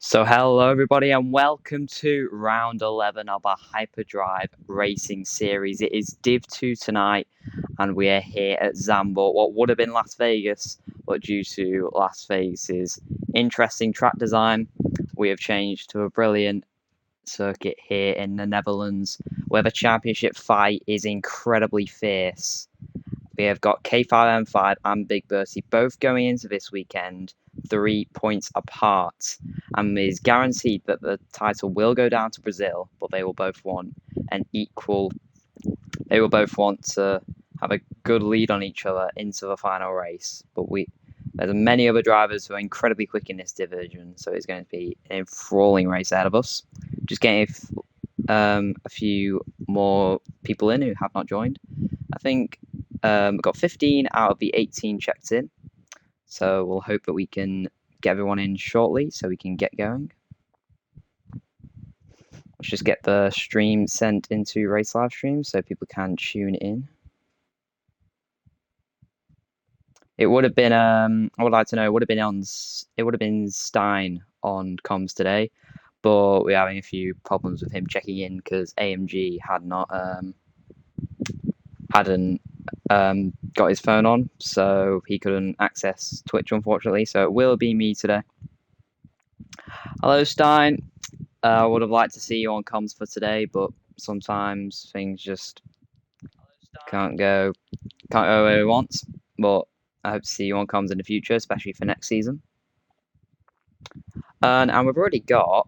So hello everybody and welcome to round 11 of our Hyperdrive Racing series. It is Div 2 tonight and we are here at Zandvoort, what would have been Las Vegas, but due to Las Vegas's interesting track design, we have changed to a brilliant circuit here in the Netherlands where the championship fight is incredibly fierce. We have got K5M5 and Big Bertie both going into this weekend 3 points apart, and it is guaranteed that the title will go down to Brazil, but they will both want an equal. They will both want to have a good lead on each other into the final race. But there's many other drivers who are incredibly quick in this division, so it's going to be an enthralling race ahead of us. Just getting a few more people in who have not joined. I think we've got 15 out of the 18 checked in. So we'll hope that we can get everyone in shortly so we can get going. Let's just get the stream sent into Race Live Stream so people can tune in. It would have been, I would like to know, it would have been Stein on comms today, but we're having a few problems with him checking in because AMG hadn't got his phone on, so he couldn't access Twitch, unfortunately. So it will be me today. Hello, Stein. I would have liked to see you on comms for today, but sometimes things just can't go where we want. But I hope to see you on comms in the future, especially for next season. And we've already got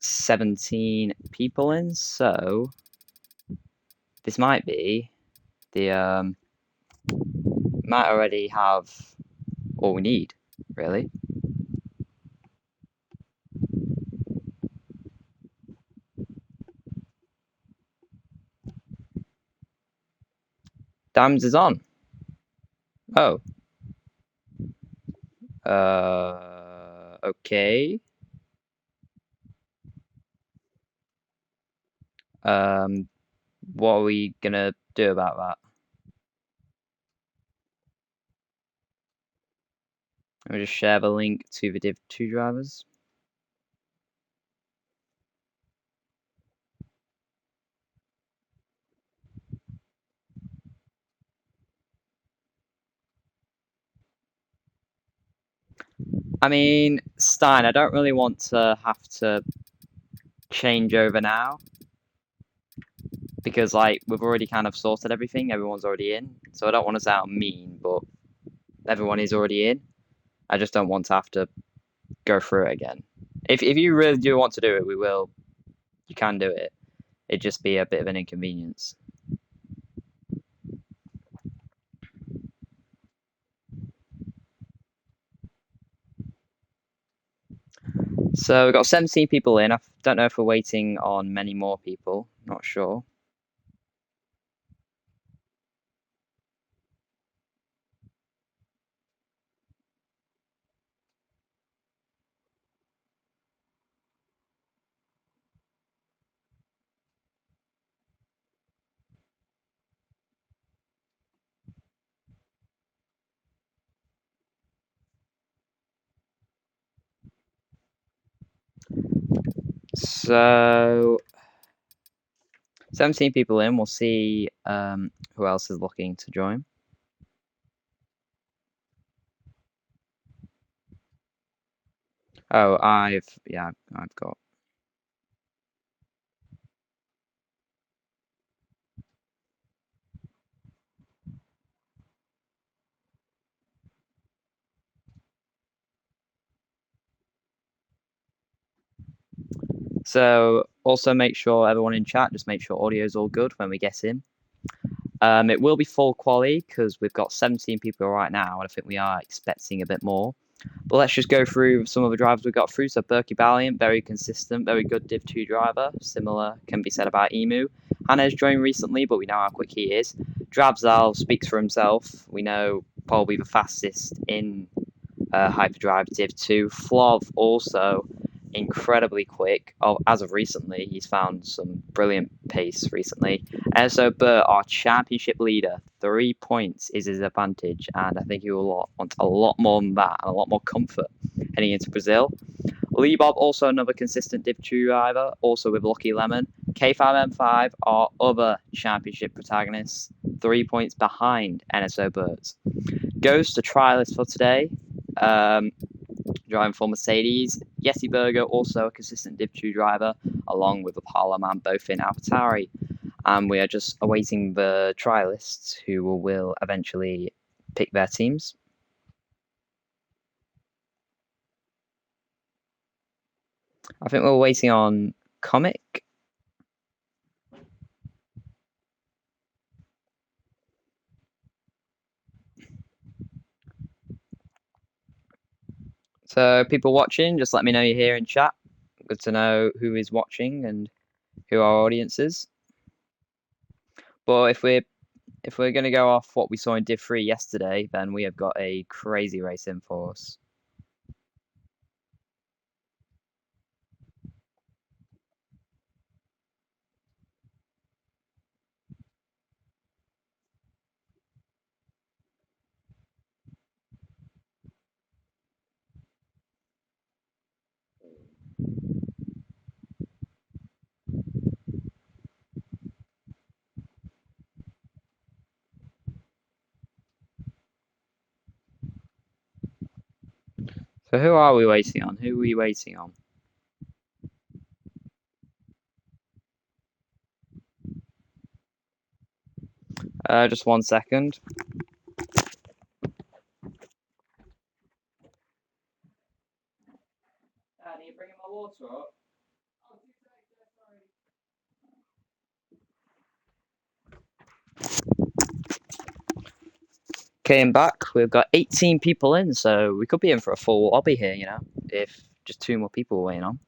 17 people in, so this might be the might already have all we need, really. Diamonds is on. Oh. Okay. What are we gonna do about that? Let me just share the link to the Div 2 drivers. I mean, Stein, I don't really want to have to change over now because, like, we've already kind of sorted everything. Everyone's already in, so I don't want to sound mean, but everyone is already in. I just don't want to have to go through it again. If you really do want to do it, we will. You can do it. It'd just be a bit of an inconvenience. So we've got 17 people in. I don't know if we're waiting on many more people. Not sure. So 17 people in. We'll see who else is looking to join. Oh, I've got. So also make sure everyone in chat, just make sure audio is all good when we get in. It will be full quali because we've got 17 people right now, and I think we are expecting a bit more. But let's just go through some of the drivers we've got through. So Berkey Valiant, very consistent, very good Div 2 driver. Similar can be said about Emu. Hannah's joined recently, but we know how quick he is. Drabzal speaks for himself. We know probably the fastest in Hyperdrive Div 2. Flov also incredibly quick. As of recently, he's found some brilliant pace recently. And so Bert, our championship leader, 3 points is his advantage, and I think he will want a lot more than that and a lot more comfort heading into Brazil. Lee Bob, also another consistent Div 2 driver, also with Lucky Lemon. K5M5 are other championship protagonists, 3 points behind NSO Birds. Goes to trialist for today, driving for Mercedes. Yessi Berger, also a consistent Div 2 driver, along with a Parla man, both in AlphaTauri. And we are just awaiting the trialists who will eventually pick their teams. I think we're waiting on Comic. So people watching, just let me know you're here in chat. Good to know who is watching and who our audience is. But if we're going to go off what we saw in Div 3 yesterday, then we have got a crazy race in for us. So who are we waiting on? Who are we waiting on? Just 1 second. Are you bringing my water up? Came back. We've got 18 people in, so we could be in for a full lobby here, you know, if just 2 more people were waiting on.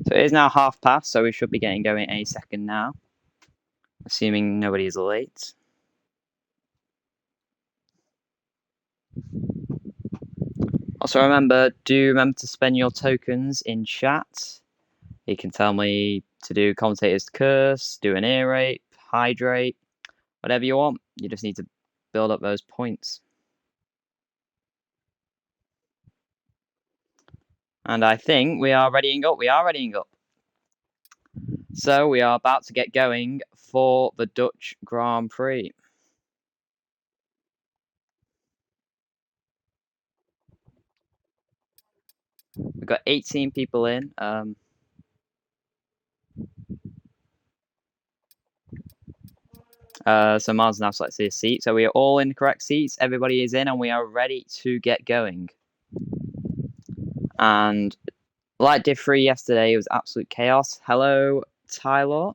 So it is now past, so we should be getting going any second now, assuming nobody is late. Also remember to spend your tokens in chat. You can tell me to do commentator's curse, do an ear rape, hydrate, whatever you want. You just need to build up those points. And I think we are readying up. We are readying up. So we are about to get going for the Dutch Grand Prix. We've got 18 people in. So Mars now selects his seat. So we are all in the correct seats. Everybody is in and we are ready to get going. And like Div 3 yesterday, it was absolute chaos. Hello, Tyler.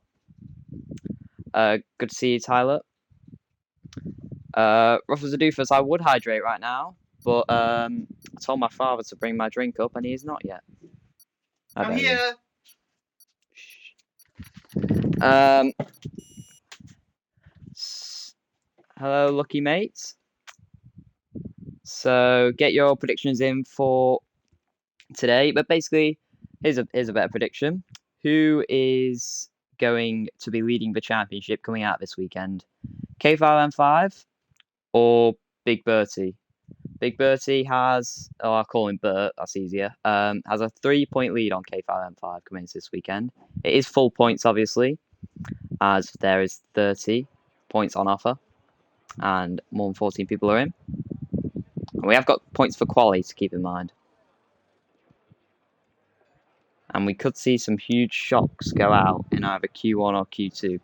Good to see you, Tyler. Ruffles and Doofus, I would hydrate right now, but I told my father to bring my drink up and he is not yet. I'm here. Hello, lucky mates. So get your predictions in for today. But basically, here's a better prediction. Who is going to be leading the championship coming out this weekend? K5M5 or Big Bertie? Big Bertie has, I'll call him Bert, that's easier, has a 3-point lead on K5M5 coming into this weekend. It is full points, obviously, as there is 30 points on offer, and more than 14 people are in. And we have got points for quali to keep in mind. And we could see some huge shocks go out in either Q1 or Q2.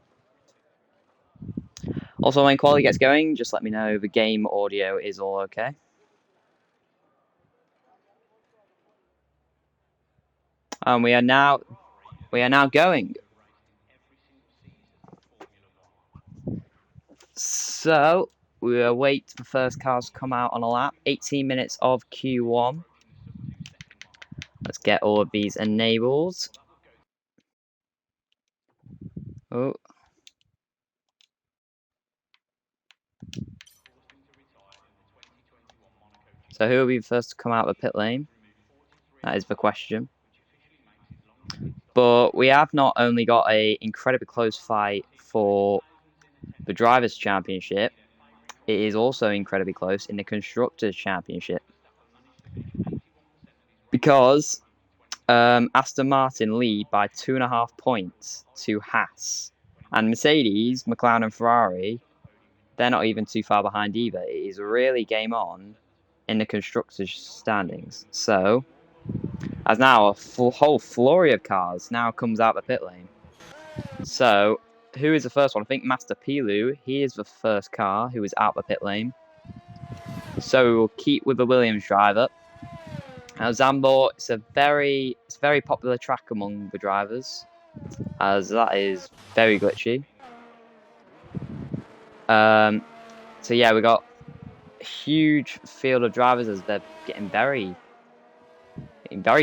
Also, when quali gets going, just let me know the game audio is all okay. And we are now going. So we await the first cars to come out on a lap. 18 minutes of Q1. Let's get all of these enabled. Oh. So who will be the first to come out of the pit lane? That is the question. But we have not only got an incredibly close fight for the Drivers' Championship, it is also incredibly close in the Constructors' Championship. Because Aston Martin lead by 2.5 points to Haas. And Mercedes, McLaren and Ferrari, they're not even too far behind either. It is really game on in the Constructors' standings. So, as now a whole flurry of cars now comes out the pit lane. So, who is the first one? I think Master Pilu, he is the first car who is out the pit lane. So, we'll keep with the Williams driver. Now, Zandvoort, it's a very popular track among the drivers, as that is very glitchy. So yeah, we got a huge field of drivers as they're getting very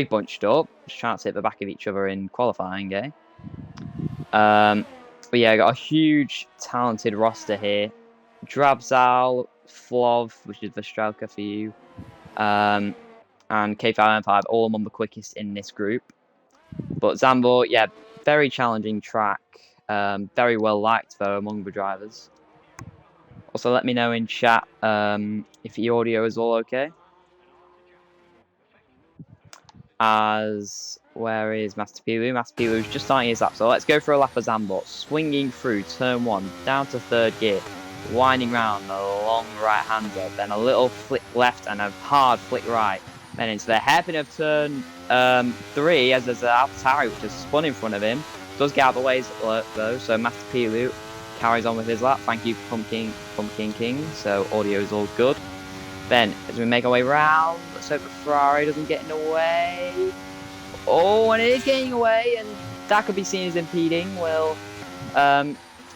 bunched up, just trying to hit the back of each other in qualifying, eh? But yeah, got a huge talented roster here. Drabzal, Flov, which is the Strelka for you, and K5M5, all among the quickest in this group. But Zandvoort, yeah, very challenging track. Very well liked though among the drivers. Also, let me know in chat if the audio is all okay. Where is Master Pilu? Master Pilu is just starting his lap, so let's go for a lap of Zandvoort. Swinging through turn 1, down to 3rd gear, winding round a long right-hander, then a little flick left and a hard flick right. Then into the hairpin of turn 3, as there's an AlphaTauri which has spun in front of him. Does get out of the way though, so Master Pilu carries on with his lap. Thank you, Pumpkin King. So audio is all good. Then, as we make our way round, let's hope the Ferrari doesn't get in the way. Oh, and it is getting away, and that could be seen as impeding. We'll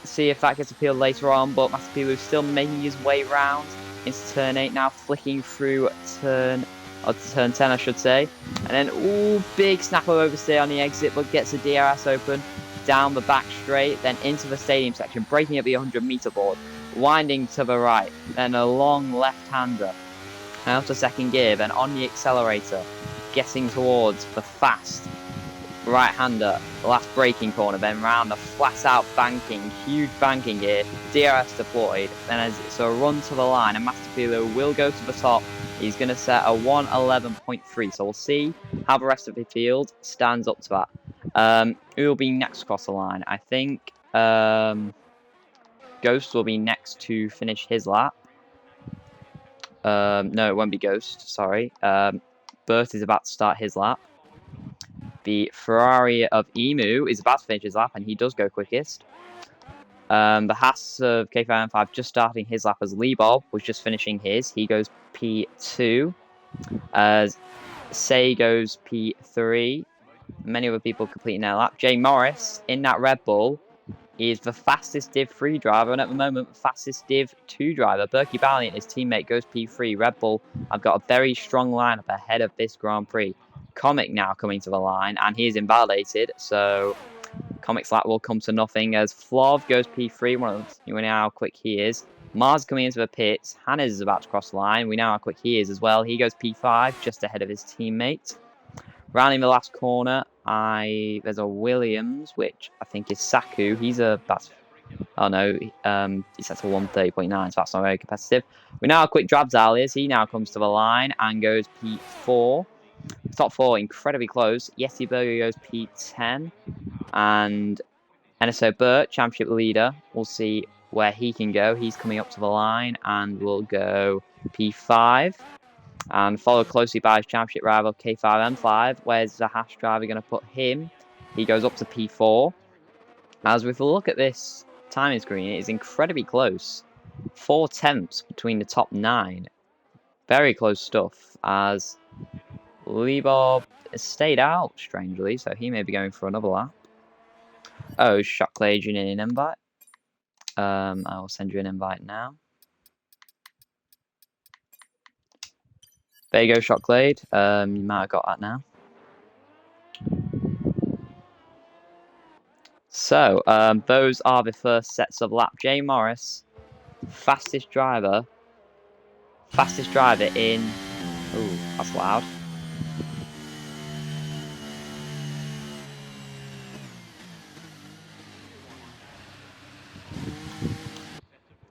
see if that gets appealed later on, but Master Pilu is still making his way round into turn 8, now flicking through turn 10, I should say. And then, ooh, big snapper oversteer on the exit, but gets the DRS open, down the back straight, then into the stadium section, breaking up the 100-meter board, winding to the right, then a long left-hander, out to 2nd gear, then on the accelerator, getting towards the fast right-hander, the last braking corner, then round a flat-out banking, huge banking here, DRS deployed, then as it's a run to the line, and Master Pilu will go to the top. He's going to set a 1:11.3, so we'll see how the rest of the field stands up to that. Who will be next across the line? I think Ghost will be next to finish his lap. No, it won't be Ghost, sorry. Bert is about to start his lap. The Ferrari of Emu is about to finish his lap, and he does go quickest. The Haas of K5M5 just starting his lap as Lee Bob was just finishing his. He goes P2. As Say goes P3. Many other people completing their lap. Jay Morris in that Red Bull is the fastest Div 3 driver, and at the moment, the fastest Div 2 driver. Berkey Valiant, his teammate, goes P3. Red Bull have got a very strong lineup ahead of this Grand Prix. Comic now coming to the line, and he is invalidated, so Comic's lap will come to nothing as Flov goes P3. You know how quick he is. Mars coming into the pits. Hannes is about to cross the line. We know how quick he is as well. He goes P5, just ahead of his teammate. Rounding the last corner, there's a Williams, which I think is Saku. He's a oh no, he's at a 1:30.9, so that's not very competitive. We know how quick Drabzal is. He now comes to the line and goes P4. Top 4 incredibly close. Yeti Burger goes P10, and NSO Burt, championship leader. We'll see where he can go. He's coming up to the line and will go P5. And followed closely by his championship rival K5M5. Where's the Haas driver going to put him? He goes up to P4. As we look at this timing screen, it is incredibly close. 4/10 between the top 9. Very close stuff, as Liebob has stayed out, strangely, so he may be going for another lap. Oh, Shockley, you need an invite? I will send you an invite now. There you go, Shocklade. You might have got that now. So, those are the first sets of lap. Jay Morris, fastest driver in... Ooh, that's loud.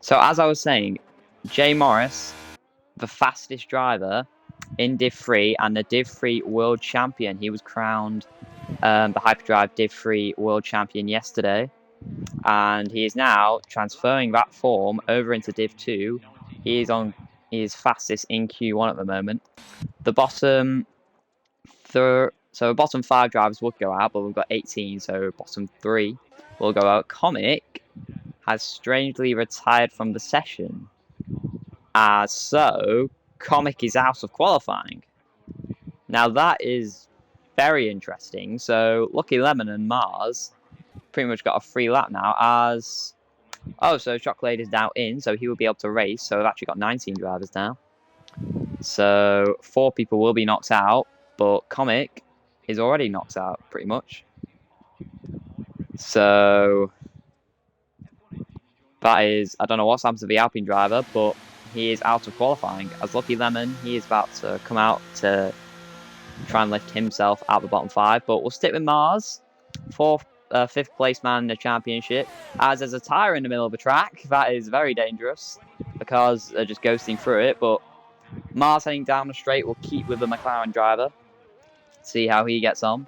So, as I was saying, Jay Morris, the fastest driver in Div 3 and the Div 3 World Champion. He was crowned the Hyperdrive Div 3 World Champion yesterday. And he is now transferring that form over into Div 2. He is fastest in Q1 at the moment. The bottom bottom 5 drivers would go out, but we've got 18, so bottom 3 will go out. Comic has strangely retired from the session. So Comic is out of qualifying. Now that is very interesting. So Lucky Lemon and Mars pretty much got a free lap now as... Oh, so Chocolate is now in, so he will be able to race. So we've actually got 19 drivers now. So 4 people will be knocked out, but Comic is already knocked out, pretty much. So that is... I don't know what's happened to the Alpine driver, but he is out of qualifying. As Lucky Lemon, he is about to come out to try and lift himself out the bottom 5. But we'll stick with Mars. 5th place man in the championship. As there's a tyre in the middle of the track, that is very dangerous because they're just ghosting through it. But Mars heading down the straight will keep with the McLaren driver. See how he gets on.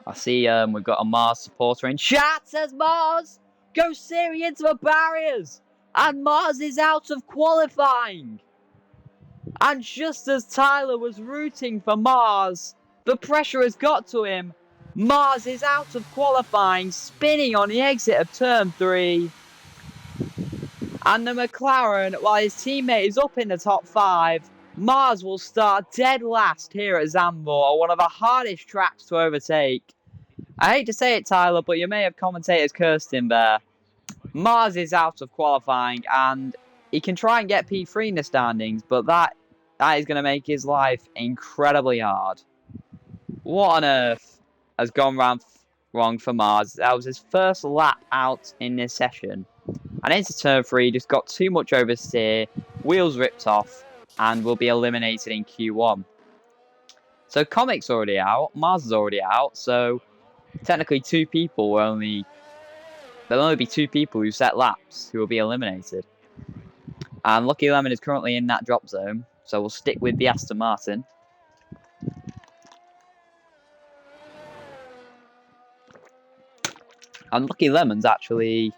I see we've got a Mars supporter in chat. Says Mars, go Siri into the barriers. And Mars is out of qualifying. And just as Tyler was rooting for Mars, the pressure has got to him. Mars is out of qualifying, spinning on the exit of turn 3. And the McLaren, while his teammate is up in the top 5, Mars will start dead last here at Zandvoort, one of the hardest tracks to overtake. I hate to say it, Tyler, but you may have commentators cursed him there. Mars is out of qualifying, and he can try and get P3 in the standings, but that is going to make his life incredibly hard. What on earth has gone wrong for Mars? That was his first lap out in this session. And into turn 3, just got too much oversteer, wheels ripped off, and will be eliminated in Q1. So Comic's already out, Mars is already out, so technically 2 people will only... There'll only be 2 people who set laps who will be eliminated. And Lucky Lemon is currently in that drop zone, so we'll stick with the Aston Martin. And Lucky Lemon's actually...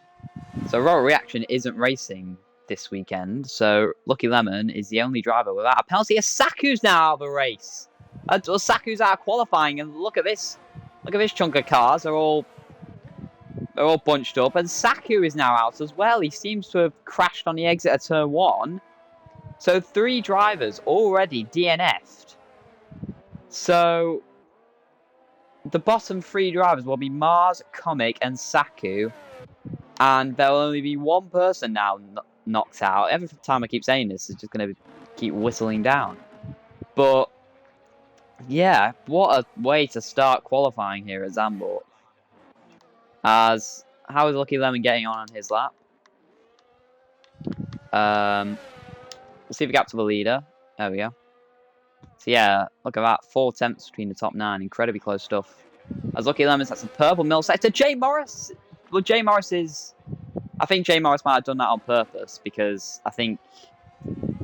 So Royal Reaction isn't racing this weekend, so Lucky Lemon is the only driver without a penalty. Saku's now out of the race. Saku's out of qualifying, and look at this. Look at this chunk of cars. They're all bunched up, and Saku is now out as well. He seems to have crashed on the exit of turn 1. So 3 drivers already DNF'd. So the bottom 3 drivers will be Mars, Comic, and Saku. And there will only be 1 person now knocked out. Every time I keep saying this, it's just going to keep whistling down. But yeah, what a way to start qualifying here at Zandvoort. How is Lucky Lemon getting on his lap? We'll see if we get up to the leader. There we go. So yeah, look at that. 4 attempts between the top 9. Incredibly close stuff. As Lucky Lemon's that's a purple middle sector. Jay Morris. Well, Jay Morris is... I think Jay Morris might have done that on purpose because I think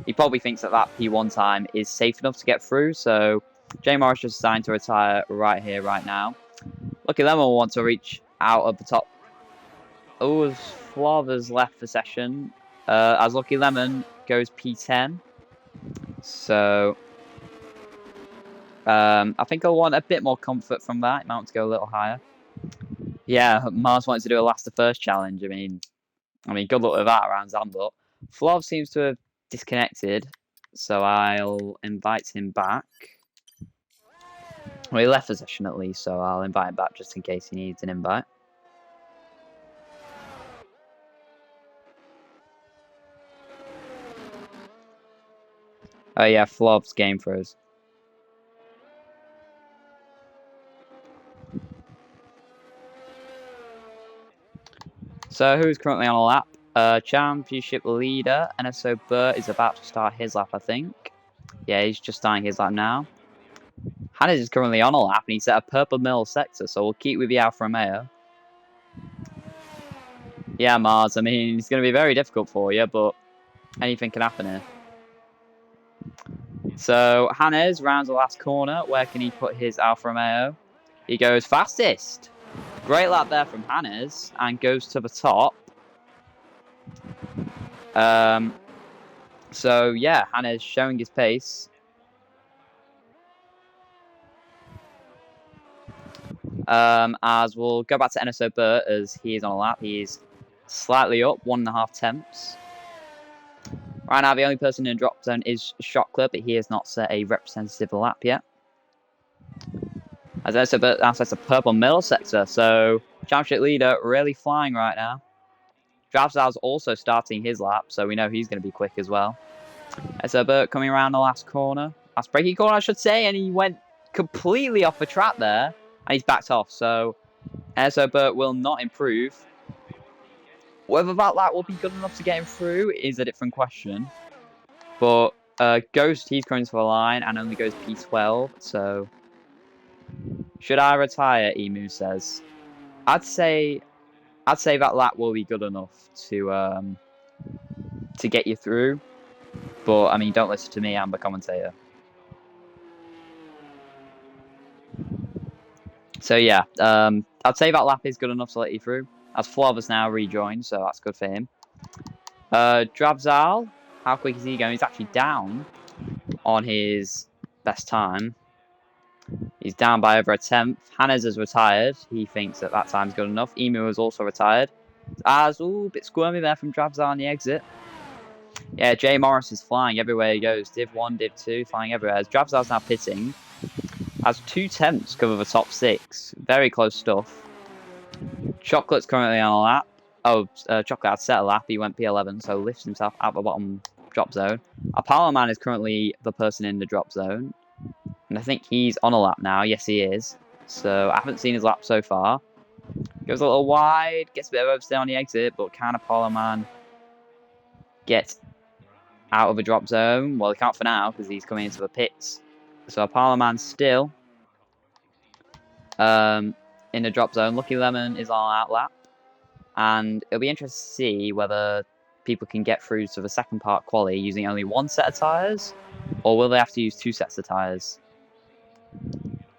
he probably thinks that P1 time is safe enough to get through. So Jay Morris just decided to retire right here, right now. Lucky Lemon will want to reach out of the top. Oh, Flava's left the session. As Lucky Lemon goes P10. So I think I'll want a bit more comfort from that. He might want to go a little higher. Yeah, Mars wanted to do a last to first challenge. I mean, good luck with that around Zandvoort. Flav seems to have disconnected, so I'll invite him back. Well, he left the session at least, so I'll invite him back just in case he needs an invite. Oh yeah, Flob's game froze. So who's currently on a lap? Championship leader NSO Burt is about to start his lap, I think. Yeah, he's just starting his lap now. Hannes is currently on a lap and he's at a purple middle sector, so we'll keep with the Alfa Romeo. Yeah, Mars, I mean, it's going to be very difficult for you, but anything can happen here. So Hannes rounds the last corner. Where can he put his Alfa Romeo? He goes fastest. Great lap there from Hannes and goes to the top. So yeah, Hannes showing his pace. As we'll go back to NSO Burt as he is on a lap. He is slightly up, 1.5 tenths. Right now, the only person in the drop zone is Shockler, but he has not set a representative lap yet. As NSO Burt now sets a purple middle sector, so championship leader really flying right now. Dravzal's also starting his lap, so we know he's going to be quick as well. NSO Burt coming around the last corner. Last braking corner, I should say, and he went completely off the track there, and he's backed off, so NSO Burt will not improve. Whether that lap will be good enough to get him through is a different question. But Ghost, he's going to the line and only goes P12, so... Should I retire, Emu says. I'd say that lap will be good enough to get you through. But, I mean, don't listen to me, I'm the commentator. So, yeah, I'd say that lap is good enough to let you through. As Flav has now rejoined, so that's good for him. Dravzal, how quick is he going? He's actually down on his best time. He's down by over a tenth. Hannes is retired. He thinks that time's good enough. Emu is also retired. A bit squirmy there from Dravzal on the exit. Yeah, Jay Morris is flying everywhere he goes. Div 1, Div 2, flying everywhere. As Dravzal's now pitting. Has 2 tenths cover the top 6. Very close stuff. Chocolate's currently on a lap. Chocolate had set a lap. He went P11, so lifts himself out the bottom drop zone. Apollo Man is currently the person in the drop zone. And I think he's on a lap now. Yes, he is. So I haven't seen his lap so far. Goes a little wide. Gets a bit of oversteer on the exit. But can Apollo Man get out of the drop zone? Well, he can't for now because he's coming into the pits. So Apollo Man still in the drop zone. Lucky Lemon is on out lap. And it'll be interesting to see whether people can get through to the second part quali using only 1 set of tyres. Or will they have to use 2 sets of tyres?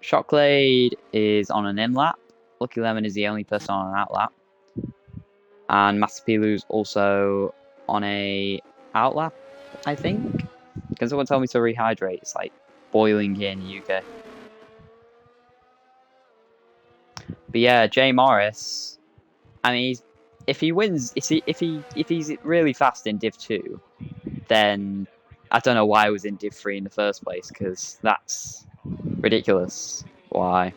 Shocklade is on an in lap. Lucky Lemon is the only person on an out lap. And Master Pilu's also on a out lap, I think. Can someone tell me to rehydrate? It's like boiling here in the UK. But yeah, Jay Morris. I mean, if he wins, if he's really fast in Div 2, then I don't know why he was in Div 3 in the first place, because that's ridiculous. Why?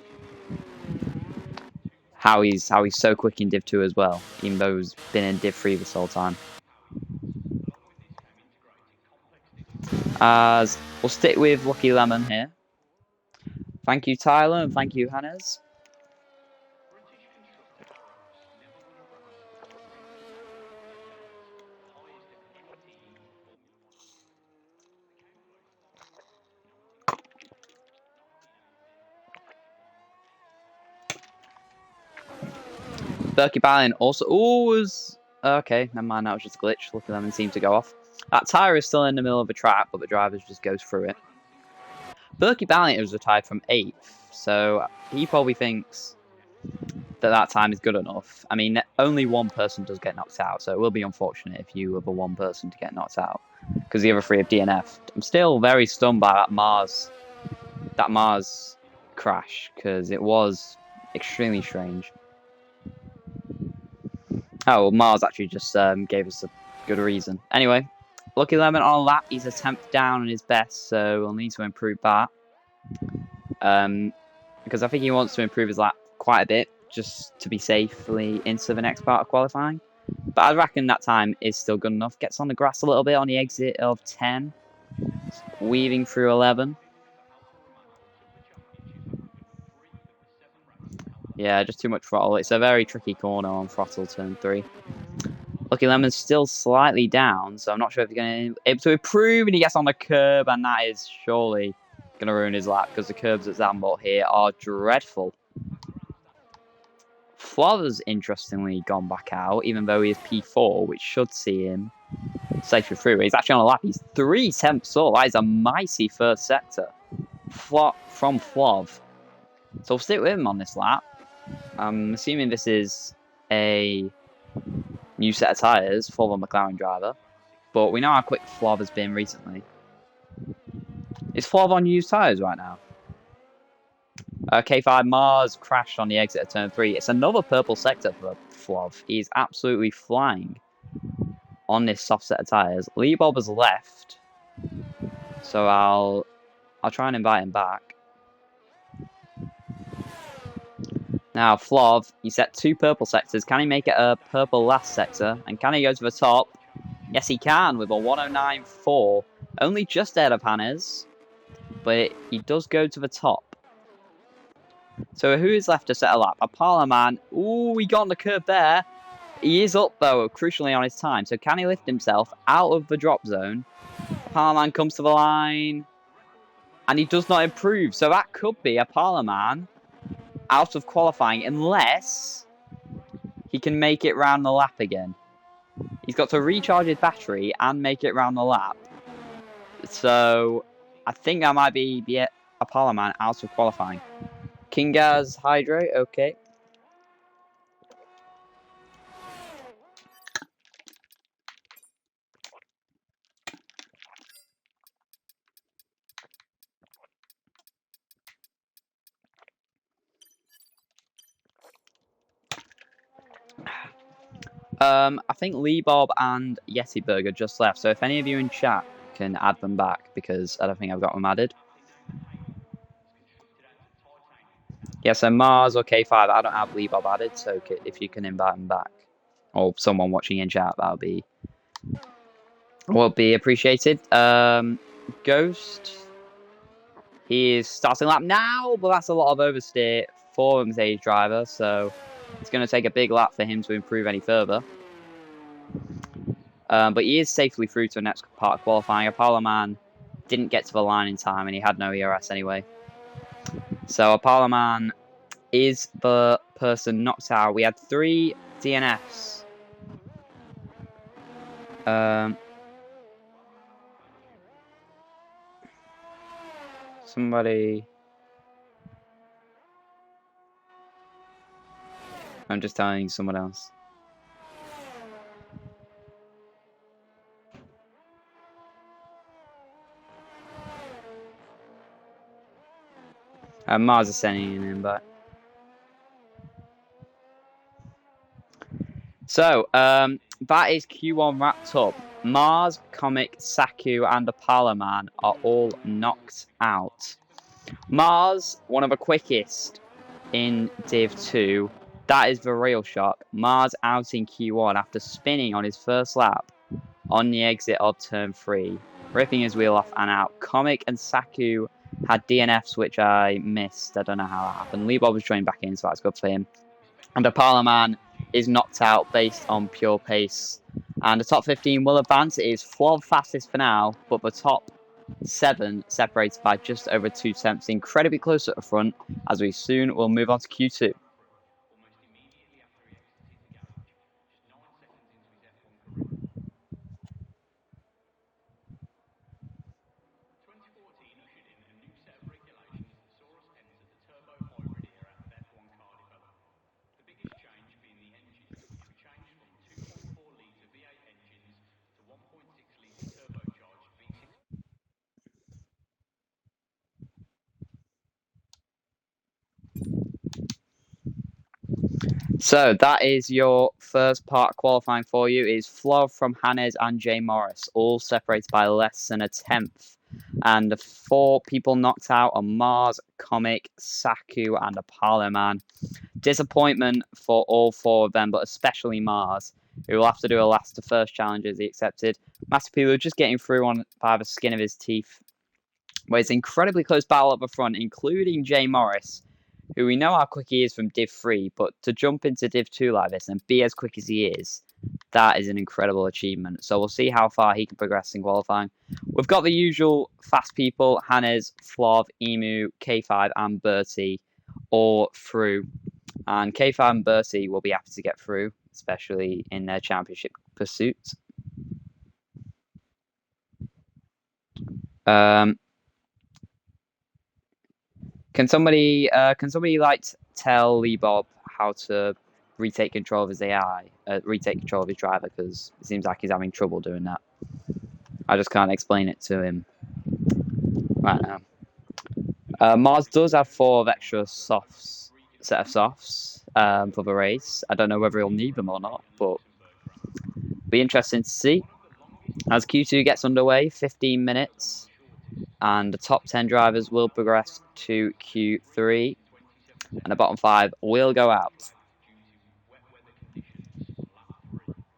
How he's so quick in Div 2 as well, even though he's been in Div 3 this whole time. As we'll stick with Lucky Lemon here. Thank you, Tyler, and thank you, Hannes. Berkey Ballin also was okay. Never mind, that was just a glitch. Lucky Lemon seemed to go off. That tyre is still in the middle of the track, but the driver just goes through it. Berkey Ballin was retired from 8th, so he probably thinks that time is good enough. I mean, only one person does get knocked out, so it will be unfortunate if you were the one person to get knocked out, because the other 3 have DNF'd. I'm still very stunned by that Mars crash, because it was extremely strange. Oh, well, Mars actually just gave us a good reason. Anyway, Lucky Lemon on a lap. He's a 10th down on his best, so we'll need to improve that. Because I think he wants to improve his lap quite a bit, just to be safely into the next part of qualifying. But I reckon that time is still good enough. Gets on the grass a little bit on the exit of 10. Weaving through 11. Yeah, just too much throttle. It's a very tricky corner on throttle turn 3. Lucky Lemon's still slightly down, so I'm not sure if he's going to be able to improve, and he gets on the curb, and that is surely going to ruin his lap, because the curbs at Zandvoort here are dreadful. Flov's interestingly gone back out, even though he is P4, which should see him safely through. He's actually on a lap. He's 3/10 off. That is a mighty first sector from Flov. So we'll stick with him on this lap. I'm assuming this is a new set of tyres for the McLaren driver, but we know how quick Flov has been recently. Is Flov on used tyres right now? K5 Mars crashed on the exit of turn 3. It's another purple sector for Flov. He's absolutely flying on this soft set of tyres. Lee Bob has left, so I'll try and invite him back. Now, Flov, he set 2 purple sectors. Can he make it a purple last sector? And can he go to the top? Yes, he can with a 109.4. Only just ahead of Hannes, but he does go to the top. So who is left to set a lap? Apalaman. Ooh, he got on the curb there. He is up, though, crucially on his time. So can he lift himself out of the drop zone? Apalaman comes to the line, and he does not improve. So that could be Apalaman out of qualifying, unless he can make it round the lap again. He's got to recharge his battery and make it round the lap. So I think that might be the Apalaman out of qualifying. Kingaz Hydrate, okay. I think Lee Bob and Yeti Burger just left, so if any of you in chat can add them back, because I don't think I've got them added. Yeah, so Mars or K5, I don't have Lee Bob added, so if you can invite them back, or someone watching in chat, that would be appreciated. Ghost, he is starting lap now, but that's a lot of oversteer for a Mercedes driver, so it's going to take a big lap for him to improve any further. But he is safely through to the next part of qualifying. Apalaman didn't get to the line in time, and he had no ERS anyway. So Apalaman is the person knocked out. We had 3 DNFs. Somebody... I'm just telling someone else. Mars is sending an invite. So, that is Q1 wrapped up. Mars, Comic, Saku, and Apalaman are all knocked out. Mars, one of the quickest in Div 2. That is the real shock. Mars out in Q1 after spinning on his first lap on the exit of turn 3, ripping his wheel off and out. Comic and Saku had DNFs, which I missed. I don't know how that happened. Lee Bob was joined back in, so that's good for him. And Apalaman is knocked out based on pure pace. And the top 15 will advance. It is Flov fastest for now, but the top 7 separated by just over 2 tenths. Incredibly close at the front, as we soon will move on to Q2. So that is your first part qualifying for you. Is Flov from Hannes and Jay Morris, all separated by less than a tenth. And the 4 people knocked out are Mars, Comic, Saku, and Apalaman. Disappointment for all 4 of them, but especially Mars. who will have to do a last to first challenge as he accepted. Massapilu just getting through on by the skin of his teeth. But it's incredibly close battle up the front, including Jay Morris, who we know how quick he is from Div 3, but to jump into Div 2 like this and be as quick as he is, that is an incredible achievement. So we'll see how far he can progress in qualifying. We've got the usual fast people, Hannes, Flov, Emu, K5 and Bertie all through. And K5 and Bertie will be happy to get through, especially in their championship pursuits. Can somebody like tell Lee Bob how to retake control of his AI, retake control of his driver, because it seems like he's having trouble doing that. I just can't explain it to him right now. Mars does have 4 of extra set of softs for the race. I don't know whether he'll need them or not, but be interesting to see. As Q2 gets underway, 15 minutes, and the top 10 drivers will progress to Q3, and the bottom 5 will go out.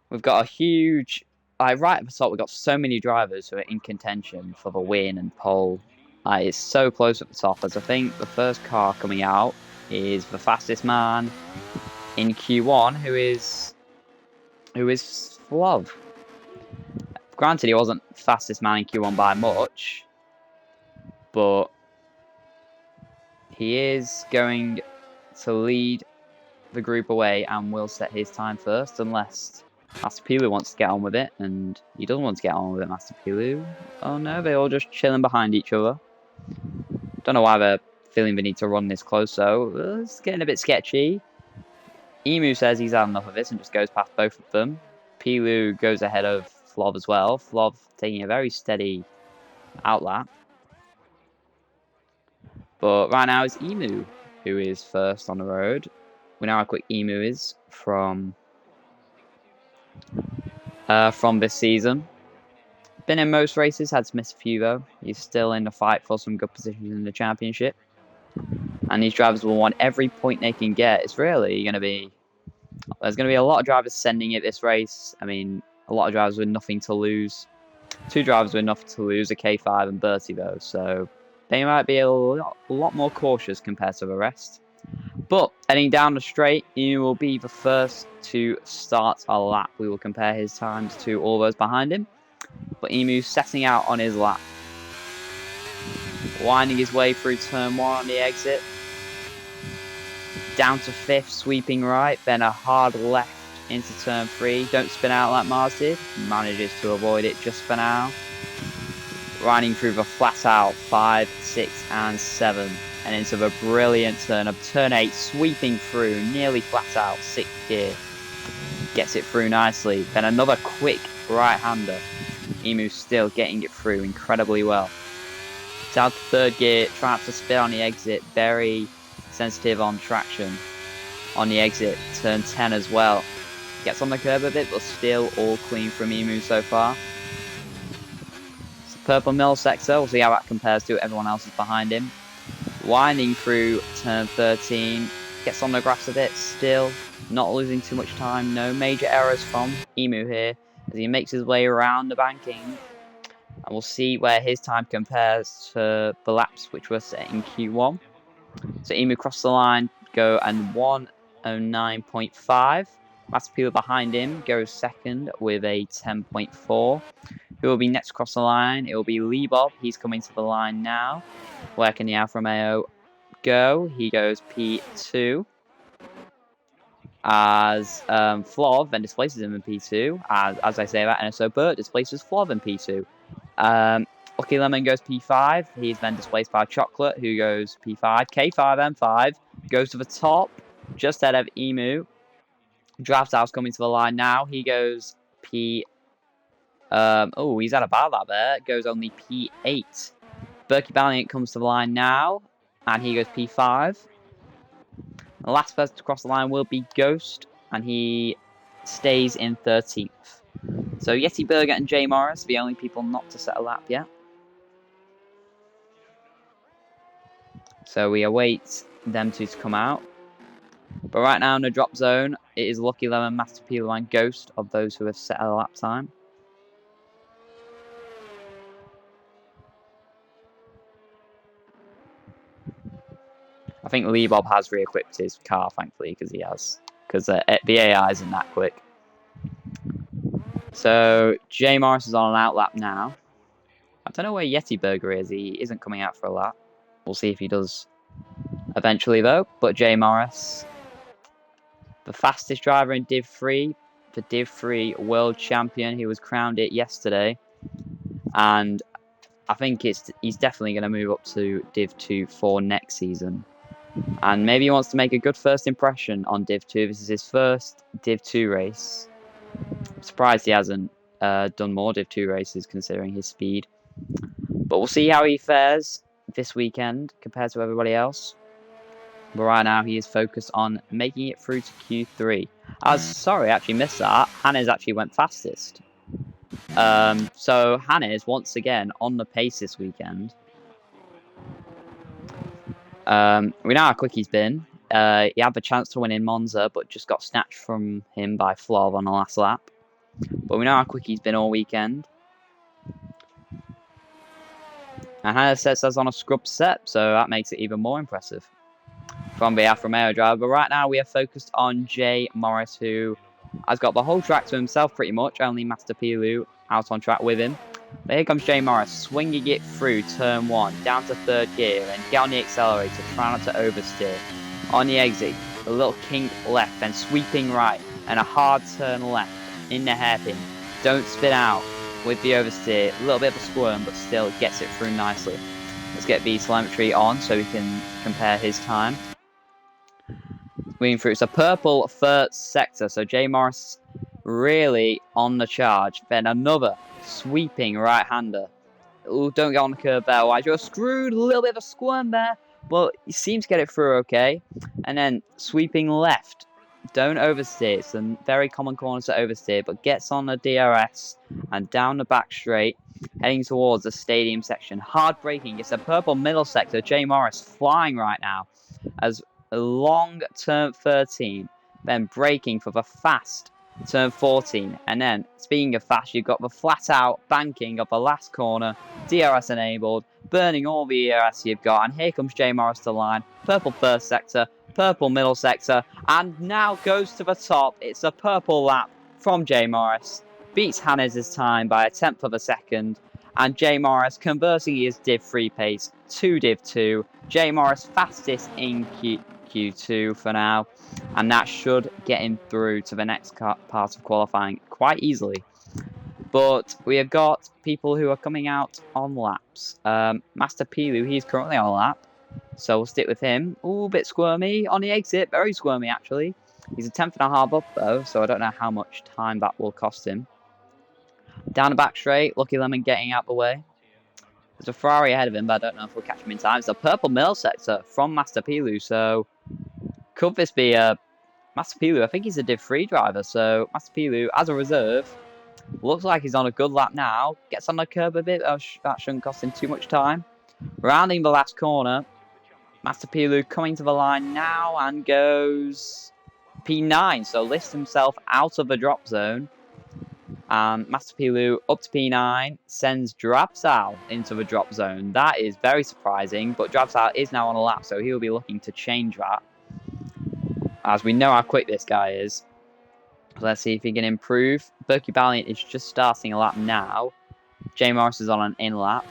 We've got a huge, right at the top, we've got so many drivers who are in contention for the win and pole. It's so close at the top, as I think the first car coming out is the fastest man in Q1, who is Flov. Granted, he wasn't fastest man in Q1 by much, but he is going to lead the group away and will set his time first, unless Master Pilu wants to get on with it, and he doesn't want to get on with it, Master Pilu. Oh no, they're all just chilling behind each other. Don't know why they're feeling the need to run this close, so it's getting a bit sketchy. Emu says he's had enough of this and just goes past both of them. Pilu goes ahead of Flov as well. Flov taking a very steady outlap. But right now it's Emu who is first on the road. We know how quick Emu is from this season. Been in most races, had to miss a few though. He's still in the fight for some good positions in the championship. And these drivers will want every point they can get. It's really going to be... There's going to be a lot of drivers sending it this race. I mean, a lot of drivers with nothing to lose. 2 drivers with nothing to lose, a K5 and Bertie though. So they might be a lot more cautious compared to the rest. But heading down the straight, he will be the first to start a lap. We will compare his times to all those behind him. But Emu setting out on his lap. Winding his way through turn 1 on the exit. Down to 5th, sweeping right. Then a hard left into turn 3. Don't spin out like Mars did. Manages to avoid it just for now. Riding through the flat out 5, 6 and 7. And into the brilliant turn of turn 8, sweeping through, nearly flat out, 6th gear. Gets it through nicely. Then another quick right-hander. Emu still getting it through incredibly well. Down to 3rd gear, trying to spin on the exit. Very sensitive on traction on the exit. Turn 10 as well. Gets on the curb a bit, but still all clean from Emu so far. It's the purple mill sector. We'll see how that compares to everyone else is behind him. Winding through turn 13, gets on the grass a bit, still not losing too much time. No major errors from Emu here as he makes his way around the banking. And we'll see where his time compares to the laps which were set in Q1. So Emu crossed the line, go and 1:09.5. Master Pilu behind him goes second with a 10.4. Who will be next across the line? It will be Lee Bob. He's coming to the line now. Where can the Alfa Romeo go? He goes P2. As Flov then displaces him in P2. As I say that, NSO Burt displaces Flov in P2. Lucky Lemon goes P5. He's then displaced by Chocolate, who goes P5. K5 M5 goes to the top, just ahead of Emu. Draft House coming to the line now. He goes P... he's had a bad lap there. Goes only P8. Berkey Valiant comes to the line now, and he goes P5. The last person to cross the line will be Ghost, and he stays in 13th. So Yeti Burger and Jay Morris, the only people not to set a lap yet. So we await them two to come out. But right now in the drop zone, it is Lucky Lemon, Master Pilu, and Ghost of those who have set a lap time. I think Lee Bob has re-equipped his car, thankfully, because the AI isn't that quick. So Jay Morris is on an out lap now. I don't know where Yeti Burger is. He isn't coming out for a lap. We'll see if he does eventually, though. But Jay Morris, the fastest driver in Div 3, the Div 3 world champion. He was crowned it yesterday. And I think he's definitely going to move up to Div 2 for next season. And maybe he wants to make a good first impression on Div 2. This is his first Div 2 race. I'm surprised he hasn't done more Div 2 races considering his speed. But we'll see how he fares this weekend compared to everybody else. But right now he is focused on making it through to Q3. Sorry, I actually missed that. Hannes actually went fastest. So Hannes, once again, on the pace this weekend. We know how quick he's been. He had the chance to win in Monza, but just got snatched from him by Flov on the last lap. But we know how quick he's been all weekend. And Hannes sets us on a scrub set, so that makes it even more impressive from the Alfa Romeo driver. But right now we are focused on Jay Morris, who has got the whole track to himself pretty much, only Master Pilu out on track with him. But here comes Jay Morris, swinging it through turn 1, down to third gear, and get on the accelerator, try not to oversteer. On the exit, a little kink left, then sweeping right, and a hard turn left in the hairpin. Don't spin out with the oversteer, a little bit of a squirm, but still gets it through nicely. Let's get the telemetry on so we can compare his time. Moving through, it's a purple first sector, so Jay Morris really on the charge. Then another sweeping right-hander. Ooh, don't get on the curb there, wide. You're screwed, a little bit of a squirm there, but he seems to get it through okay. And then sweeping left. Don't oversteer. It's a very common corner to oversteer, but gets on the DRS and down the back straight, heading towards the stadium section. Hard braking. It's a purple middle sector. Jay Morris flying right now as a long turn 13, then braking for the fast turn 14. And then, speaking of fast, you've got the flat out banking of the last corner, DRS enabled, burning all the ERS you've got. And here comes Jay Morris to the line. Purple first sector, purple middle sector, and now goes to the top. It's a purple lap from Jay Morris. Beats Hannes' time by a tenth of a second. And Jay Morris converting his Div 3 pace to Div 2. Jay Morris fastest in Q2 for now, and that should get him through to the next part of qualifying quite easily. But we have got people who are coming out on laps. Master Pilu, he's currently on a lap, so we'll stick with him. Ooh, a bit squirmy on the exit, very squirmy actually. He's a tenth and a half up though, so I don't know how much time that will cost him. Down the back straight, Lucky Lemon getting out the way. There's a Ferrari ahead of him, but I don't know if we'll catch him in time. It's a purple middle sector from Master Pilu, so could this be a Master Pilu? I think he's a Div 3 driver, so Master Pilu, as a reserve, looks like he's on a good lap now. Gets on the curb a bit, that shouldn't cost him too much time. Rounding the last corner, Master Pilu coming to the line now and goes P9, so lifts himself out of the drop zone. Master Pilu up to P9, sends Drabsal into the drop zone. That is very surprising, but Drabsal is now on a lap, so he'll be looking to change that, as we know how quick this guy is. So let's see if he can improve. Berkey Valiant is just starting a lap now. Jay Morris is on an in lap.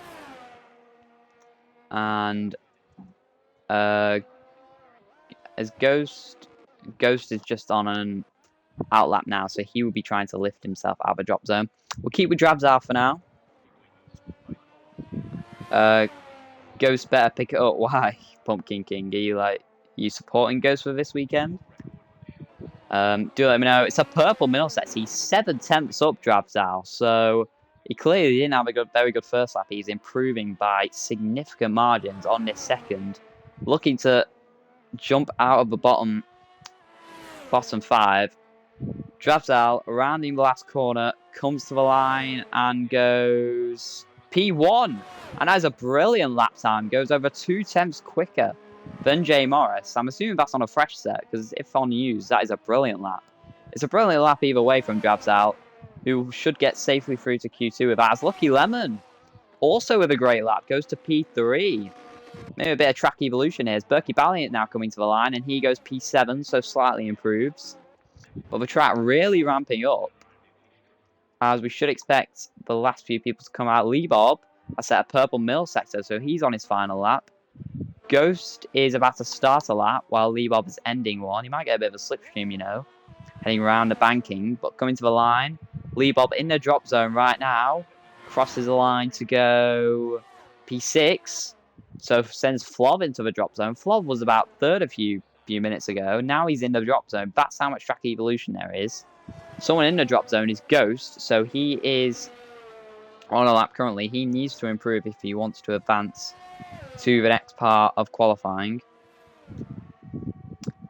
And as Ghost is just on an out lap now, so he will be trying to lift himself out of the drop zone. We'll keep with Drabsal for now. Ghost better pick it up. Why, Pumpkin King? Are you supporting Ghost for this weekend? Do let me know. It's a purple middle set. He's 7 tenths up Drabsal, so he clearly didn't have a very good first lap. He's improving by significant margins on this second, looking to jump out of the bottom 5. Drabsal, rounding the last corner, comes to the line and goes P1. And that is a brilliant lap time. Goes over 2 tenths quicker than Jay Morris. I'm assuming that's on a fresh set, because if on used, that is a brilliant lap. It's a brilliant lap either way from Drabs out, who should get safely through to Q2 with that. As Lucky Lemon, also with a great lap, goes to P3. Maybe a bit of track evolution here. As Berkey Valiant now coming to the line, and he goes P7, so slightly improves. But the track really ramping up, as we should expect the last few people to come out. Lee Bob has set a purple middle sector, so he's on his final lap. Ghost is about to start a lap while Lee Bob is ending one. He might get a bit of a slipstream, you know, heading around the banking, but coming to the line. Lee Bob in the drop zone right now. Crosses the line to go P6. So sends Flov into the drop zone. Flov was about third a few minutes ago. Now he's in the drop zone. That's how much track evolution there is. Someone in the drop zone is Ghost, so he is on a lap currently. He needs to improve if he wants to advance to the next part of qualifying.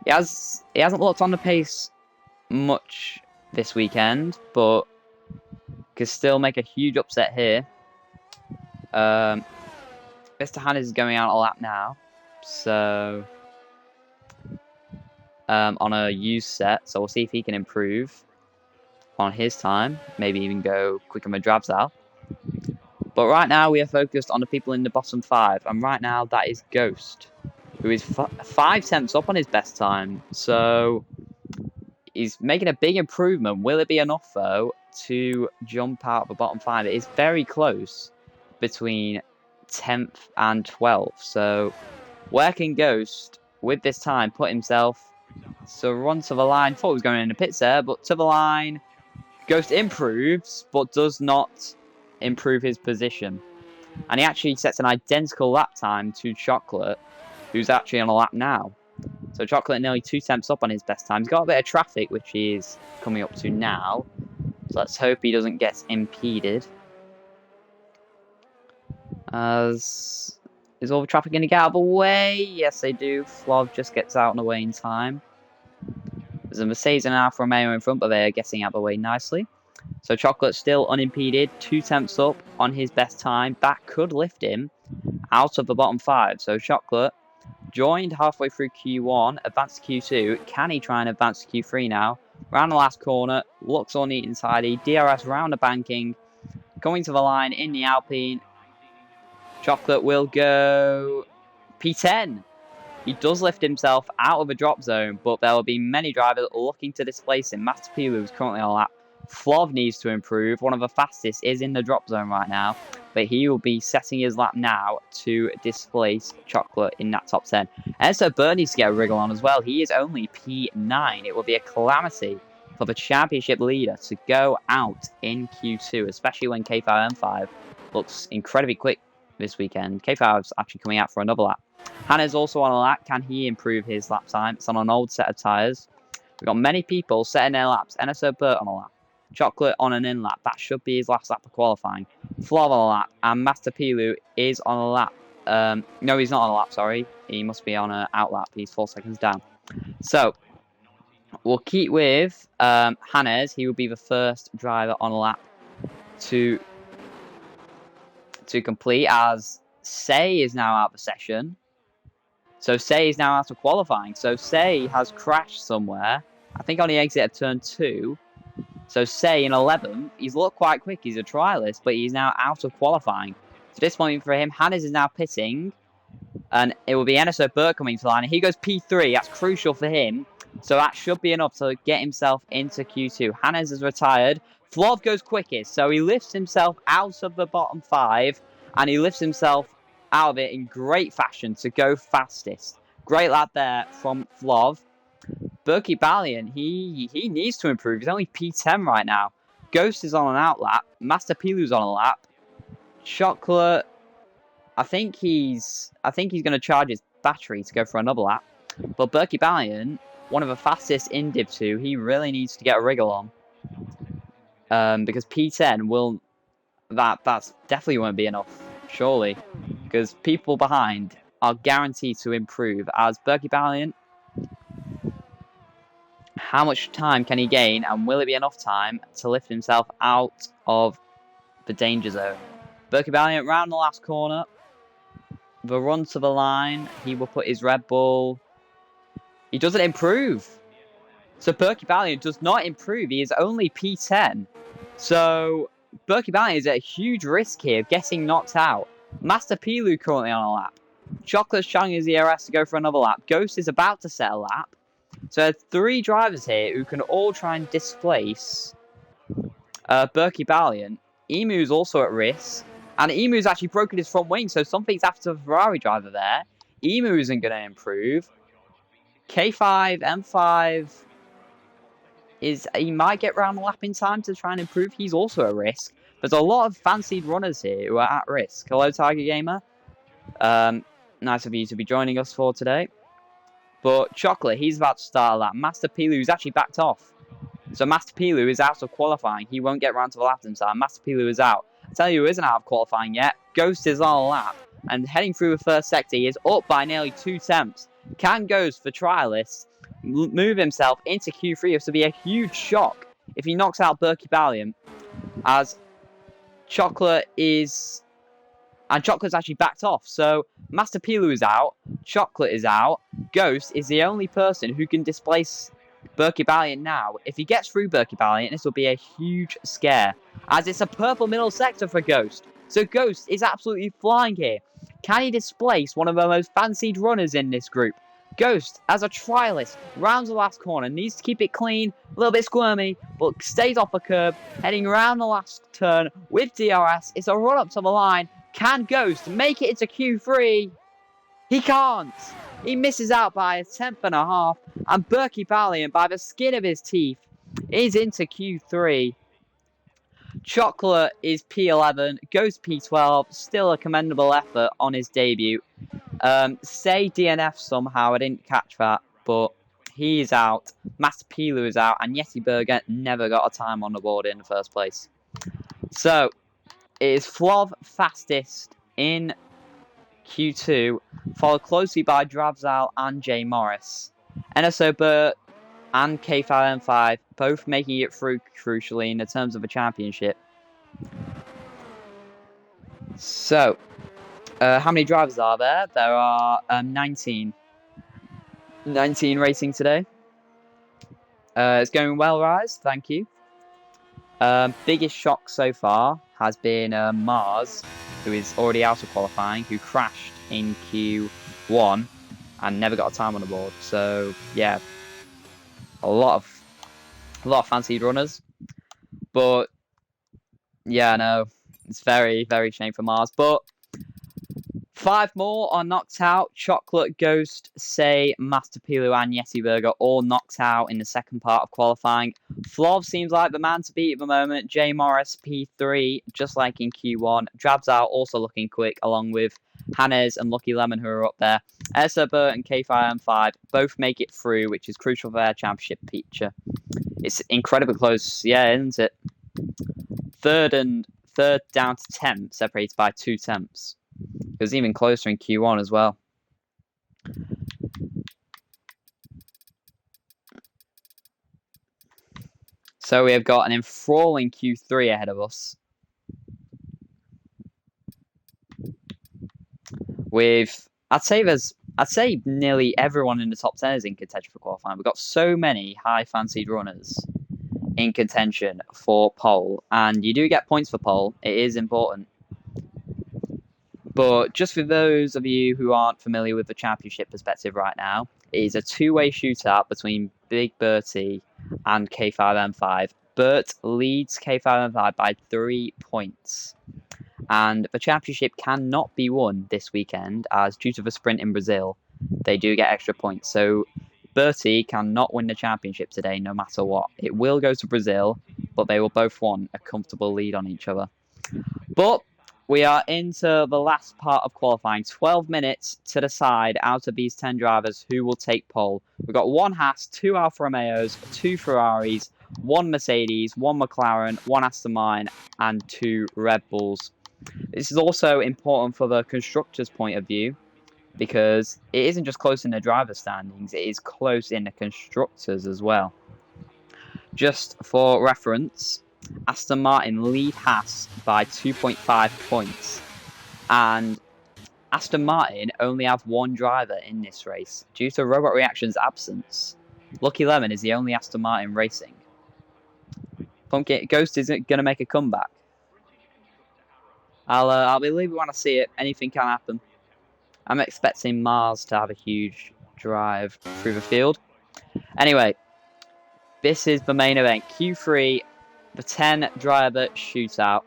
He hasn't looked on the pace much this weekend, but could still make a huge upset here. Mr. Hannes is going out a lap now, so on a used set, so we'll see if he can improve on his time, maybe even go quicker than Drabs out. But right now we are focused on the people in the bottom 5, and right now that is Ghost, who is 5 tenths up on his best time, so he's making a big improvement. Will it be enough though to jump out of the bottom 5? It is very close between 10th and 12th, so where can Ghost with this time put himself? So run to the line. Thought he was going in the pits there, but to the line. Ghost improves, but does not improve his position. And he actually sets an identical lap time to Chocolate, who's actually on a lap now. So Chocolate nearly 2 tenths up on his best time. He's got a bit of traffic, which he is coming up to now. So let's hope he doesn't get impeded. Is all the traffic going to get out of the way? Yes, they do. Flov just gets out and away in time. There's a Mercedes and an Alfa Romeo in front, but they are getting out of the way nicely. So Chocolate still unimpeded, 2 tenths up on his best time. That could lift him out of the bottom 5. So Chocolate joined halfway through Q1, advanced to Q2. Can he try and advance to Q3 now? Round the last corner, looks all neat and tidy. DRS round the banking, going to the line in the Alpine. Chocolate will go P10. He does lift himself out of a drop zone, but there will be many drivers looking to displace him. Master Pilu is currently on a lap. Flov needs to improve. One of the fastest is in the drop zone right now, but he will be setting his lap now to displace Chocolate in that top 10. And so Bird needs to get a wriggle on as well. He is only P9. It will be a calamity for the championship leader to go out in Q2, especially when K5M5 looks incredibly quick this weekend. K5 is actually coming out for another lap. Hannah's also on a lap. Can he improve his lap time? It's on an old set of tyres. We've got many people setting their laps. NSO Burt on a lap. Chocolate on an in lap. That should be his last lap of qualifying. Flov on a lap. And Master Pilu is on a lap. No, he's not on a lap, sorry. He must be on an out lap. He's 4 seconds down. So, we'll keep with Hannes. He will be the first driver on a lap to complete, as Say is now out of the session. So Say is now out of qualifying. So Say has crashed somewhere. I think on the exit of turn 2. So Say in 11th. He's looked quite quick. He's a trialist, but he's now out of qualifying. So disappointing for him. Hannes is now pitting. And it will be NSO Burt coming to the line. He goes P3. That's crucial for him. So that should be enough to get himself into Q2. Hannes is retired. Flov goes quickest. So he lifts himself out of the bottom 5. And he lifts himself out of it in great fashion to go fastest. Great lap there from Flov. Berkey Valiant, he needs to improve. He's only P10 right now. Ghost is on an out lap. Master Pilu's on a lap. Chocolate, I think he's going to charge his battery to go for another lap. But Berkey Valiant, one of the fastest in Div 2, he really needs to get a wriggle on. Because P10 will... That's definitely won't be enough, surely. Because people behind are guaranteed to improve. As Berkey Valiant, how much time can he gain, and will it be enough time to lift himself out of the danger zone? Berkey Valiant round the last corner. The run to the line. He will put his Red Bull. He doesn't improve. So Berkey Valiant does not improve. He is only P10. So Berkey Valiant is at a huge risk here of getting knocked out. Master Pilu currently on a lap. Chocolate's challenging his ERS to go for another lap. Ghost is about to set a lap. So there are 3 drivers here who can all try and displace Berkey Valiant. Emu's also at risk. And Emu's actually broken his front wing, so something's happened to the Ferrari driver there. Emu isn't going to improve. K5, M5 he might get round the lap in time to try and improve. He's also at risk. There's a lot of fancied runners here who are at risk. Hello, Tiger Gamer. Nice of you to be joining us for today. But Chocolate, he's about to start a lap. Master Pilu's actually backed off. So Master Pilu is out of qualifying. He won't get round to the lap in time. Master Pilu is out. I tell you who isn't out of qualifying yet. Ghost is on a lap. And heading through the first sector, he is up by nearly 2 tenths. Can Ghost, for trialists, move himself into Q3? This would be a huge shock if he knocks out Berkey Valiant, as Chocolate is... And Chocolate's actually backed off. So Master Pilu is out. Chocolate is out. Ghost is the only person who can displace Berkey Valiant now. If he gets through Berkey Valiant, this will be a huge scare, as it's a purple middle sector for Ghost. So Ghost is absolutely flying here. Can he displace one of the most fancied runners in this group? Ghost, as a trialist, rounds the last corner, needs to keep it clean, a little bit squirmy, but stays off the curb, heading around the last turn with DRS. It's a run up to the line. Can Ghost make it into Q3? He can't. He misses out by a tenth and a half, and Berkey Valiant, by the skin of his teeth, is into Q3. Chocolate is P11, Ghost P12, still a commendable effort on his debut. Say DNF somehow, I didn't catch that, but he is out. Master Pilu is out, and Yeti Burger never got a time on the board in the first place. So, it is Flov fastest in Q2, followed closely by Dravzal and Jay Morris. NSO Burt and K5M5 both making it through crucially in the terms of a championship. So, how many drivers are there? There are 19. 19 racing today. It's going well, Rise. Thank you. Biggest shock so far has been Mars, who is already out of qualifying, who crashed in Q1 and never got a time on the board. So yeah, a lot of fancied runners, but yeah, no, it's very, very shame for Mars. But 5 more are knocked out. Chocolate, Ghost, Say, Master Pilu, and Yeti Burger all knocked out in the second part of qualifying. Flov seems like the man to beat at the moment. Jay Morris, P3, just like in Q1. Drabzout also looking quick, along with Hannes and Lucky Lemon, who are up there. Burt and K5M5 both make it through, which is crucial for their championship picture. It's incredibly close, yeah, isn't it? Third down to 10th, separated by 2 tenths. It was even closer in Q1 as well. So we have got an enthralling Q3 ahead of us, with I'd say nearly everyone in the top 10 is in contention for qualifying. We've got so many high fancied runners in contention for pole, and you do get points for pole. It is important. But just for those of you who aren't familiar with the championship perspective right now, it is a 2-way shootout between Big Bertie and K5M5. Bert leads K5M5 by 3 points. And the championship cannot be won this weekend, as due to the sprint in Brazil, they do get extra points. So Bertie cannot win the championship today, no matter what. It will go to Brazil, but they will both want a comfortable lead on each other. But we are into the last part of qualifying. 12 minutes to decide out of these 10 drivers who will take pole. We've got 1 Haas, 2 Alfa Romeos, 2 Ferraris, 1 Mercedes, 1 McLaren, 1 Aston Martin, and 2 Red Bulls. This is also important for the constructors' point of view, because it isn't just close in the driver's standings, it is close in the constructors as well. Just for reference, Aston Martin lead Haas by 2.5 points, and Aston Martin only have 1 driver in this race due to Robot Reaction's absence. Lucky Lemon is the only Aston Martin racing. Pumpkin Ghost isn't going to make a comeback. I'll believe it when I see it. Anything can happen. I'm expecting Mars to have a huge drive through the field. Anyway, this is the main event. Q3, the 10 driver shootout.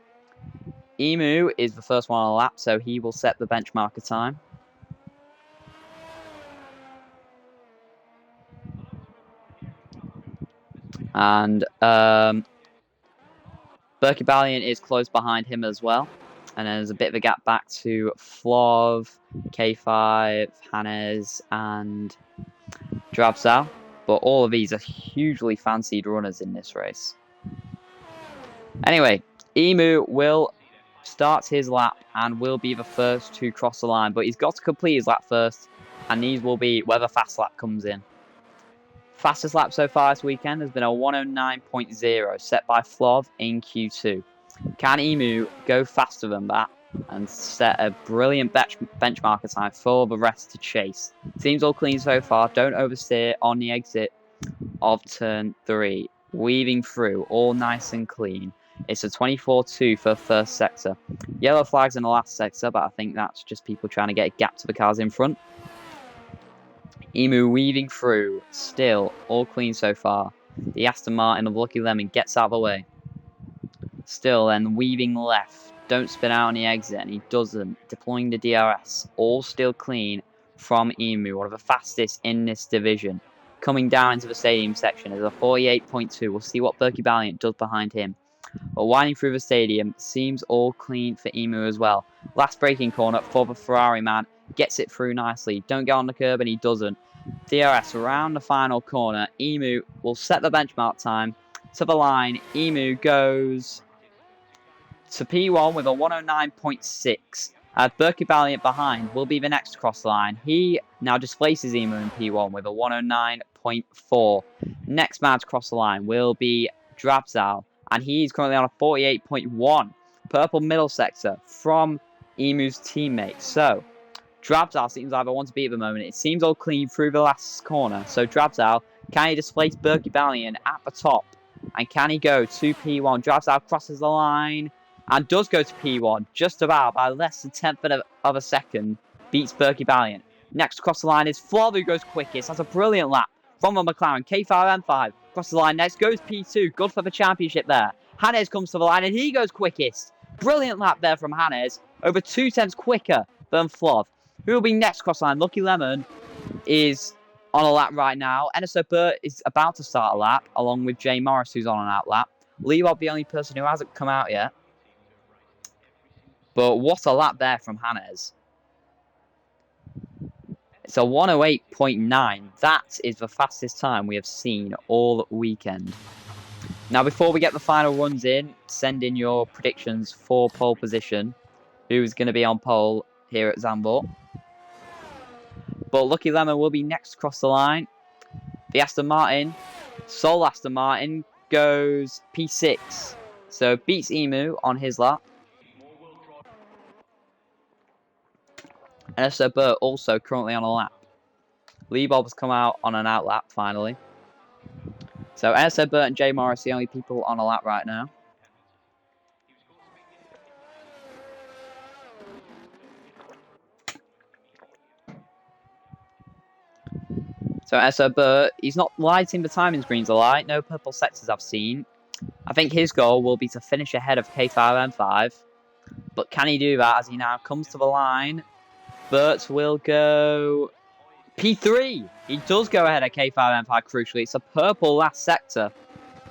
Emu is the first one on a lap, so he will set the benchmarker time. And Berkey Valiant is close behind him as well. And there's a bit of a gap back to Flov, K5, Hannes, and Drabzal. But all of these are hugely fancied runners in this race. Anyway, Emu will start his lap and will be the first to cross the line. But he's got to complete his lap first. And these will be where the fast lap comes in. Fastest lap so far this weekend has been a 109.0 set by Flov in Q2. Can Emu go faster than that and set a brilliant benchmarker time for the rest to chase? Seems all clean so far. Don't oversteer on the exit of turn 3. Weaving through, all nice and clean. It's a 24.2 for the first sector. Yellow flags in the last sector, but I think that's just people trying to get a gap to the cars in front. Emu weaving through, still all clean so far. The Aston Martin of Lucky Lemon gets out of the way. Still then weaving left, don't spin out on the exit, and he doesn't. Deploying the DRS, all still clean from Emu, one of the fastest in this division. Coming down into the stadium section is a 48.2. We'll see what Berkey Valiant does behind him. But winding through the stadium, seems all clean for Emu as well. Last braking corner for the Ferrari man, gets it through nicely. Don't get on the curb, and he doesn't. DRS around the final corner. Emu will set the benchmark time to the line. Emu goes to P1 with a 109.6. Berkey Valiant behind will be the next to cross the line. He now displaces Emu in P1 with a 109.4. Next man to cross the line will be Drabzal, and he's currently on a 48.1. Purple middle sector from Emu's teammate. So Drabzal seems like the one to beat at the moment. It seems all clean through the last corner. So Drabzal, can he displace Berkey Valiant at the top? And can he go to P1? Drabzal crosses the line and does go to P1 just about by less than 10th of a second. Beats Berkey Valiant. Next across the line is Flov, who goes quickest. That's a brilliant lap from the McLaren. K5 M5 crosses the line next. Goes P2. Good for the championship there. Hannes comes to the line and he goes quickest. Brilliant lap there from Hannes. Over 2 tenths quicker than Flov. Who will be next cross line? Lucky Lemon is on a lap right now. NSO Burt is about to start a lap, along with Jay Morris, who's on an out lap. Leob, the only person who hasn't come out yet. But what a lap there from Hannes. It's a 108.9. That is the fastest time we have seen all weekend. Now, before we get the final runs in, send in your predictions for pole position. Who's going to be on pole here at Zandvoort. But Lucky Lemon will be next across the line. The Aston Martin, Sol Aston Martin, goes P6. So beats Emu on his lap. And so Burt also currently on a lap. Leebob has come out on an out lap finally. So NSO Burt and Jay Morris, the only people on a lap right now. So NSO Burt, he's not lighting the timing screens a light. No purple sectors I've seen. I think his goal will be to finish ahead of K5M5. But can he do that as he now comes to the line? Burt will go P3. He does go ahead of K5M5 crucially. It's a purple last sector.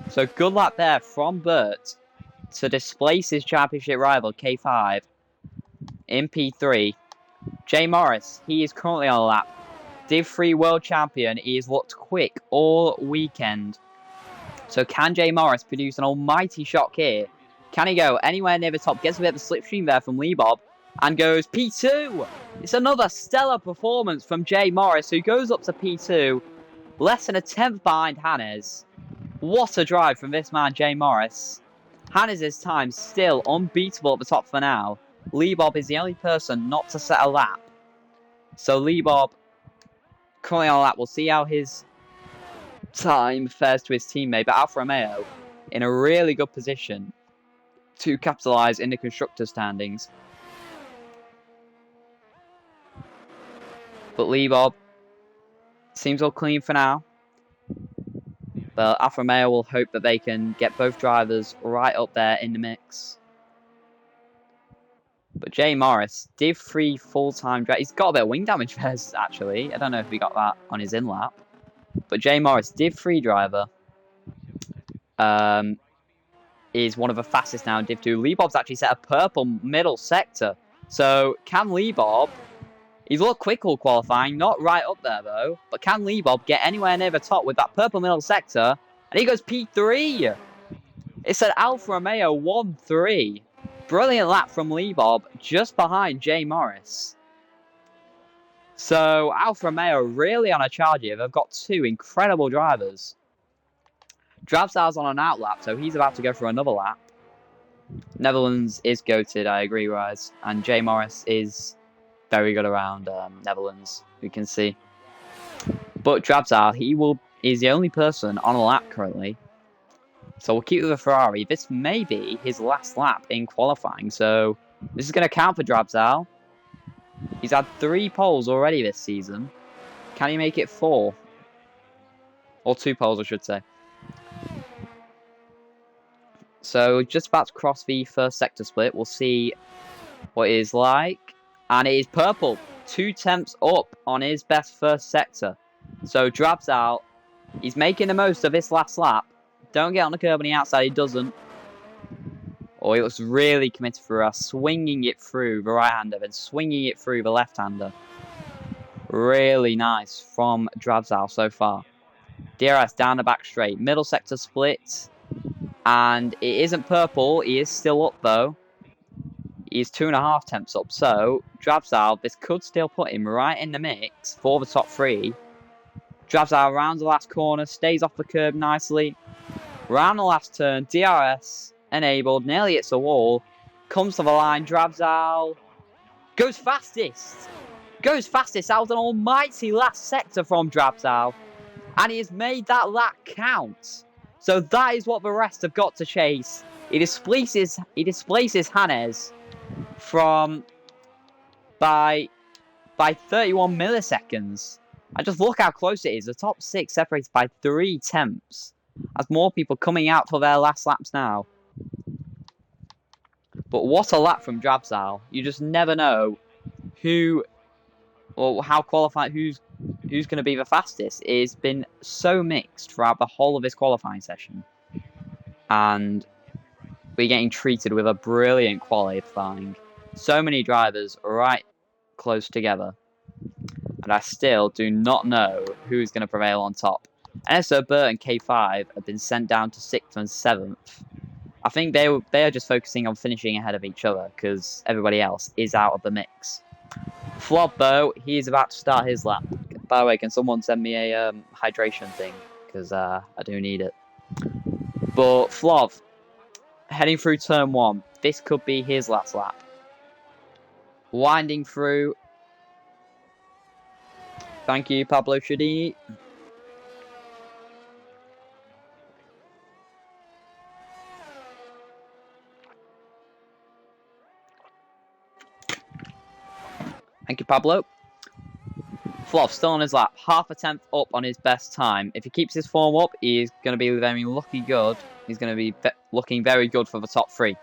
So good lap there from Burt to displace his championship rival K5 in P3. Jay Morris, he is currently on a lap. Div 3 world champion, he has looked quick all weekend. So can Jay Morris produce an almighty shock here? Can he go anywhere near the top? Gets a bit of a slipstream there from Leebob and goes P2. It's another stellar performance from Jay Morris, who goes up to P2, less than a 10th behind Hannes. What a drive from this man, Jay Morris. Hannes' time still unbeatable at the top for now. Leebob is the only person not to set a lap. So Leebob currently on a lap. We'll see how his time fares to his teammate, but Alfa Romeo in a really good position to capitalise in the constructor standings. But Lee Bob seems all clean for now. But Alfa Romeo will hope that they can get both drivers right up there in the mix. But Jay Morris, Div 3 full-time driver. He's got a bit of wing damage first, actually. I don't know if he got that on his in-lap. But Jay Morris, Div 3 driver, is one of the fastest now in Div 2. Lee Bob's actually set a purple middle sector. So can Lee Bob... He's looked quick all qualifying, not right up there though. But can Lee Bob get anywhere near the top with that purple middle sector? And he goes P3. It said Alfa Romeo 1-3. Brilliant lap from Lee Bob, just behind Jay Morris. So Alfa Romeo really on a charge here. They've got two incredible drivers. Drabzal's on an out lap, so he's about to go for another lap. Netherlands is goated, I agree, Rise. And Jay Morris is very good around Netherlands, you can see. But Drabzal, is the only person on a lap currently. So we'll keep with the Ferrari. This may be his last lap in qualifying, so this is going to count for Drabzal. He's had 3 poles already this season. Can he make it 4? Or 2 poles, I should say. So just about to cross the first sector split. We'll see what it is like. And it is purple. 2 tenths up on his best first sector. So Drabzal, he's making the most of this last lap. Don't get on the curb on the outside, he doesn't. Or he looks really committed for us, swinging it through the right-hander, then swinging it through the left-hander. Really nice from Drabzal so far. DRS down the back straight, middle sector split. And it isn't purple, he is still up though. He's 2.5 tenths up, so Drabzal, this could still put him right in the mix for the top 3. Drabzal around the last corner, stays off the curb nicely. Round the last turn, DRS enabled, nearly hits a wall. Comes to the line, Drabzal goes fastest. That was an almighty last sector from Drabzal. And he has made that lap count. So that is what the rest have got to chase. He displaces Hannes by 31 milliseconds. And just look how close it is. The top 6 separated by 3 tenths. As more people coming out for their last laps now. But what a lap from Drabzal. You just never know who or how qualified, who's going to be the fastest. It's been so mixed throughout the whole of this qualifying session. And we're getting treated with a brilliant qualifying. So many drivers right close together. And I still do not know who's going to prevail on top. NSO Burt and K5 have been sent down to 6th and 7th. I think they are just focusing on finishing ahead of each other because everybody else is out of the mix. Flobbo, he's about to start his lap. By the way, can someone send me a hydration thing? Because I do need it. But Flob, heading through turn 1. This could be his last lap. Winding through. Thank you, Pablo Chadini. Thank you, Pablo. Floff still on his lap. 0.5 tenth up on his best time. If he keeps his form up, he's going to be very lucky good. He's going to be looking very good for the top 3.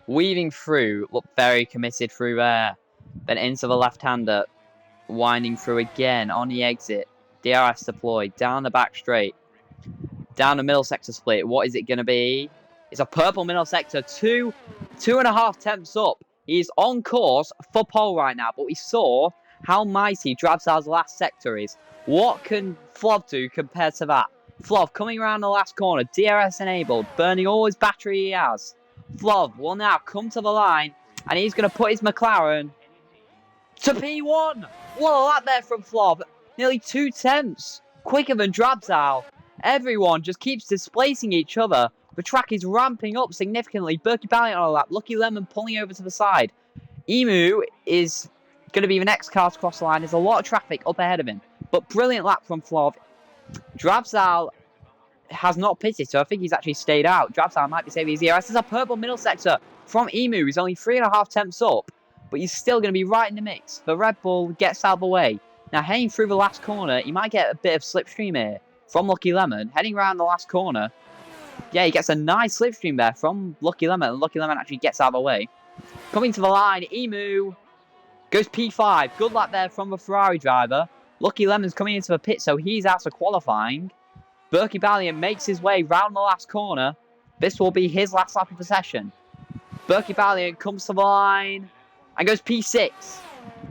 Weaving through, look very committed through there. Then into the left-hander. Winding through again on the exit. DRS deployed. Down the back straight. Down the middle sector split. What is it going to be? It's a purple middle sector. 2.5 tenths up. He's on course for pole right now, but we saw how mighty Drabzal's last sector is. What can Flob do compared to that? Flob coming around the last corner, DRS enabled, burning all his battery he has. Flob will now come to the line, and he's going to put his McLaren to P1. What a lap there from Flob. Nearly 2 tenths. Quicker than Drabzal. Everyone just keeps displacing each other. The track is ramping up significantly. Berkey Ballion on a lap. Lucky Lemon pulling over to the side. Emu is going to be the next car to cross the line. There's a lot of traffic up ahead of him. But brilliant lap from Flov. Drabzal has not pitted, so I think he's actually stayed out. Drabzal might be saving his ERS. There's a purple middle sector from Emu. He's only 3.5 temps up, but he's still going to be right in the mix. The Red Bull gets out of the way. Now, heading through the last corner, he might get a bit of slipstream here from Lucky Lemon. Heading around the last corner, yeah, he gets a nice slipstream there from Lucky Lemon, and Lucky Lemon actually gets out of the way. Coming to the line, Emu goes P5. Good luck there from the Ferrari driver. Lucky Lemon's coming into the pit, so he's out of qualifying. Berkey Ballion makes his way round the last corner. This will be his last lap of the session. Berkey Ballion comes to the line and goes P6.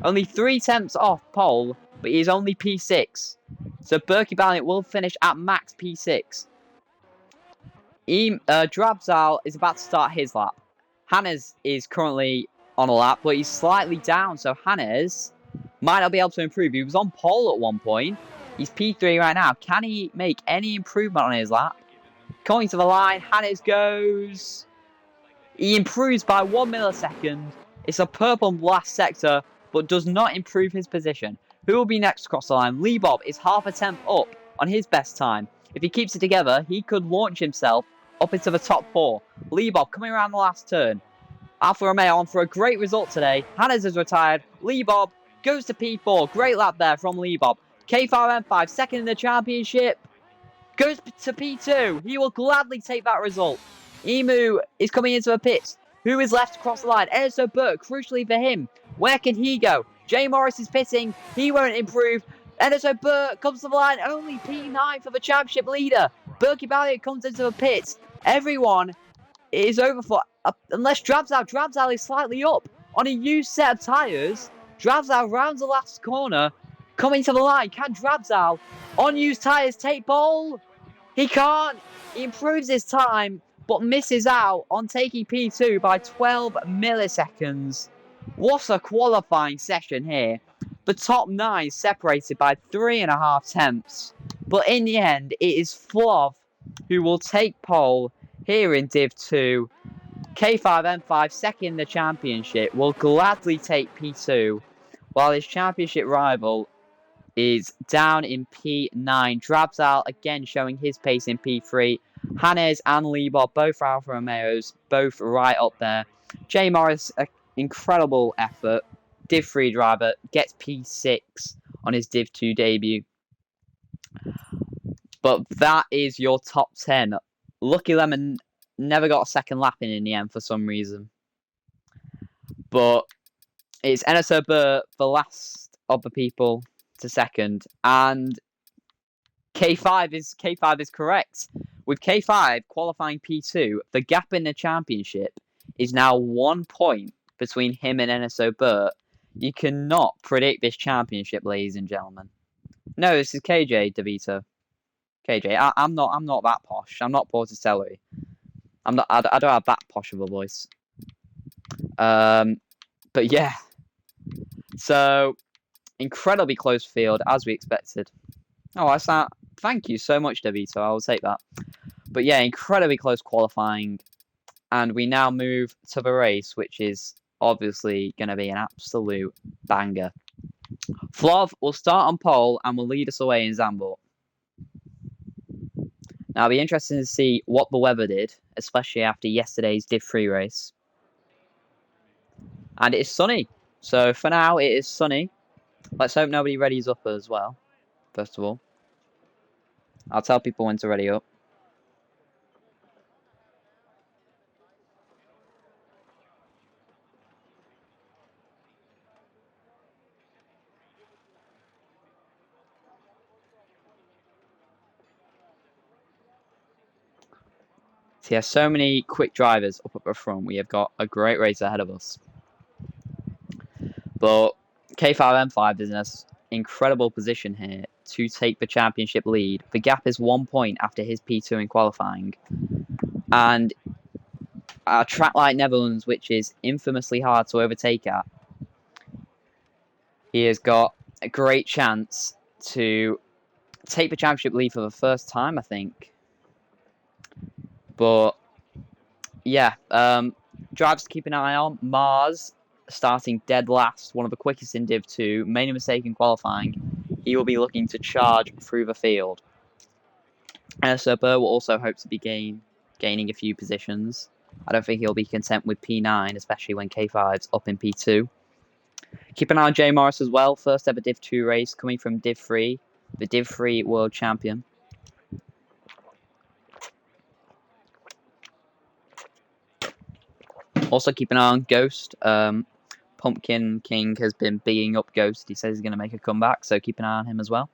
Only 3 temps off pole, but he's only P6. So Berkey Ballion will finish at max P6. Drabzal is about to start his lap. Hannes is currently on a lap, but he's slightly down, so Hannes might not be able to improve. He was on pole at one point. He's P3 right now. Can he make any improvement on his lap? Coming to the line, Hannes goes. He improves by 1 millisecond. It's a purple last sector, but does not improve his position. Who will be next across the line? Lebob is half a temp up on his best time. If he keeps it together, he could launch himself up into the top 4. Lebob coming around the last turn. Alfa Romeo on for a great result today. Hannes is retired. Lebob goes to P4. Great lap there from Lebob. K5M5 second in the championship. Goes to P2. He will gladly take that result. Emu is coming into the pits. Who is left across the line? Enzo Burt, crucially for him. Where can he go? Jay Morris is pitting. He won't improve. Enzo Burt comes to the line. Only P9 for the championship leader. Berkey Ballion comes into the pits. Everyone is over for... unless Drabzal. Drabzal is slightly up. On a used set of tyres, Drabzal rounds the last corner. Coming to the line. Can Drabzal, on used tyres, take pole? He can't. He improves his time, but misses out on taking P2 by 12 milliseconds. What a qualifying session here. The top 9 separated by 3.5 temps. But in the end, it is Flav who will take pole here in Div 2. K5M5, second in the championship, will gladly take P2, while his championship rival is down in P9. Drabzal again showing his pace in P3. Hannes and Lebob, both Alfa Romeos, both right up there. Jay Morris, an incredible effort. Div 3 driver, gets P6 on his Div 2 debut. But that is your top 10. Lucky Lemon never got a second lap in the end for some reason. But it's Enzo Burt, the last of the people, to second. And K5 is correct. With K5 qualifying P2, the gap in the championship is now 1 point between him and Enzo Burt. You cannot predict this championship, ladies and gentlemen. No, this is KJ DeVito. KJ, I'm not that posh. I'm not Porticelli. I don't have that posh of a voice. But yeah. So incredibly close field as we expected. Oh, I sound. Thank you so much, DeVito. I will take that. But yeah, incredibly close qualifying, and we now move to the race, which is obviously going to be an absolute banger. Flav will start on pole and will lead us away in Zandvoort. Now, it'll be interesting to see what the weather did, especially after yesterday's Div 3 race. And it is sunny. So for now, it is sunny. Let's hope nobody readies up as well, first of all. I'll tell people when to ready up. So yeah, so many quick drivers up at the front. We have got a great race ahead of us. But K5M5 is in an incredible position here to take the championship lead. The gap is 1 point after his P2 in qualifying. And a track like Netherlands, which is infamously hard to overtake at, he has got a great chance to take the championship lead for the first time, I think. But yeah, drivers to keep an eye on. Mars starting dead last, one of the quickest in Div 2, made a mistake in qualifying. He will be looking to charge through the field. So Burr will also hope to be gaining a few positions. I don't think he'll be content with P9, especially when K5's up in P2. Keep an eye on Jay Morris as well. First ever Div 2 race coming from Div 3, the Div 3 World Champion. Also keep an eye on Ghost. Pumpkin King has been bigging up Ghost. He says he's going to make a comeback, so keep an eye on him as well.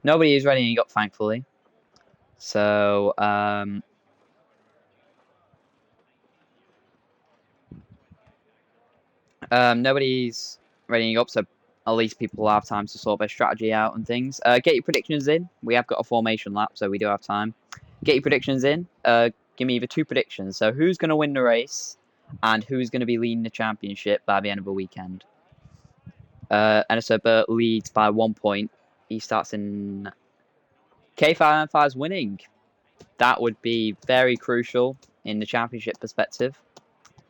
Nobody is readying up, thankfully. So, nobody's readying up, so at least people will have time to sort their strategy out and things. Get your predictions in. We have got a formation lap, so we do have time. Get your predictions in. Give me either 2 predictions. So who's going to win the race and who's going to be leading the championship by the end of the weekend. NSO Burt leads by 1 point. He starts in K5 winning. That would be very crucial in the championship perspective.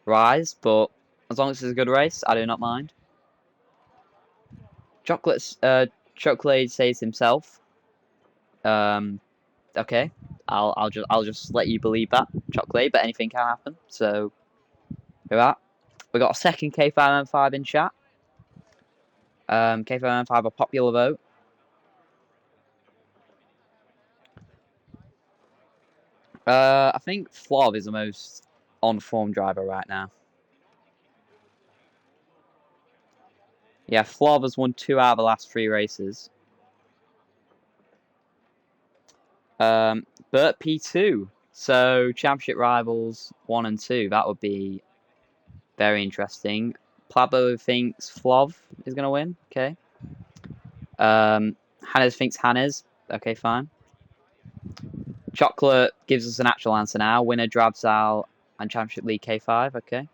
Rise, but as long as it's a good race, I do not mind. Chocolate says himself. Okay, I'll just let you believe that, Chocolate, but anything can happen. So, with that, we got a second K5M5 in chat. K5M5 a popular vote. I think Flov is the most on-form driver right now. Yeah, Flov has won 2 out of the last 3 races. Burt P2. So, championship rivals 1 and 2. That would be very interesting. Pablo thinks Flov is going to win. Okay. Hannes thinks Hannes. Okay, fine. Chocolate gives us an actual answer now. Winner Drabsal and Championship League K5. Okay.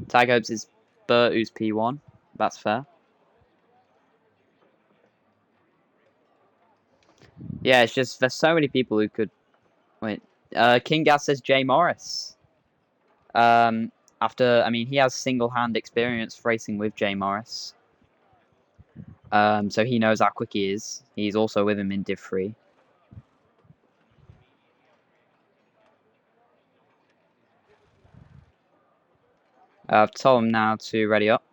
Tag hopes is Burt, who's P1. That's fair. Yeah, it's just there's so many people who could win. King Gas says Jay Morris. He has single-hand experience racing with Jay Morris. So he knows how quick he is. He's also with him in Div 3. I've told him now to ready up.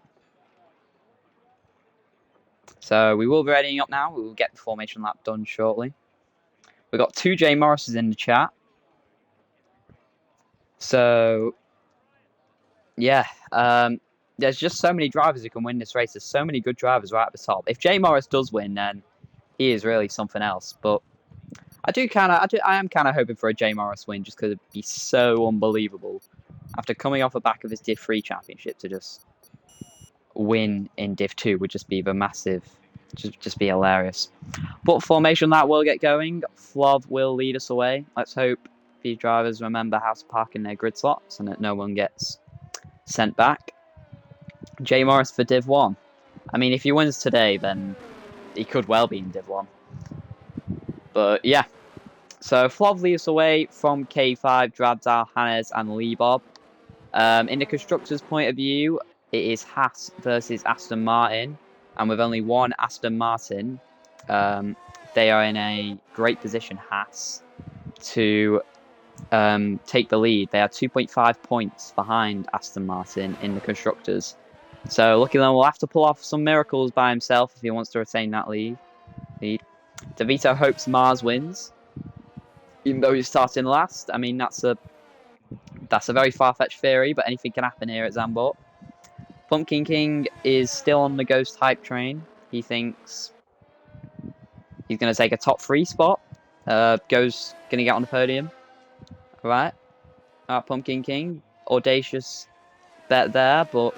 So we will be readying up now. We will get the formation lap done shortly. We've got 2 Jay Morrises in the chat. So, yeah. There's just so many drivers who can win this race. There's so many good drivers right at the top. If Jay Morris does win, then he is really something else. But I am kind of hoping for a Jay Morris win just because it'd be so unbelievable. After coming off the back of his Div 3 championship to just win in Div 2 would just be the massive, just be hilarious. But formation that will get going. Flov will lead us away. Let's hope these drivers remember how to park in their grid slots and that no one gets sent back. Jay Morris for Div 1. I mean, if he wins today, then he could well be in Div 1. But yeah. So Flov leads away from K5, Drabdal, Hannes, and Lee Bob. In the constructors' point of view, it is Haas versus Aston Martin. And with only 1 Aston Martin, they are in a great position, Haas, to take the lead. They are 2.5 points behind Aston Martin in the constructors. So Lucky Lone will have to pull off some miracles by himself if he wants to retain that lead. DeVito hopes Mars wins, even though he's starting last. I mean, that's a very far-fetched theory, but anything can happen here at Zandvoort. Pumpkin King is still on the Ghost hype train. He thinks he's going to take a top 3 spot. Ghost going to get on the podium. All right, Pumpkin King. Audacious bet there, but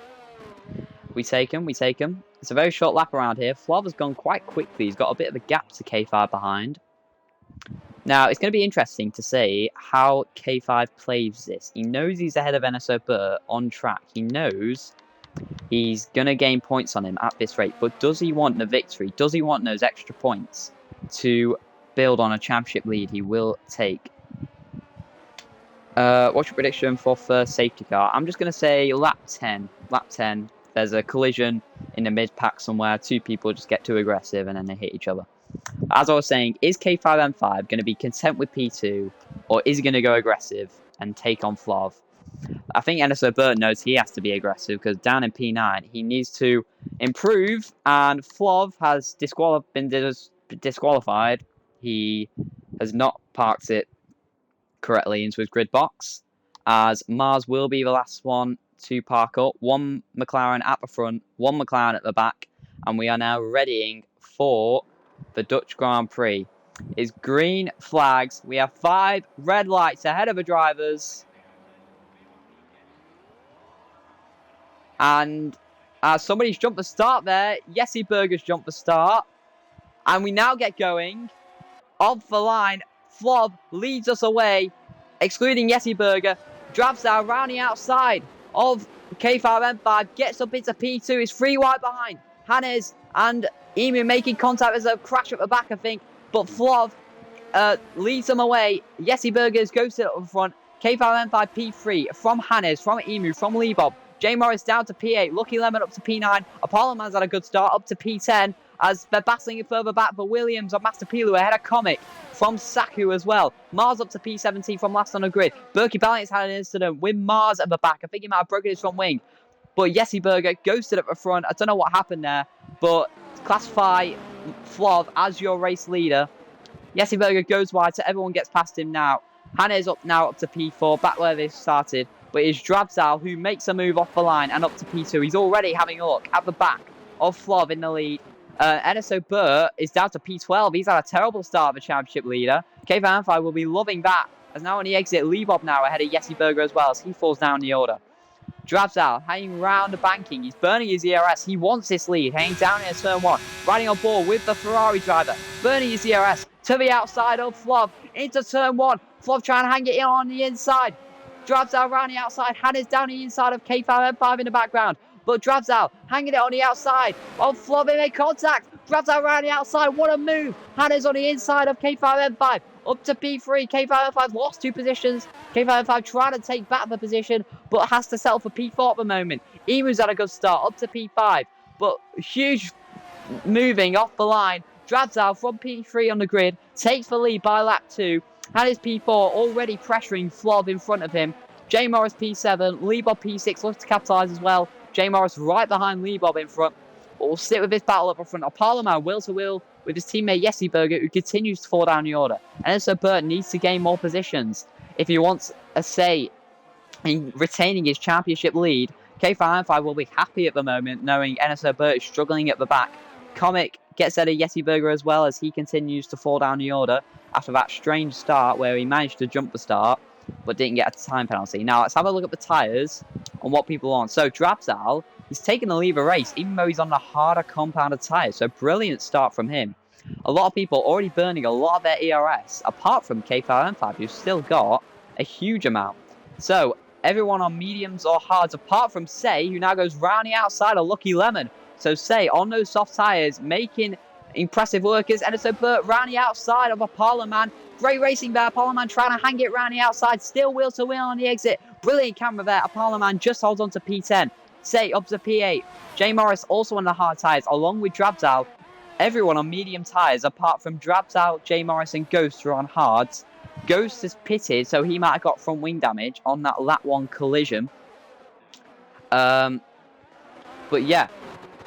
we take him. It's a very short lap around here. Flov has gone quite quickly. He's got a bit of a gap to K5 behind. Now, it's going to be interesting to see how K5 plays this. He knows he's ahead of NSO Burt on track. He knows he's going to gain points on him at this rate. But does he want the victory? Does he want those extra points to build on a championship lead he will take? What's your prediction for first safety car? I'm just going to say lap 10. Lap 10. There's a collision in the mid-pack somewhere. 2 people just get too aggressive and then they hit each other. As I was saying, is K5M5 going to be content with P2, or is he going to go aggressive and take on Flav? I think NSO Burt knows he has to be aggressive because down in P9, he needs to improve, and Flav has been disqualified. He has not parked it correctly into his grid box, as Mars will be the last one to park up. One McLaren at the front, one McLaren at the back, and we are now readying for the Dutch Grand Prix. It's green flags. We have 5 red lights ahead of the drivers. And somebody's jumped the start there. Jesse Berger's jumped the start. And we now get going. Off the line, Flob leads us away, excluding Jesse Berger. Drives down around the outside of K5M5. Gets up into P2. Is 3 wide behind. Hannes and Emu making contact. There's a crash at the back, I think. But Flob leads them away. Jesse Berger goes to the front. K5M5 P3 from Hannes, from Emu, from Lebob. J Morris down to P8, Lucky Lemon up to P9, Apollo Man's had a good start up to P10 as they're battling it further back, but Williams on Master Pilu ahead of Comic from Saku as well. Mars up to P17 from last on the grid. Berkey Valiant's had an incident with Mars at the back. I think he might have broken his front wing, but Jesse Berger ghosted at the front. I don't know what happened there, but classify Flav as your race leader. Jesse Berger goes wide, so everyone gets past him now. Hannes up to P4, back where they started. But it's Drabzal who makes a move off the line and up to P2. He's already having a look at the back of Flav in the lead. NSO Burt is down to P12. He's had a terrible start of the championship leader. K5 will be loving that, as now on the exit, Lebob now ahead of Jesse Berger as well, as he falls down the order. Drabzal hanging round the banking. He's burning his ERS. He wants this lead. Hanging down in turn 1. Riding on board with the Ferrari driver. Burning his ERS to the outside of Flav. Into turn 1. Flav trying to hang it in on the inside. Drabzal around the outside. Hannes down the inside of K5M5 in the background. But Drabzal hanging it on the outside. Oh, Flav made contact. Drabzal around the outside. What a move. Hannes on the inside of K5M5. Up to P3. K5M5 lost 2 positions. K5M5 trying to take back the position, but has to settle for P4 at the moment. Emu's had a good start. Up to P5. But huge moving off the line. Drabzal from P3 on the grid. Takes the lead by lap 2. Hannes P4 already pressuring Flob in front of him. J Morris P7, Lebob P6 looks to capitalise as well. J Morris right behind Lebob in front. But we'll sit with this battle up front. Apollo wheel to wheel with his teammate Jesse Berger, who continues to fall down the order. And so Burt needs to gain more positions if he wants a say in retaining his championship lead. K5 will be happy at the moment, knowing NSO Burt is struggling at the back. Comic gets out of Jesse Berger as well, as he continues to fall down the order after that strange start where he managed to jump the start but didn't get a time penalty. Now let's have a look at the tyres and what people are on. So Drabzal, he's taken the lead of the race even though he's on the harder compounded tyres. So brilliant start from him. A lot of people already burning a lot of their ERS, apart from K5M5, who's still got a huge amount. So everyone on mediums or hards, apart from Say, who now goes round the outside of Lucky Lemon. So Say, on those soft tyres, making impressive workers. And so Burt round the outside of Apollo Man. Great racing there. Apollo Man trying to hang it round the outside. Still wheel to wheel on the exit. Brilliant camera there. Apollo Man just holds on to P10. Say up to P8. J Morris also on the hard tyres, along with Drabzal. Everyone on medium tyres, apart from Drabzal, J Morris, and Ghost, are on hards. Ghost has pitted, so he might have got front wing damage on that lap 1 collision. But yeah,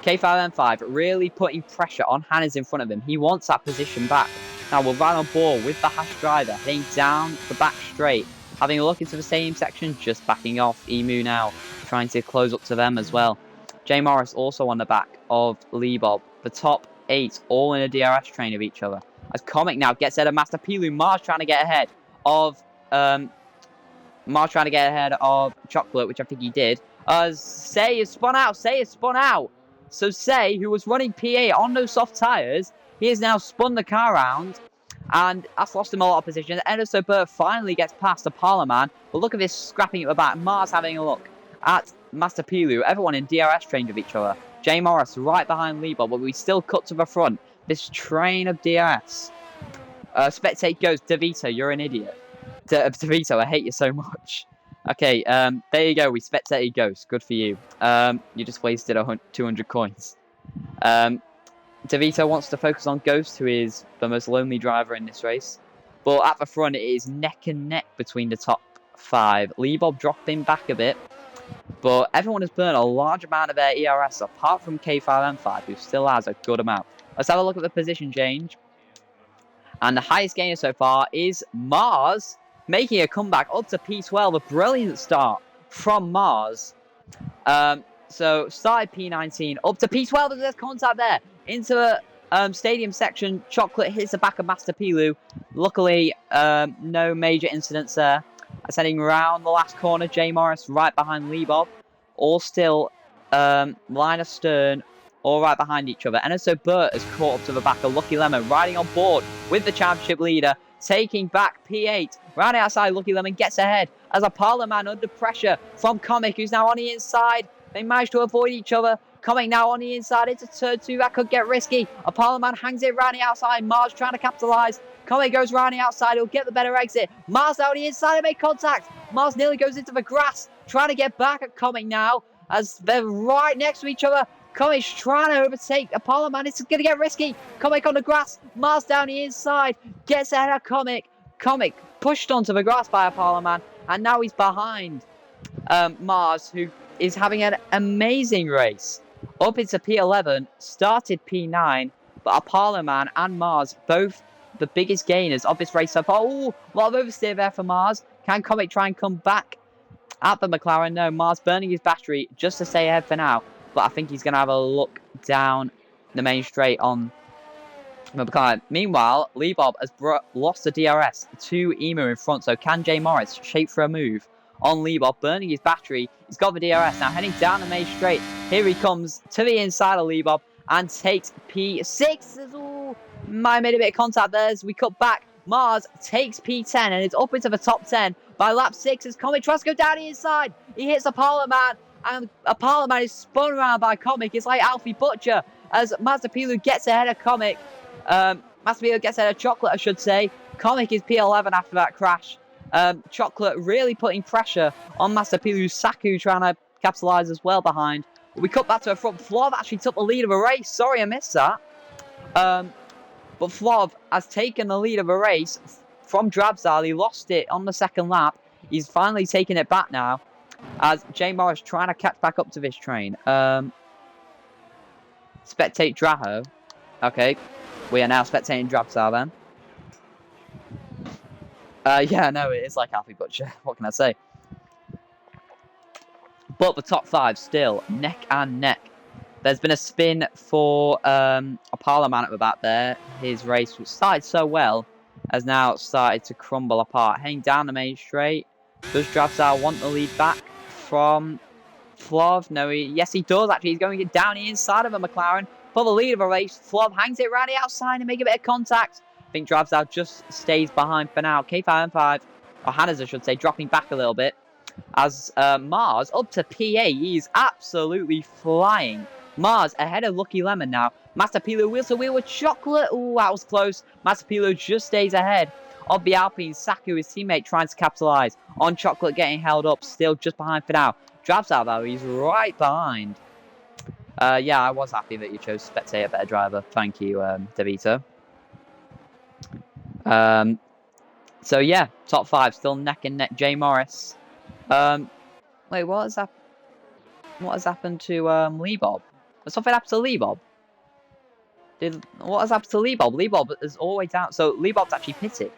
K5M5 really putting pressure on Hannes in front of him. He wants that position back. Now we'll ride on board with the Hash driver, heading down the back straight. Having a look into the same section, just backing off. Emu now trying to close up to them as well. J Morris also on the back of Lebob. The top 8 all in a DRS train of each other. As Comic now gets ahead of Master Pilu. Mars trying to get ahead of Chocolate, which I think he did. Say is spun out. So Say, who was running P8 on those soft tyres, he has now spun the car around, and that's lost him a lot of position. Enderso Burt finally gets past the Parliament, but look at this scrapping at the back. Mars having a look at Master Pilu. Everyone in DRS trained with each other. J Morris right behind Lebob, but we still cut to the front. This train of DRS. Spectate goes, DeVito, you're an idiot. DeVito, I hate you so much. Okay, there you go. We spectated Ghost. Good for you. You just wasted 200 coins. DeVito wants to focus on Ghost, who is the most lonely driver in this race. But at the front, it is neck and neck between the top 5. Leebob dropping back a bit. But everyone has burned a large amount of their ERS, apart from K5M5, who still has a good amount. Let's have a look at the position change. And the highest gainer so far is Mars, making a comeback up to P12. A brilliant start from Mars. So started P19, up to P12, there's contact there. Into the stadium section, Chocolate hits the back of Master Pilu. Luckily, no major incidents there. Heading around the last corner, Jay Morris right behind Leebob. All still line astern, all right behind each other. And so Burt has caught up to the back of Lucky Lemon, riding on board with the championship leader, taking back P8. Round outside, Lucky Lemon gets ahead as a Parliament under pressure from Comic, who's now on the inside. They manage to avoid each other. Comic now on the inside into turn 2. That could get risky. A Parliament hangs it round the outside. Mars trying to capitalise. Comic goes round the outside. He'll get the better exit. Mars now on the inside and make contact. Mars nearly goes into the grass. Trying to get back at Comic now as they're right next to each other. Comic's trying to overtake a Parliament. It's going to get risky. Comic on the grass. Mars down the inside. Gets ahead of Comic. Comic pushed onto the grass by a Parliament. And now he's behind Mars, who is having an amazing race. Up into P11, started P9, but a Parliament and Mars, both the biggest gainers of this race so far. Oh, a lot of oversteer there for Mars. Can Comic try and come back at the McLaren? No, Mars burning his battery just to stay ahead for now. But I think he's going to have a look down the main straight on the McLaren. Meanwhile, Leebob has lost the DRS to Emu in front. So can Jay Morris shape for a move on Leebob, burning his battery? He's got the DRS now, heading down the main straight. Here he comes to the inside of Leebob and takes P6. Ooh, might have made a bit of contact there as we cut back. Mars takes P10 and it's up into the top 10 by lap 6 as Comic tries to go down the inside. He hits a Parliament and a Parliament is spun around by Comic. It's like Alfie Butcher as Master Pilu gets ahead of Comic. Master Pilu gets ahead of Chocolate, I should say. Comic is P11 after that crash. Chocolate really putting pressure on Master Pilu. Saku trying to capitalise as well behind. We cut back to a front. Flav actually took the lead of a race. Sorry, I missed that. But Flav has taken the lead of a race from Drabzal. He lost it on the second lap. He's finally taken it back now as Jay Morris trying to catch back up to this train. Spectate Draho. Okay, we are now spectating Drabzal then. Yeah, no, it is like Alfie Butcher. What can I say? But the top 5 still neck and neck. There's been a spin for a Parliament at the back there. His race, which started so well, has now started to crumble apart. Heading down the main straight. Does Drabzal want the lead back from Flav? No, yes, he does actually. He's going to get down the inside of a McLaren for the lead of a race. Flav hangs it around the outside and make a bit of contact. I think Drabzal just stays behind for now. K5M5, or Hannah's I should say, dropping back a little bit. As Mars up to P8, he's absolutely flying. Mars ahead of Lucky Lemon now. Master Pilu wheel to wheel with Chocolate. Ooh, that was close. Master Pilu just stays ahead of the Alpine. Saku, his teammate, trying to capitalise on Chocolate getting held up. Still just behind for now. Drabzal, though, he's right behind. Yeah, I was happy that you chose to spectate a better driver. Thank you, DeVito. So, yeah, top 5 still neck and neck. Jay Morris. Wait, what has happened to Leebob? Something happened to Leebob? What has happened to Leebob? Leebob is always out. So Leebob's actually pitted.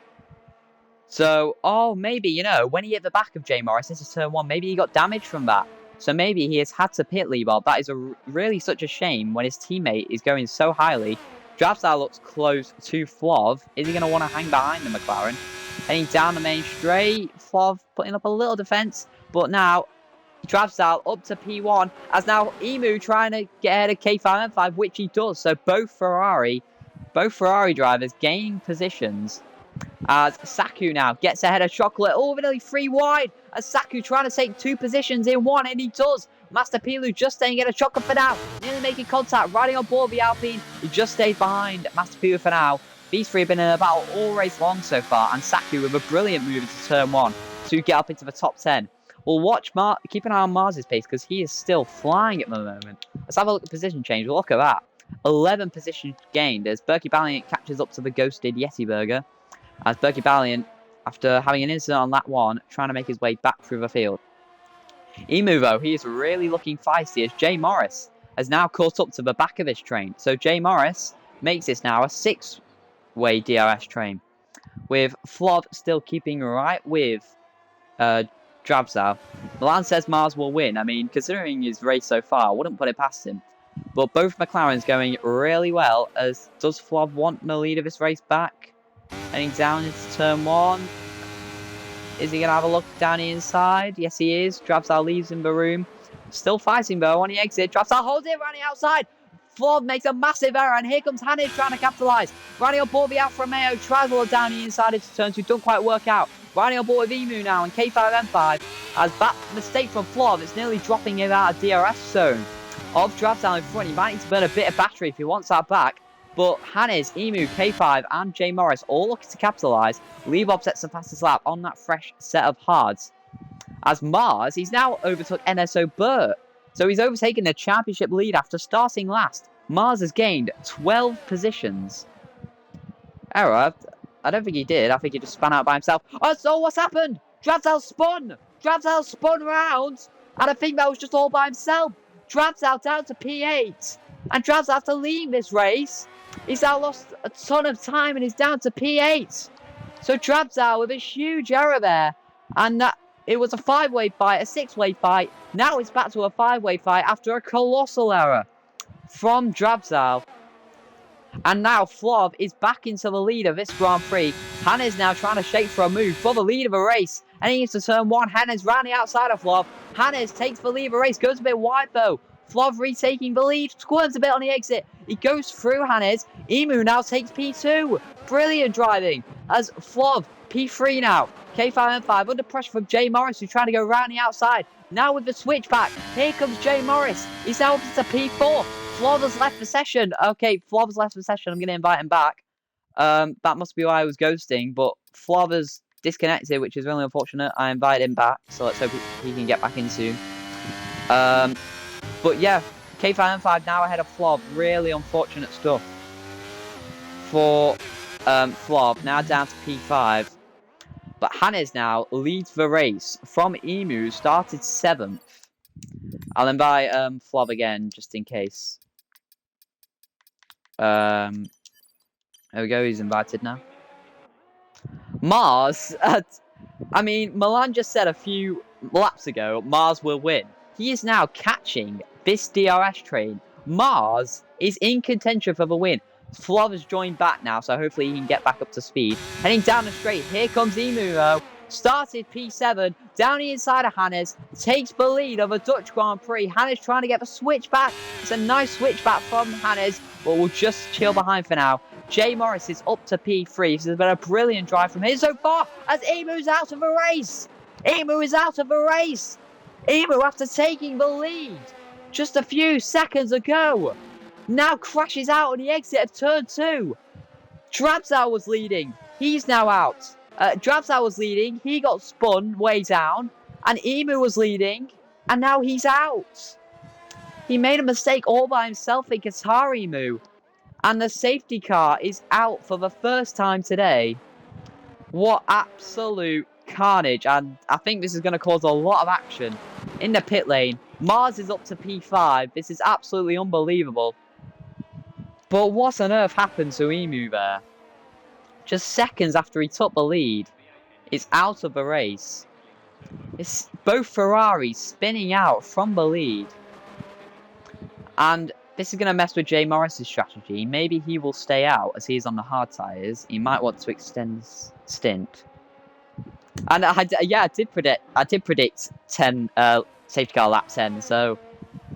So, oh, maybe, you know, when he hit the back of Jay Morris, this is turn 1, maybe he got damage from that. So maybe he has had to pit Leebob. That is really such a shame when his teammate is going so highly. Drabzal looks close to Flav. Is he going to want to hang behind the McLaren? Heading down the main straight. Flav putting up a little defence. But now, Drabzal up to P1. As now Emu trying to get ahead of K5M5, which he does. So both Ferrari drivers gaining positions. As Saku now gets ahead of Chocolate. Oh, nearly 3 wide. As Saku trying to take 2 positions in 1. And he does. Master Pilu just staying ahead of Chocolate for now. Nearly making contact. Riding on board the Alpine. He just stays behind Master Pilu for now. These 3 have been in a battle all race long so far. And Saku with a brilliant move into turn 1 to get up into the top 10. We'll watch keep an eye on Mars's pace because he is still flying at the moment. Let's have a look at position change. We'll look at that. 11 positions gained as Berkey Valiant catches up to the ghosted Yeti Burger. As Berkey Valiant, after having an incident on lap 1, trying to make his way back through the field. Emu, though, he is really looking feisty as Jay Morris has now caught up to the back of his train. So Jay Morris makes this now a 6-way DRS train, with Flob still keeping right with Drabzal. Milan says Mars will win. I mean, considering his race so far, I wouldn't put it past him. But both McLarens going really well. As does Flob want the lead of this race back? Heading down into turn 1. Is he going to have a look down the inside? Yes, he is. Drabzal leaves in the room. Still fighting, though, on the exit. Drabzal holds it around the outside. Flob makes a massive error, and here comes Hannes trying to capitalise. Riding on board the Alfa Romeo, tries to look down the inside into turn 2. Don't quite work out. Riding on board with Emu now, and K5M5 has that mistake from Flob. It's nearly dropping him out of DRS zone of Drabzal in front. He might need to burn a bit of battery if he wants that back. But Hannes, Emu, K5 and Jay Morris all looking to capitalise. Leebob sets the fastest lap on that fresh set of hards. As Mars, he's now overtook NSO Burt. So he's overtaken the championship lead after starting last. Mars has gained 12 positions. Error? I don't think he did. I think he just spun out by himself. Oh, so what's happened? Drabzal spun! Drabzal spun round! And I think that was just all by himself. Drabzal down to P8. And Drabzal has to leave this race. He's now lost a ton of time and he's down to P8. So Drabzal with a huge error there. And it was a 5-way fight, a 6-way fight. Now it's back to a 5-way fight after a colossal error from Drabzal. And now Flob is back into the lead of this Grand Prix. Hannes now trying to shake for a move for the lead of a race. And he needs to turn 1. Hannes round the outside of Flob. Hannes takes the lead of a race, goes a bit wide though. Flob retaking the lead, squirms a bit on the exit. He goes through Hannes. Emu now takes P2. Brilliant driving as Flob P3 now. K5M5 under pressure from Jay Morris, who's trying to go round the outside. Now with the switchback, here comes Jay Morris. He's now up to P4. Flob has left the session. Okay, Flob has left the session. I'm going to invite him back. That must be why I was ghosting, but Flob has disconnected, which is really unfortunate. I invited him back, so let's hope he can get back in soon. But yeah, K5M5 now ahead of Flob. Really unfortunate stuff for Flob. Now down to P5. But Hannes now leads the race from Emu, started 7th. I'll invite Flob again, just in case. There we go, he's invited now. Mars, I mean, Milan just said a few laps ago, Mars will win. He is now catching this DRS train. Mars is in contention for the win. Flob has joined back now, so hopefully he can get back up to speed. Heading down the straight, here comes Emu though. Started P7, down the inside of Hannes, takes the lead of a Dutch Grand Prix. Hannes trying to get the switch back. It's a nice switch back from Hannes, but we'll just chill behind for now. Jay Morris is up to P3. This has been a brilliant drive from him so far as Emu's out of the race. Emu is out of the race. Emu, after taking the lead just a few seconds ago, now crashes out on the exit of turn 2. Drabzal was leading. He's now out. Drabzal was leading. He got spun way down. And Emu was leading. And now he's out. He made a mistake all by himself in Qatar, Emu. And the safety car is out for the first time today. What absolute carnage. And I think this is going to cause a lot of action in the pit lane. Mars is up to P5. This is absolutely unbelievable. But what on earth happened to Emu there? Just seconds after he took the lead, is out of the race. It's both Ferraris spinning out from the lead. And this is going to mess with Jay Morris's strategy. Maybe he will stay out as he's on the hard tyres. He might want to extend his stint. And I did predict 10 safety car lap 10. So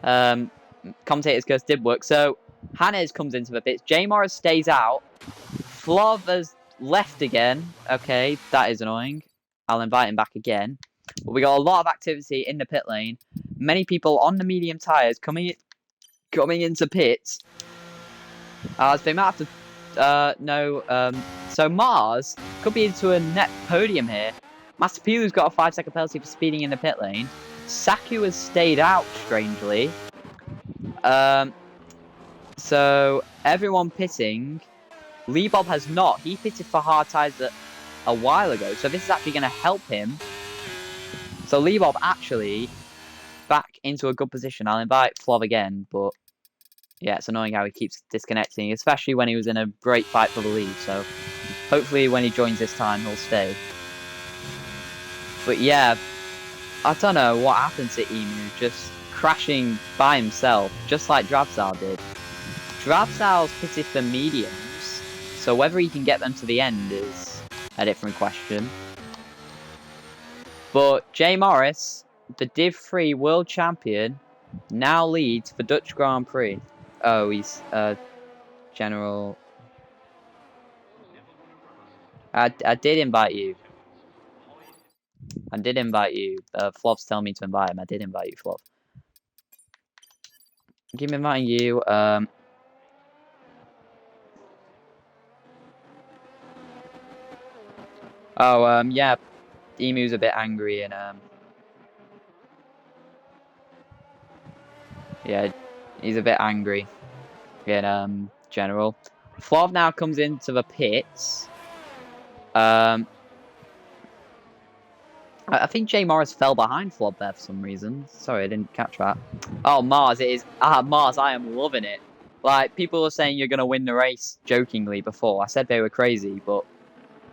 commentator's curse did work. So Hannes comes into the pits. Jay Morris stays out. Flob has left again. Okay, that is annoying. I'll invite him back again. But we got a lot of activity in the pit lane. Many people on the medium tyres coming into pits. So they might have to so Mars could be into a net podium here. Master Pilu's got a 5-second penalty for speeding in the pit lane. Saku has stayed out strangely. So everyone pitting. Lee Bob has not. He pitted for hard tyres a while ago, so this is actually going to help him. So Lee Bob actually back into a good position. I'll invite Flov again, but yeah, it's annoying how he keeps disconnecting, especially when he was in a great fight for the lead. So hopefully when he joins this time, he'll stay. But yeah, I don't know what happened to Emu, just crashing by himself, just like Drabsal did. Drabsal's pitted for mediums, so whether he can get them to the end is a different question. But Jay Morris, the Div 3 World Champion, now leads the Dutch Grand Prix. Oh, he's General. I did invite you. I did invite you. Flov's telling me to invite him. I did invite you, Flov. Keep inviting you. Yeah. Emu's a bit angry and yeah, he's a bit angry in general. Flov now comes into the pits. I think Jay Morris fell behind Flov there for some reason. Sorry, I didn't catch that. Oh, Mars, it is. Mars, I am loving it. Like, people were saying you're going to win the race jokingly before. I said they were crazy, but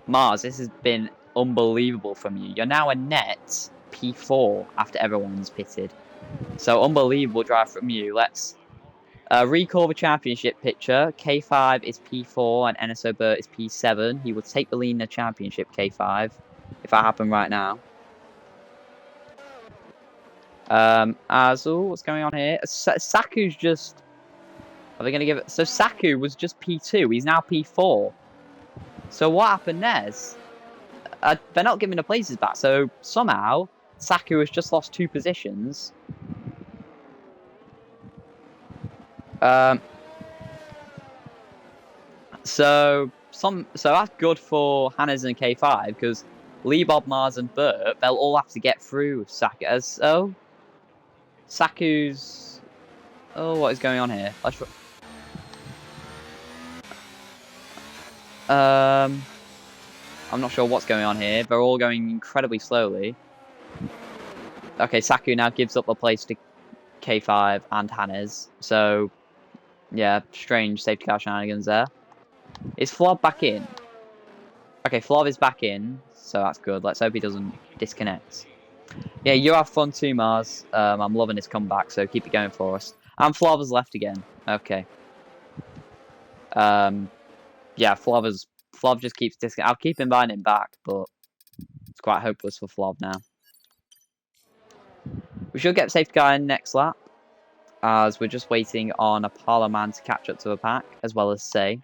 Mars, this has been unbelievable from you. You're now a net P4 after everyone's pitted. So, unbelievable drive from you. Let's recall the championship picture. K5 is P4 and NSO Burt is P7. He will take the lead in the championship, K5, if that happened right now. Azul, what's going on here? Saku's just... Are they going to give it... So Saku was just P2. He's now P4. So what happened there? They're not giving the places back. So somehow, Saku has just lost 2 positions. So that's good for Hannes and K5 because Lee, Bob, Mars, and Burt, they'll all have to get through Saku. So Saku's... Oh, what is going on here? I'm not sure what's going on here. They're all going incredibly slowly. Okay, Saku now gives up the place to K5 and Hannes. So, yeah, strange safety car shenanigans there. Is Flov back in? Okay, Flov is back in, so that's good. Let's hope he doesn't disconnect. Yeah, you have fun too, Mars. I'm loving his comeback, so keep it going for us. And Flov has left again. Okay. Yeah, Flov just keeps disconnecting. I'll keep inviting him back, but it's quite hopeless for Flov now. We should get safety car in next lap, as we're just waiting on a Parliament to catch up to the pack, as well as Say.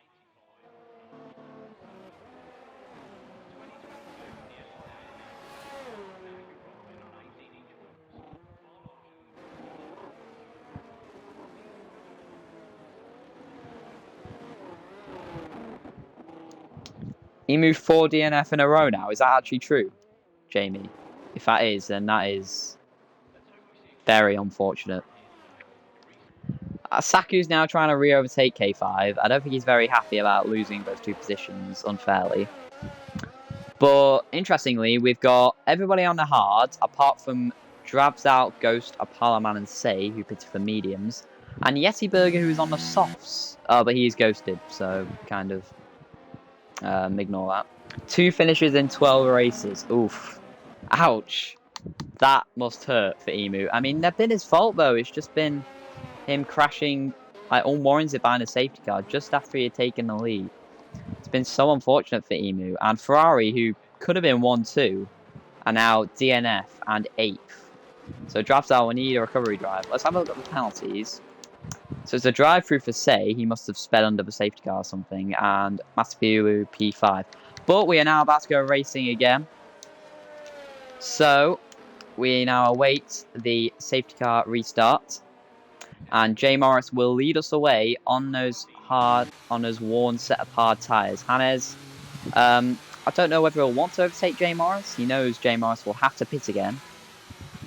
He moved 4 DNF in a row now. Is that actually true, Jamie? If that is, then that is very unfortunate. Saku's now trying to re-overtake K5. I don't think he's very happy about losing those 2 positions unfairly. But interestingly, we've got everybody on the hards, apart from Drabsal, Ghost, Apalaman, and Say, who pitted for mediums, and Yeti Burger, who's on the softs. But he's ghosted, so kind of ignore that. 2 finishes in 12 races. Oof. Ouch. That must hurt for Emu. I mean, they've been his fault, though. It's just been him crashing, like, unwarranted behind a safety car just after he had taken the lead. It's been so unfortunate for Emu. And Ferrari, who could have been 1-2, are now DNF and 8th. So Drabsal will need a recovery drive. Let's have a look at the penalties. So it's a drive-through for Say. He must have sped under the safety car or something. And Masapiulu P5. But we are now about to go racing again. So we now await the safety car restart. And Jay Morris will lead us away on those worn set of hard tyres. Hannes, I don't know whether he'll want to overtake Jay Morris. He knows Jay Morris will have to pit again.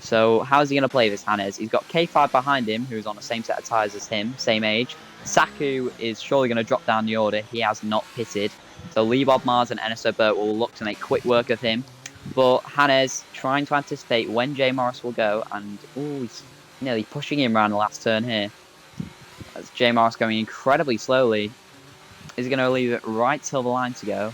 So how's he going to play this, Hannes? He's got K5 behind him, who's on the same set of tyres as him, same age. Saku is surely going to drop down the order. He has not pitted. So Liebob, Mars and Eneso Burt will look to make quick work of him. But Hannes trying to anticipate when J. Morris will go. And he's nearly pushing him around the last turn here. As J. Morris going incredibly slowly. Is going to leave it right till the line to go.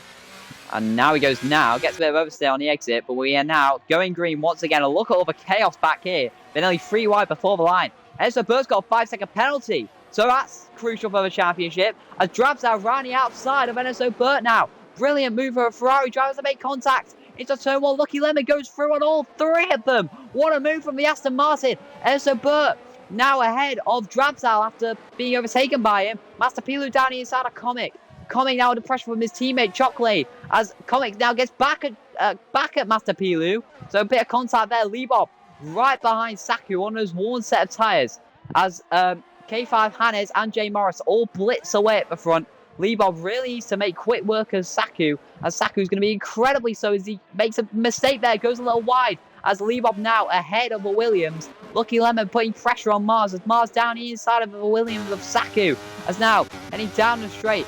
And now he goes now. Gets a bit of oversteer on the exit. But we are now going green once again. A look at all the chaos back here. They're nearly 3 wide before the line. Eneso Burt's got a 5-second penalty. So that's crucial for the championship. As Drabsal round the outside of Eneso Burt now. Brilliant move for a Ferrari drivers to make contact. Into turn 1. Lucky Lemon goes through on all 3 of them. What a move from the Aston Martin. Eneso Burt now ahead of Drabsal after being overtaken by him. Master Pilu down the inside of Comic. Comic now under pressure from his teammate Chocolate. As Comic now gets back at Master Pilu. So a bit of contact there. Liebob right behind Saku on his worn set of tyres. As K5, Hannes and J. Morris all blitz away at the front. Liebob really needs to make quick work as Saku's going to be incredibly so as he makes a mistake there, goes a little wide. As Liebob now ahead of the Williams. Lucky Lemon putting pressure on Mars as Mars down the inside of the Williams of Saku. As now heading down the straight.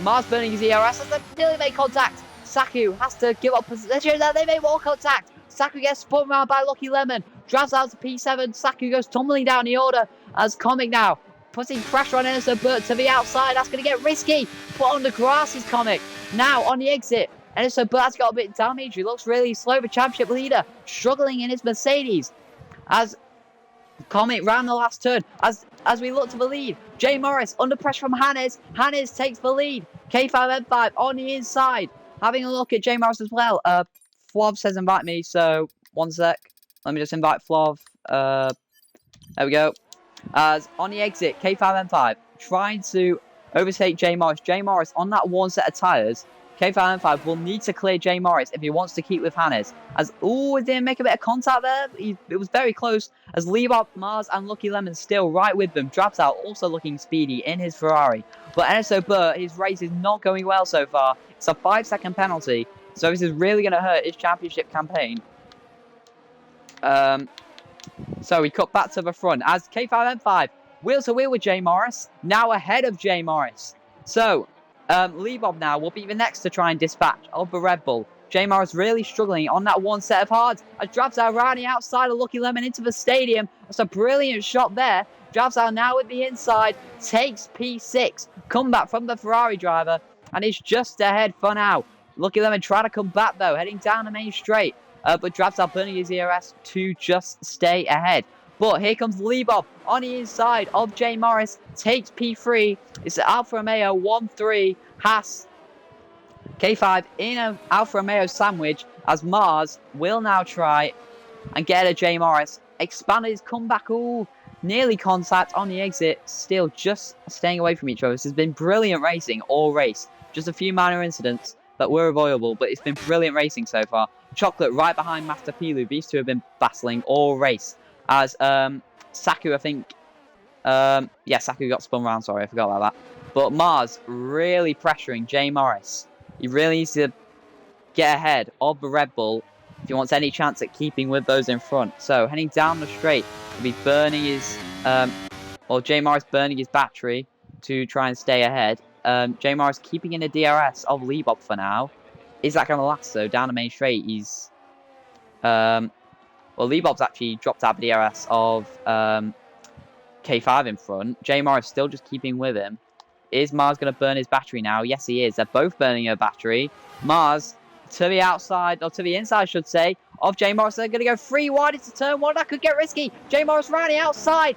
Mars burning his ERS as they nearly make contact. Saku has to give up position and they make more contact. Saku gets spun around by Lucky Lemon. Drives out to P7. Saku goes tumbling down the order as Comic now putting pressure on Eneso Burt to the outside. That's going to get risky. Put on the grass is Comic. Now on the exit. Eneso Burt has got a bit of damage. He looks really slow. The championship leader struggling in his Mercedes. As Comic round the last turn. As we look to the lead. J. Morris under pressure from Hannes. Hannes takes the lead. K5M5 on the inside. Having a look at J. Morris as well. Flov says invite me. So 1 sec. Let me just invite Flov. There we go. As on the exit, K5M5 trying to overtake J. Morris. J. Morris on that 1 set of tyres. K5M5 will need to clear J. Morris if he wants to keep with Hannes. As, it didn't make a bit of contact there. It was very close. As Liebob, Mars and Lucky Lemon still right with them. Drabsal also looking speedy in his Ferrari. But Eneso Burt, his race is not going well so far. It's a 5-second penalty. So this is really going to hurt his championship campaign. So we cut back to the front as K5M5 wheel to wheel with J. Morris. Now ahead of J. Morris. So Liebob now will be the next to try and dispatch of the Red Bull. J. Morris really struggling on that 1 set of hards. As Drabsal rounding outside of Lucky Lemon into the stadium. That's a brilliant shot there. Drabsal now with the inside. Takes P6. Comeback from the Ferrari driver. And is just ahead for now. Lucky Lemon trying to come back though. Heading down the main straight. But Drabsal burning his ERS to just stay ahead. But here comes Liebob on the inside of J. Morris. Takes P3. It's Alfa Romeo 1-3. Haas. K5 in an Alfa Romeo sandwich as Mars will now try and get a J. Morris. Expanded his comeback. Nearly contact on the exit. Still just staying away from each other. This has been brilliant racing all race. Just a few minor incidents that were avoidable, but it's been brilliant racing so far. Chocolate right behind Master Pilu. These two have been battling all race. As Saku, I think... Saku got spun round, sorry, I forgot about that. But Mars really pressuring J. Morris. He really needs to get ahead of the Red Bull if he wants any chance at keeping with those in front. So, heading down the straight, he'll be burning his... J. Morris burning his battery to try and stay ahead. J. Morris keeping in the DRS of Liebob for now. Is that going to last though? Down the main straight, he's... Liebob's actually dropped out of the DRS of K5 in front. J. Morris still just keeping with him. Is Mars going to burn his battery now? Yes, he is. They're both burning their battery. Mars to the outside, or to the inside, I should say, of J. Morris. They're going to go 3 wide into turn 1. That could get risky. J. Morris round the outside.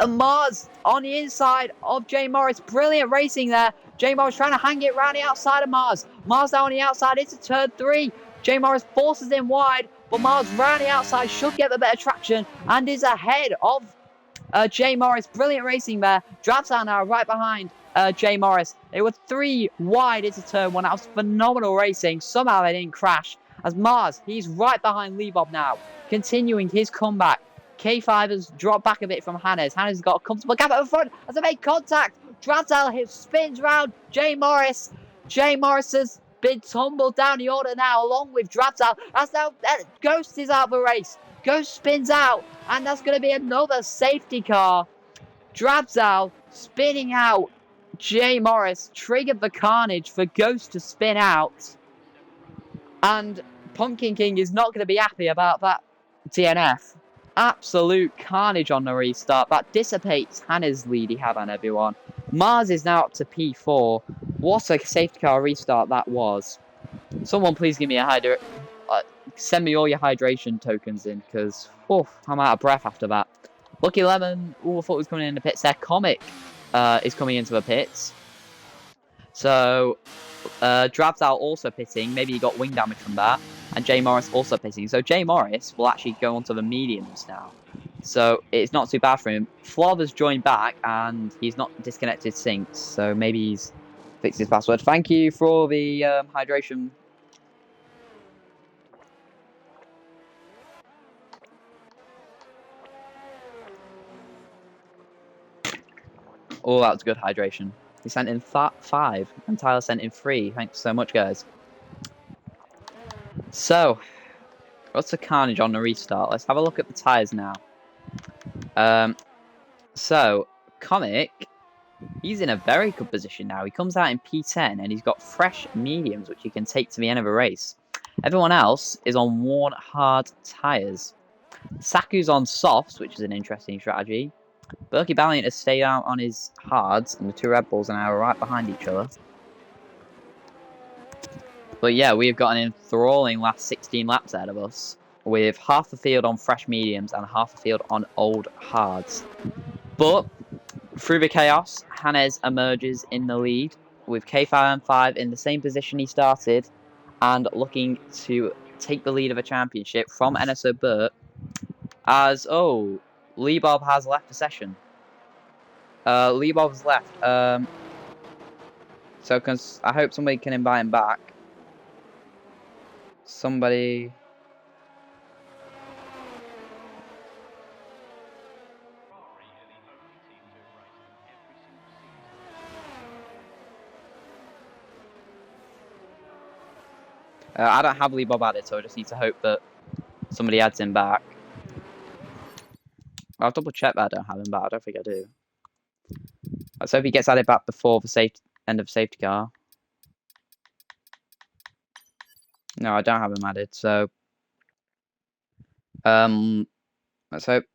Mars on the inside of J. Morris. Brilliant racing there. J. Morris trying to hang it round the outside of Mars. Mars down on the outside into turn 3. J. Morris forces him wide, but Mars round the outside should get the better traction and is ahead of J. Morris. Brilliant racing there. Drabsal now right behind J. Morris. They were 3 wide into turn 1. That was phenomenal racing. Somehow they didn't crash. As Mars, he's right behind Liebob now, continuing his comeback. K5 has dropped back a bit from Hannes. Hannes has got a comfortable gap at the front as they make contact. Drabsal spins round J. Morris. J. Morris has been tumbled down the order now, along with Drabsal. As now Ghost is out of the race. Ghost spins out, and that's going to be another safety car. Drabsal spinning out. Jay Morris triggered the carnage for Ghost to spin out. And Pumpkin King is not going to be happy about that DNF. Absolute carnage on the restart. That dissipates Hannah's lead he had on everyone. Mars is now up to P4. What a safety car restart that was. Someone please give me a send me all your hydration tokens in, because I'm out of breath after that. Lucky Lemon, I thought he was coming in the pits there. Comic is coming into the pits. So, Drabsal also pitting. Maybe he got wing damage from that. And Jay Morris also pitting. So Jay Morris will actually go onto the mediums now. So it's not too bad for him. Flav has joined back and he's not disconnected syncs. So maybe he's fixed his password. Thank you for all the hydration. Oh, that was good hydration. He sent in 5 and Tyler sent in 3. Thanks so much, guys. So, what's the carnage on the restart? Let's have a look at the tyres now. So, Comic, he's in a very good position now. He comes out in P10 and he's got fresh mediums, which he can take to the end of a race. Everyone else is on worn hard tyres. Saku's on softs, which is an interesting strategy. Berkey Valiant has stayed out on his hards, and the 2 Red Bulls are now right behind each other. But yeah, we've got an enthralling last 16 laps ahead of us, with half the field on fresh mediums and half the field on old hards. But through the chaos, Hannes emerges in the lead, with K5M5 in the same position he started, and looking to take the lead of a championship from NSO Burt, as, Lee Bob has left the session. Lee Bob's left. So I hope somebody can invite him back. Somebody. I don't have Lee Bob added, so I just need to hope that somebody adds him back. I'll double check that I don't have him back. I don't think I do. Let's hope he gets added back before the end of safety car. No, I don't have him added, so let's hope.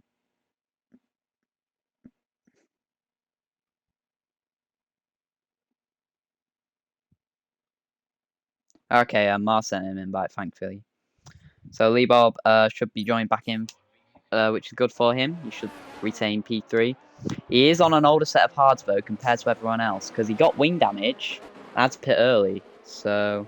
Okay, Mars sent him an invite, thankfully. So Lee Bob should be joined back in, which is good for him. He should retain P3. He is on an older set of hards though compared to everyone else, because he got wing damage and had to pit early. So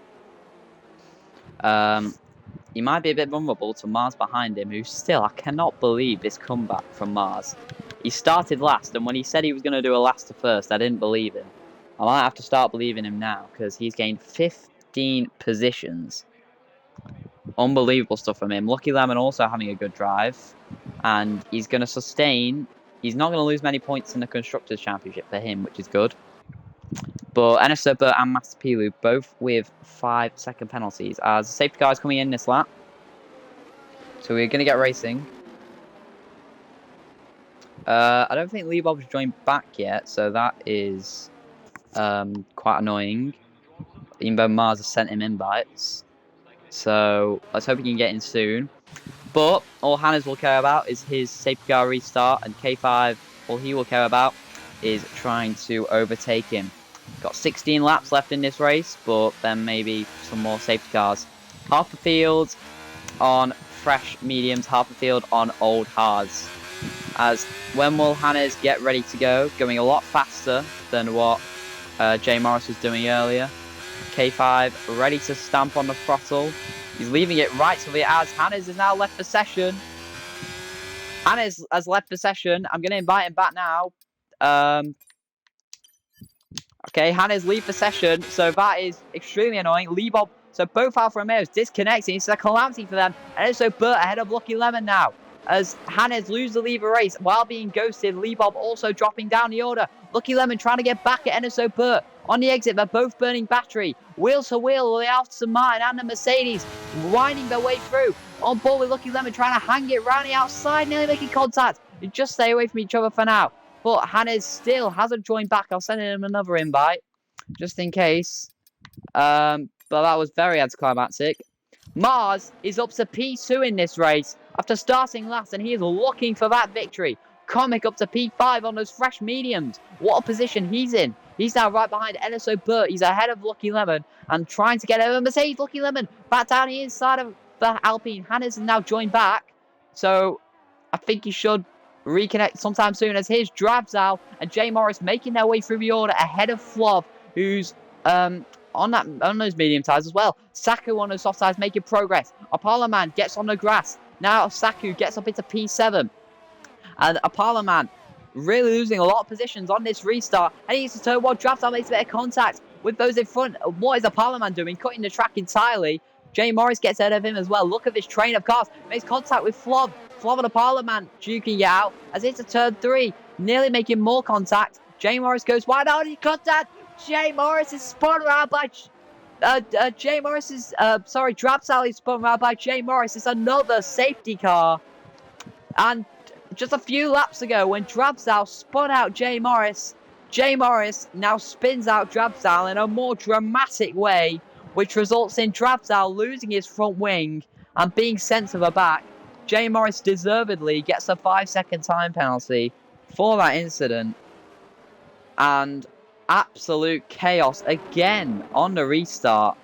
he might be a bit vulnerable to Mars behind him, who still, I cannot believe this comeback from Mars. He started last, and when he said he was going to do a last to first, I didn't believe him. I might have to start believing him now, because he's gained 15 positions. Unbelievable stuff from him. Lucky Lemon also having a good drive, and he's going to sustain. He's not going to lose many points in the Constructors' Championship for him, which is good. But NSO Burt and Master Pilu both with 5-second penalties, as the safety car is coming in this lap. So we're going to get racing. I don't think Lee Bob's joined back yet, so that is quite annoying. Even though Mars has sent him invites. So let's hope he can get in soon. But all Hannes will care about is his safety car restart, and K5, all he will care about is trying to overtake him. Got 16 laps left in this race, but then maybe some more safety cars. Half the field on fresh mediums, half the field on old hards. As when will Hannes get ready to go? Going a lot faster than what Jay Morris was doing earlier. K5 ready to stamp on the throttle. He's leaving it right till the as. Hannes has now left the session. Hannes has left the session. I'm going to invite him back now. Okay, Hannes leave the session. So that is extremely annoying. Lee Bob, so both Alfa Romeos disconnecting. It's a calamity for them. And also Burt ahead of Lucky Lemon now. As Hannes loses the lead of the race while being ghosted. Lee Bob also dropping down the order. Lucky Lemon trying to get back at NSO Burt. On the exit, they're both burning battery. Wheel to wheel, the Aston Martin and the Mercedes winding their way through. On board with Lucky Lemon trying to hang it round the outside, nearly making contact. You just stay away from each other for now. But Hannes still hasn't joined back. I'll send him another invite, just in case. But that was very anticlimactic. Mars is up to P2 in this race after starting last, and he is looking for that victory. Comic up to P5 on those fresh mediums. What a position he's in. He's now right behind NSO Burt. He's ahead of Lucky Lemon and trying to get over Mercedes. Lucky Lemon back down the inside of the Alpine. Hannes has now joined back. So I think he should reconnect sometime soon, as here's Drabzal and Jay Morris making their way through the order ahead of Flov, who's on those medium tyres as well. Saku on those soft tyres making progress. Apollo Man gets on the grass. Now Saku gets up into P7. And Apollo Man really losing a lot of positions on this restart. And he needs to turn one. Drabzal makes a bit of contact with those in front. What is Apollo Man doing? Cutting the track entirely. Jay Morris gets ahead of him as well. Look at this train of cars. Makes contact with Flov. Flov and Apollo Man duking it out as it's a turn 3. Nearly making more contact. Jay Morris goes wide out of contact. Jay Morris is spun around by Drabzal is spun around by Jay Morris. It's another safety car. And just a few laps ago, when Drabzal spun out Jay Morris now spins out Drabzal in a more dramatic way, which results in Drabzal losing his front wing and being sent to the back. Jay Morris deservedly gets a 5-second time penalty for that incident. And absolute chaos again on the restart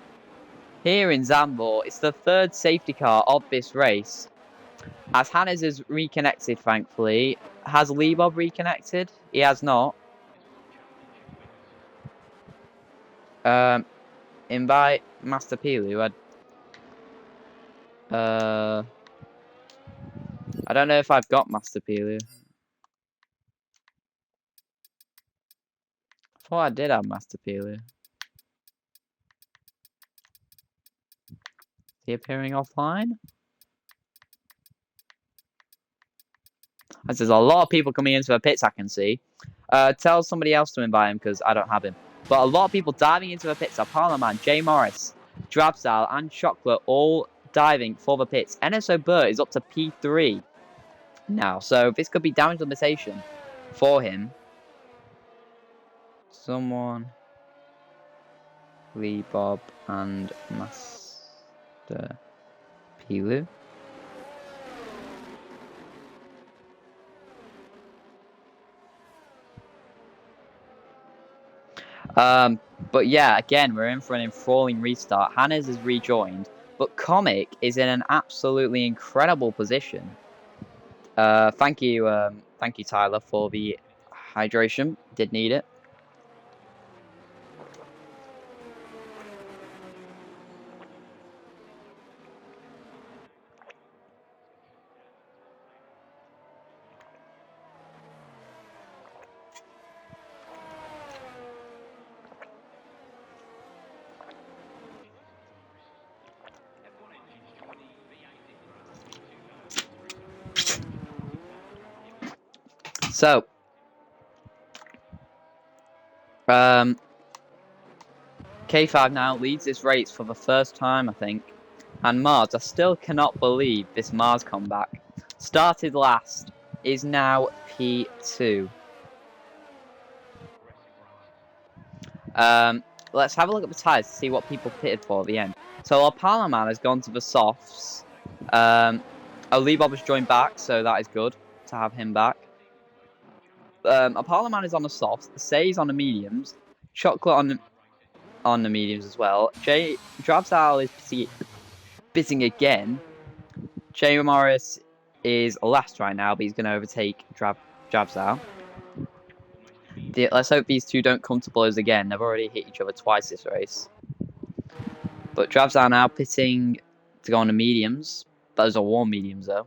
here in Zandvoort. It's the third safety car of this race. As Hannes is reconnected, thankfully. Has Liebob reconnected? He has not. Invite Master Pilu. I don't know if I've got Master Pilu. I thought I did have Master Pilu. Is he appearing offline? As there's a lot of people coming into the pits, I can see. Tell somebody else to invite him because I don't have him. But a lot of people diving into the pits. Apollo Man, Jay Morris, Drabzal, and Chocolate all diving for the pits. NSO Burt is up to P3 now, so this could be damage limitation for him. Someone, Lee, Bob, and Master Pilu. But yeah, again, we're in for an enthralling restart. Hannes is rejoined, but Comic is in an absolutely incredible position. Thank you, Tyler, for the hydration. Did need it. So, K5 now leads this race for the first time, I think. And Mars, I still cannot believe this Mars comeback. Started last, is now P2. Let's have a look at the tyres to see what people pitted for at the end. So, our Apollo Man has gone to the softs. Lee Bob has joined back, so that is good to have him back. Apollo Man is on the softs, Say's on the mediums, Chocolate on the mediums as well. Drabzal is bidding again. Jay Morris is last right now, but he's going to overtake Drabzal. Let's hope these two don't come to blows again. They've already hit each other twice this race. But Drabzal now pitting to go on the mediums. Those are warm mediums though.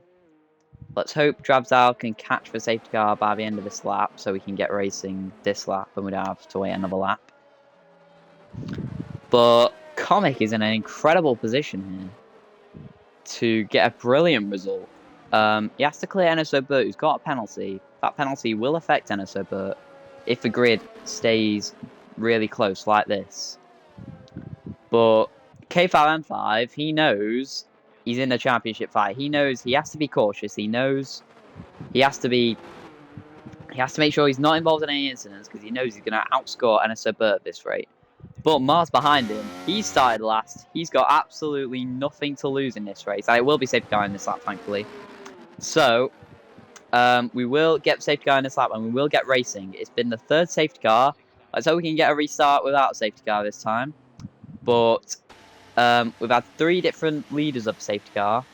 Let's hope Drabzal can catch the safety car by the end of this lap so we can get racing this lap and we don't have to wait another lap. But Comic is in an incredible position here to get a brilliant result. He has to clear NSO Burt, who's got a penalty. That penalty will affect NSO Burt if the grid stays really close like this. But K5M5, he knows he's in a championship fight. He knows he has to be cautious. He knows he has to make sure he's not involved in any incidents because he knows he's going to outscore NSO Burt at this rate. But Mars behind him, he started last. He's got absolutely nothing to lose in this race. And it will be safety car in this lap, thankfully. So, we will get safety car in this lap and we will get racing. It's been the third safety car. Let's hope we can get a restart without a safety car this time. But we've had 3 different leaders of the safety car.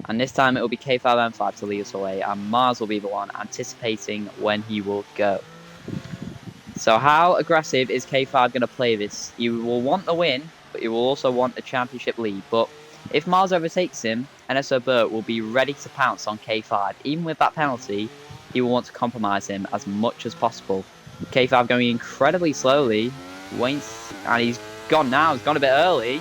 And this time it will be K5M5 to lead us away. And Mars will be the one anticipating when he will go. So how aggressive is K5 going to play this? He will want the win, but he will also want a championship lead. But if Mars overtakes him, NSO Burt will be ready to pounce on K5. Even with that penalty, he will want to compromise him as much as possible. K5 going incredibly slowly. Waits, and he's gone now. He's gone a bit early.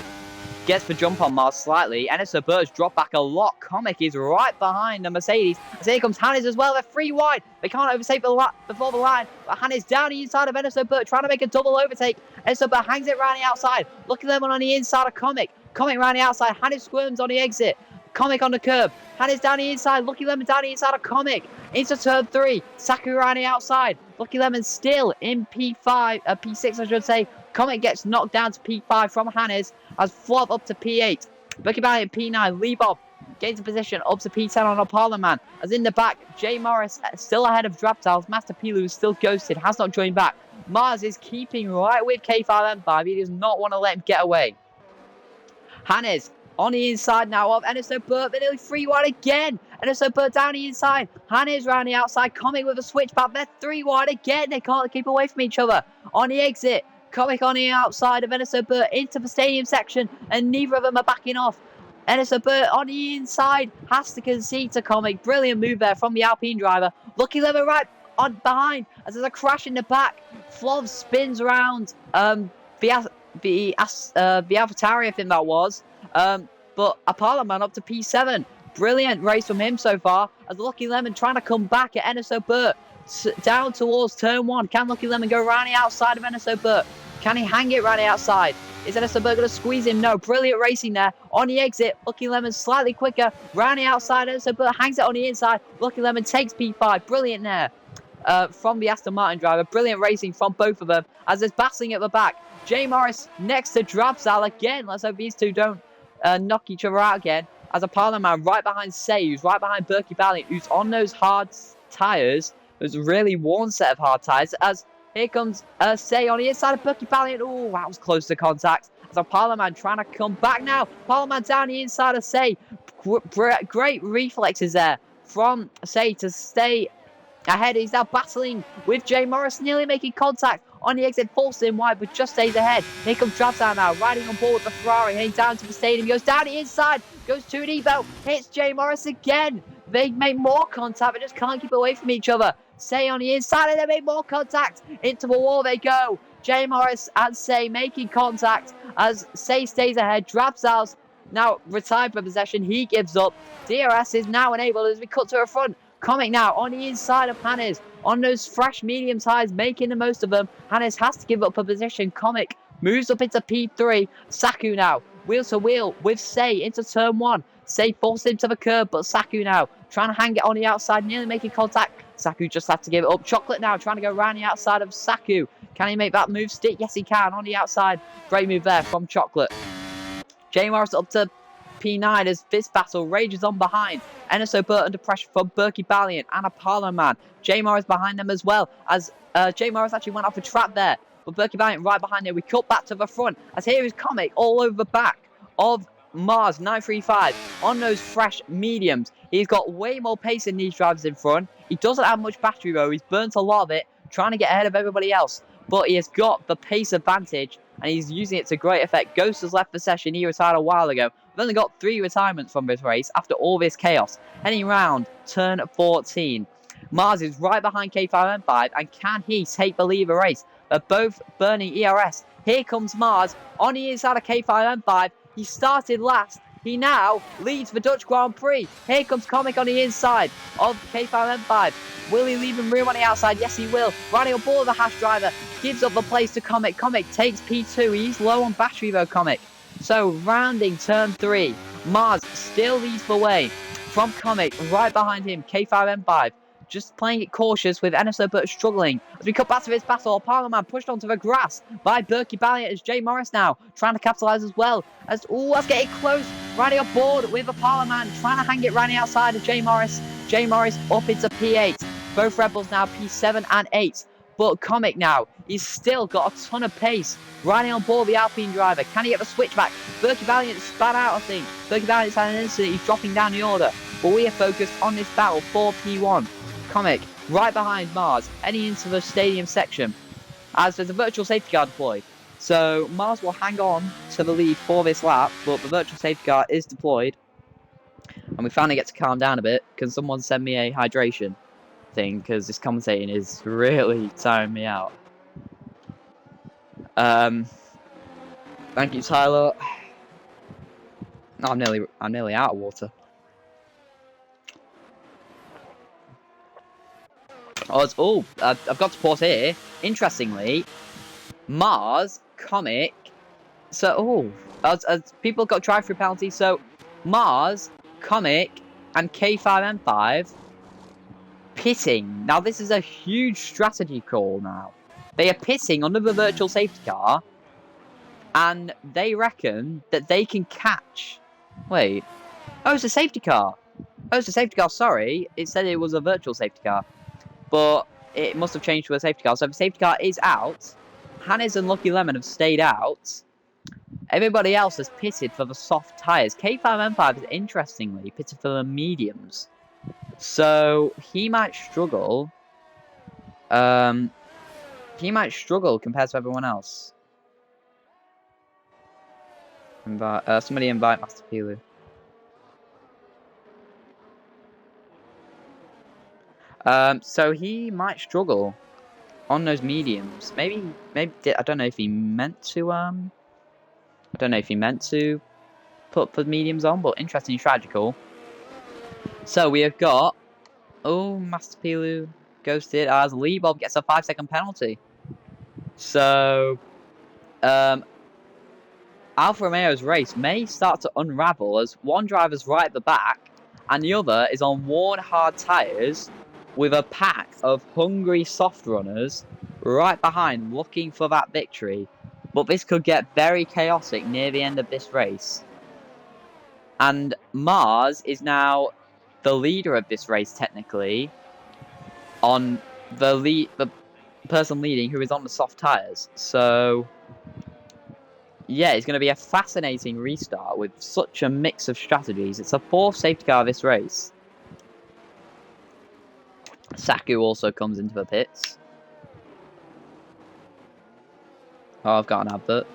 Gets the jump on Mars slightly. NSO Burt's dropped back a lot. Comic is right behind the Mercedes. As here comes Hannes as well. They're 3 wide. They can't overtake before the line. But Hannes down the inside of NSO Burt, trying to make a double overtake. NSO Burt hangs it around the outside. Look at them on the inside of Comic. Comic around the outside. Hannes squirms on the exit. Comic on the curb. Hannes down the inside. Lucky Lemon down the inside of Comic. Into turn 3. Saku around the outside. Lucky Lemon still in P5. P6, I should say. Comic gets knocked down to P5 from Hannes. As Flop up to P8. Bucky Valiant P9. Leebob gains a position up to P10 on Apollo Man. As in the back, Jay Morris still ahead of Draptiles. Master Pilu is still ghosted. Has not joined back. Mars is keeping right with K5M5. He does not want to let him get away. Hannes on the inside now of NSO Burt. They're nearly 3 wide again. NSO Burt down the inside. Hannes round the outside. Comic with a switchback. They're 3 wide again. They can't keep away from each other. On the exit. Comic on the outside of NSO Burt into the stadium section, and neither of them are backing off. NSO Burt on the inside has to concede to Comic. Brilliant move there from the Alpine driver. Lucky Lever right on behind as there's a crash in the back. Flov spins around the AlphaTauri, I think that was. But Apollo Man up to P7. Brilliant race from him so far. As Lucky Lemon trying to come back at NSO Burt. Down towards turn 1. Can Lucky Lemon go around the outside of NSO Burt? Can he hang it around the outside? Is NSO Burt going to squeeze him? No. Brilliant racing there. On the exit, Lucky Lemon slightly quicker. Round the outside, NSO Burt hangs it on the inside. Lucky Lemon takes P5. Brilliant there from the Aston Martin driver. Brilliant racing from both of them. As there's battling at the back. Jay Morris next to Drabsal again. Let's hope these two don't knock each other out again. As a Parliament man right behind Say, who's right behind Berkey Valiant, who's on those hard tyres. There's a really worn set of hard tyres. As here comes Say on the inside of Berkey Valiant. Oh, that was close to contact. As a Parliament trying to come back now. Parliament down the inside of Say. Great reflexes there from Say to stay ahead. He's now battling with Jay Morris, nearly making contact on the exit, forces him wide, but just stays ahead. Here comes Drabsal now, riding on board with the Ferrari, heading down to the stadium, goes down the inside, goes to an E-belt, hits Jay Morris again. They make more contact, but just can't keep away from each other. Say on the inside, and they make more contact. Into the wall they go. Jay Morris and Say making contact as Say stays ahead. Drabsal's now retired for possession. He gives up. DRS is now enabled as we cut to the front. Comic now on the inside of Hannes. On those fresh medium tyres, making the most of them. Hannes has to give up a position. Comic moves up into P3. Saku now, wheel to wheel with Say into turn 1. Say forced him to the curb, but Saku now trying to hang it on the outside, nearly making contact. Saku just had to give it up. Chocolate now trying to go around the outside of Saku. Can he make that move stick? Yes, he can on the outside. Great move there from Chocolate. Jay Morris up to P9 as this battle rages on behind. NSO Burt under pressure from Berkey Valiant and Apollo Man. Jay Morris behind them as well, as Jay Morris actually went off a trap there. But Berkey Valiant right behind there. We cut back to the front as here is Comic all over the back of Mars 935 on those fresh mediums. He's got way more pace than these drivers in front. He doesn't have much battery though. He's burnt a lot of it trying to get ahead of everybody else. But he has got the pace advantage and he's using it to great effect. Ghost has left the session. He retired a while ago. We've only got 3 retirements from this race after all this chaos. Heading round turn 14. Mars is right behind K5M5 and can he take the lead of the race? They're both burning ERS. Here comes Mars on the inside of K5M5. He started last. He now leads the Dutch Grand Prix. Here comes Comic on the inside of K5M5. Will he leave him room on the outside? Yes, he will. Riding on board the Hash driver. Gives up the place to Comic. Comic takes P2. He's low on battery though, Comic. So, rounding turn 3. Mars still leads the way from Comic. Right behind him, K5M5. Just playing it cautious with NSO but struggling. As we cut back to this battle, Parliament pushed onto the grass by Berkey Balliet as Jay Morris now trying to capitalise as well. That's getting close. Riding on board with the Parliament, trying to hang it round the outside of Jay Morris. Jay Morris up into P8. Both Rebels now P7 and 8. But Comic now, he's still got a ton of pace. Riding on board the Alpine driver. Can he get the switchback? Berkey Valiant spat out, I think. Berkey Valiant's had an incident. He's dropping down the order. But we are focused on this battle for P1. Comic right behind Mars, heading into the stadium section as there's a virtual safety car deployed. So Mars will hang on to the lead for this lap, but the virtual safety car is deployed. And we finally get to calm down a bit. Can someone send me a hydration thing? Because this commentating is really tiring me out. Thank you, Tyler. I'm nearly out of water. I've got to pause here. Interestingly, Mars, Comic. So, as people got drive-through penalty. So, Mars, Comic, and K5M5 pitting. Now, this is a huge strategy call now. They are pitting under the virtual safety car, and they reckon that they can catch. Wait. Oh, it's a safety car. Oh, it's a safety car. Sorry. It said it was a virtual safety car. But it must have changed to a safety car. So the safety car is out. Hannes and Lucky Lemon have stayed out. Everybody else has pitted for the soft tyres. K5M5 is interestingly pitted for the mediums. So he might struggle. He might struggle compared to everyone else. Somebody invite Master Pilu. So he might struggle on those mediums. Maybe I don't know if he meant to. I don't know if he meant to put the mediums on, but interesting strategy call. So we have got Master Pilu ghosted as Lee Bob gets a 5-second penalty. So Alfa Romeo's race may start to unravel as one driver's right at the back and the other is on worn hard tyres with a pack of hungry soft runners right behind looking for that victory. But this could get very chaotic near the end of this race. And Mars is now the leader of this race technically on the person leading who is on the soft tyres. So yeah, it's going to be a fascinating restart with such a mix of strategies. It's a 4th safety car of this race. Saku also comes into the pits. Oh, I've got an advert.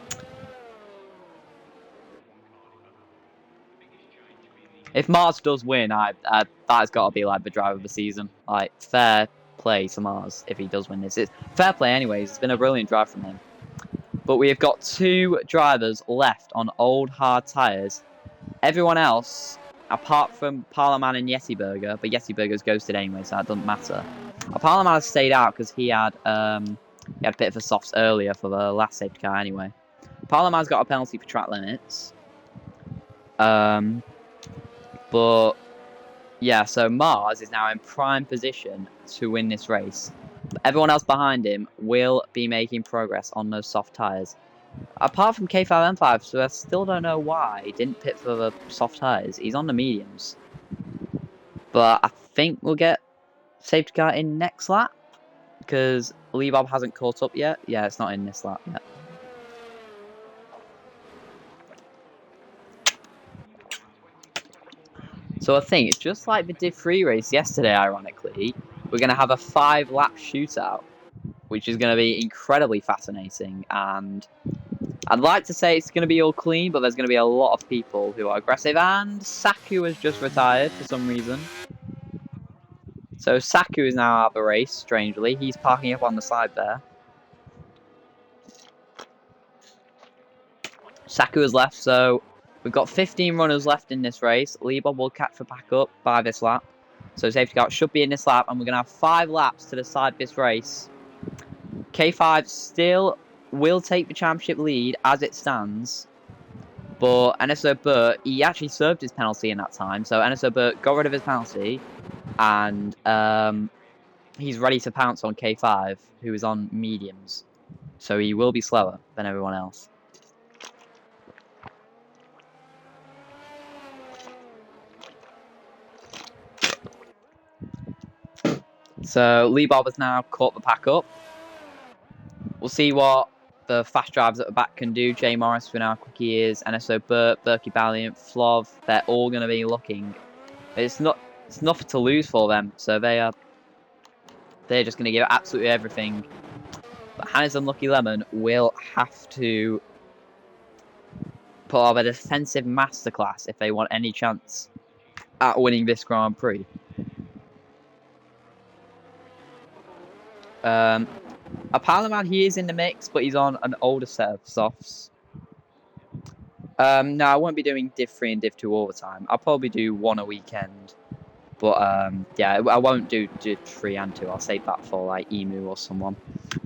If Mars does win, that's got to be like the driver of the season. Like, fair play to Mars if he does win this. It's fair play anyways. It's been a brilliant drive from him. But we have got 2 drivers left on old hard tyres. Everyone else, apart from Parlaman and Yeti Burger, but Yeti Burger's ghosted anyway, so that doesn't matter. Parlaman has stayed out because he had a bit of a softs earlier for the last safety car anyway. Parlaman's got a penalty for track limits. But yeah, so Mars is now in prime position to win this race. Everyone else behind him will be making progress on those soft tyres. Apart from K5M5, so I still don't know why he didn't pit for the soft tyres. He's on the mediums. But I think we'll get safety car in next lap. Because Lee Bob hasn't caught up yet. Yeah, it's not in this lap yet. So I think it's just like the Div 3 race yesterday, ironically. We're going to have a 5-lap shootout, which is going to be incredibly fascinating. And I'd like to say it's going to be all clean, but there's going to be a lot of people who are aggressive. And Saku has just retired for some reason. So Saku is now out of the race, strangely. He's parking up on the side there. Saku has left, so We've got 15 runners left in this race. Liebob will catch the pack up by this lap. So safety car should be in this lap, and we're going to have 5 laps to decide this race. K5 still will take the championship lead as it stands. But NSO Burt, he actually served his penalty in that time. So NSO Burt got rid of his penalty. And he's ready to pounce on K5, who is on mediums. So he will be slower than everyone else. So Liebob has now caught the pack up. We'll see what the fast drivers at the back can do. Jay Morris, with how quick he is, NSO Burt, Berkey Balliant, Flov, they're all going to be looking. It's nothing to lose for them. So they're just going to give absolutely everything. But Hannes and Lucky Lemon will have to put up a defensive masterclass if they want any chance at winning this Grand Prix. Apalaman, he is in the mix, but he's on an older set of softs. No, I won't be doing Div 3 and Div 2 all the time. I'll probably do 1 a weekend. But, yeah, I won't do Div 3 and 2. I'll save that for, like, Emu or someone.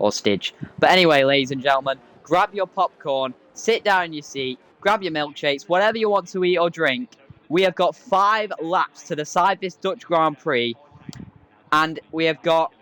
Or Stidge. But anyway, ladies and gentlemen, grab your popcorn, sit down in your seat, grab your milkshakes, whatever you want to eat or drink. We have got 5 laps to decide this Dutch Grand Prix. And we have got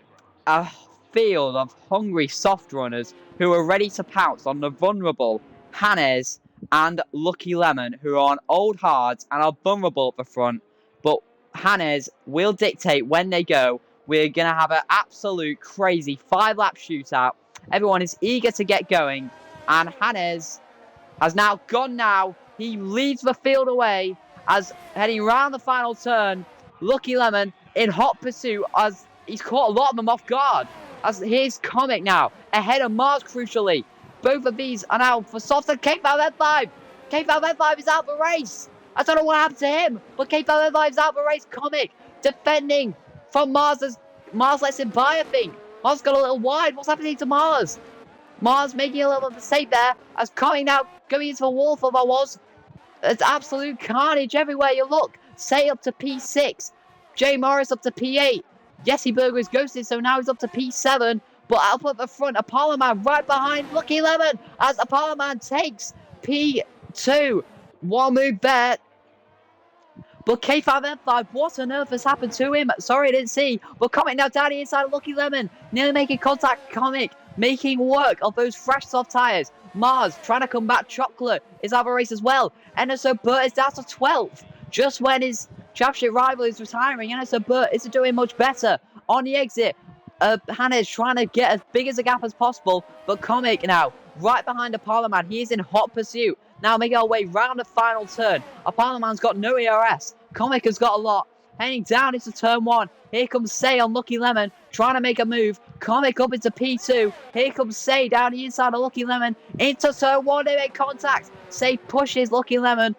a field of hungry soft runners who are ready to pounce on the vulnerable Hannes and Lucky Lemon, who are on old hards and are vulnerable at the front. But Hannes will dictate when they go. We're going to have an absolute crazy 5-lap shootout. Everyone is eager to get going. And Hannes has now gone now. He leads the field away as heading round the final turn. Lucky Lemon in hot pursuit as he's caught a lot of them off guard. As here's Comic now, ahead of Mars crucially. Both of these are now for soft and K5 N5. K5 N5 is out of the race. I don't know what happened to him, but K5 N5 is out of the race. Comic defending from Mars as Mars lets him by, I think. Mars got a little wide. What's happening to Mars? Mars making a little mistake there as Comic now going into the wall for what was. It's absolute carnage everywhere you look. Say up to P6. Jay Morris up to P8. Jesse Berger is ghosted, so now he's up to P7. But up at the front, Apolloman right behind Lucky Lemon as Apolloman takes P2. One move there. But K5N5, what on earth has happened to him? Sorry, I didn't see. But Comic now down the inside of Lucky Lemon. Nearly making contact. Comic making work of those fresh soft tyres. Mars trying to come back. Chocolate is out of a race as well. NSO Burt is down to 12th. Just when his championship rival is retiring, NSO Burt isn't doing much better. On the exit, Hannes trying to get as big as a gap as possible. But Comic now right behind Apolloman. He is in hot pursuit. Now making our way round the final turn. Apolloman's got no ERS. Comic has got a lot. Heading down into turn 1. Here comes Say on Lucky Lemon. Trying to make a move. Comic up into P2. Here comes Say down the inside of Lucky Lemon. Into turn 1. They make contact. Say pushes Lucky Lemon.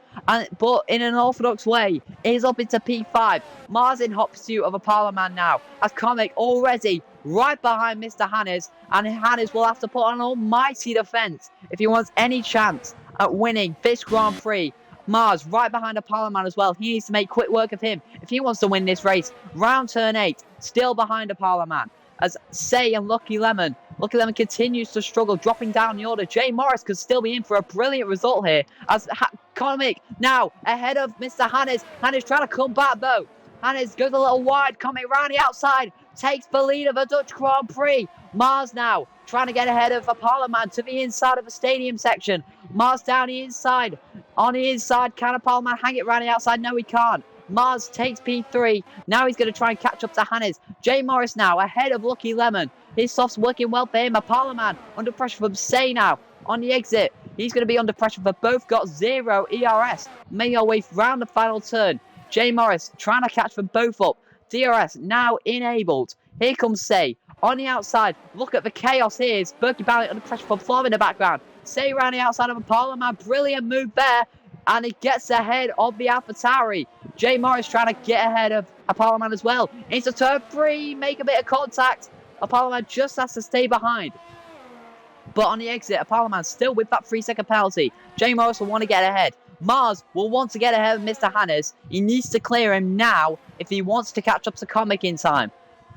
But in an orthodox way. Is up into P5. Mars in hot pursuit of Apolloman now. As Comic already right behind Mr. Hannes. And Hannes will have to put on an almighty defence if he wants any chance at winning this Grand Prix. Mars right behind Apolloman as well. He needs to make quick work of him if he wants to win this race. Round turn 8, still behind Apolloman. As Say and Lucky Lemon continues to struggle, dropping down the order. Jay Morris could still be in for a brilliant result here. As Comic now ahead of Mr. Hannes. Hannes trying to come back though. Hannes goes a little wide. Comic round the outside. Takes the lead of the Dutch Grand Prix. Mars now trying to get ahead of Apolloman to the inside of the stadium section. Mars down the inside. On the inside, can Apolloman hang it round the outside? No, he can't. Mars takes P3. Now he's going to try and catch up to Hannes. Jay Morris now ahead of Lucky Lemon. His soft's working well for him. Apolloman under pressure from Say now on the exit. He's going to be under pressure for both. Got 0 ERS. Making our way round the final turn. Jay Morris trying to catch them both up. DRS now enabled. Here comes Say on the outside. Look at the chaos here. It's Berkey Balliant under pressure from Flov in the background. Say around the outside of Apolloman. Brilliant move there. And he gets ahead of the AlphaTauri. Jay Morris trying to get ahead of Apolloman as well. Into turn 3. Make a bit of contact. Apolloman just has to stay behind. But on the exit, Apolloman still with that 3-second penalty. Jay Morris will want to get ahead. Mars will want to get ahead of Mr. Hannes. He needs to clear him now if he wants to catch up to Comic in time.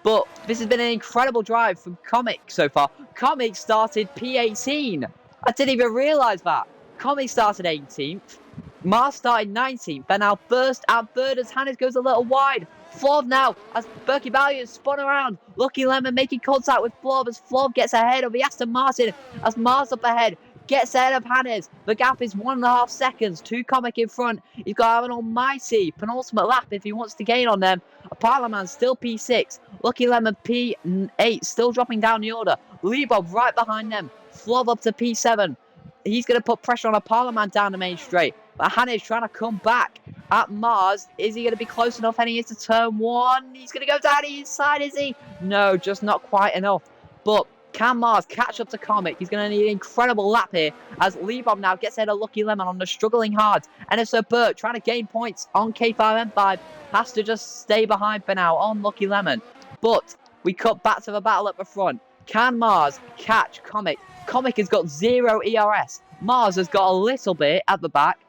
But this has been an incredible drive from Comic so far. Comic started P18. I didn't even realise that. Comic started 18th. Mars started 19th, and now burst out third as Hannes goes a little wide. Flov now, as Berkey Ballion spun around. Lucky Lemon making contact with Flov as Flov gets ahead of the Aston Martin. As Mars up ahead, gets ahead of Hannes. The gap is 1.5 seconds. 2 Comic in front. He's got to have an almighty penultimate lap if he wants to gain on them. Parliament still P6. Lucky Lemon P8, still dropping down the order. Lebob right behind them. Flov up to P7. He's going to put pressure on a Parliament down the main straight. But Hannes trying to come back at Mars. Is he going to be close enough heading into turn 1? He's going to go down the inside, is he? No, just not quite enough. But can Mars catch up to Comic? He's going to need an incredible lap here as Lebob now gets ahead of Lucky Lemon on the struggling hard. And so Burt trying to gain points on K5M5 has to just stay behind for now on Lucky Lemon. But we cut back to the battle at the front. Can Mars catch Comic? Comic has got 0 ERS. Mars has got a little bit at the back.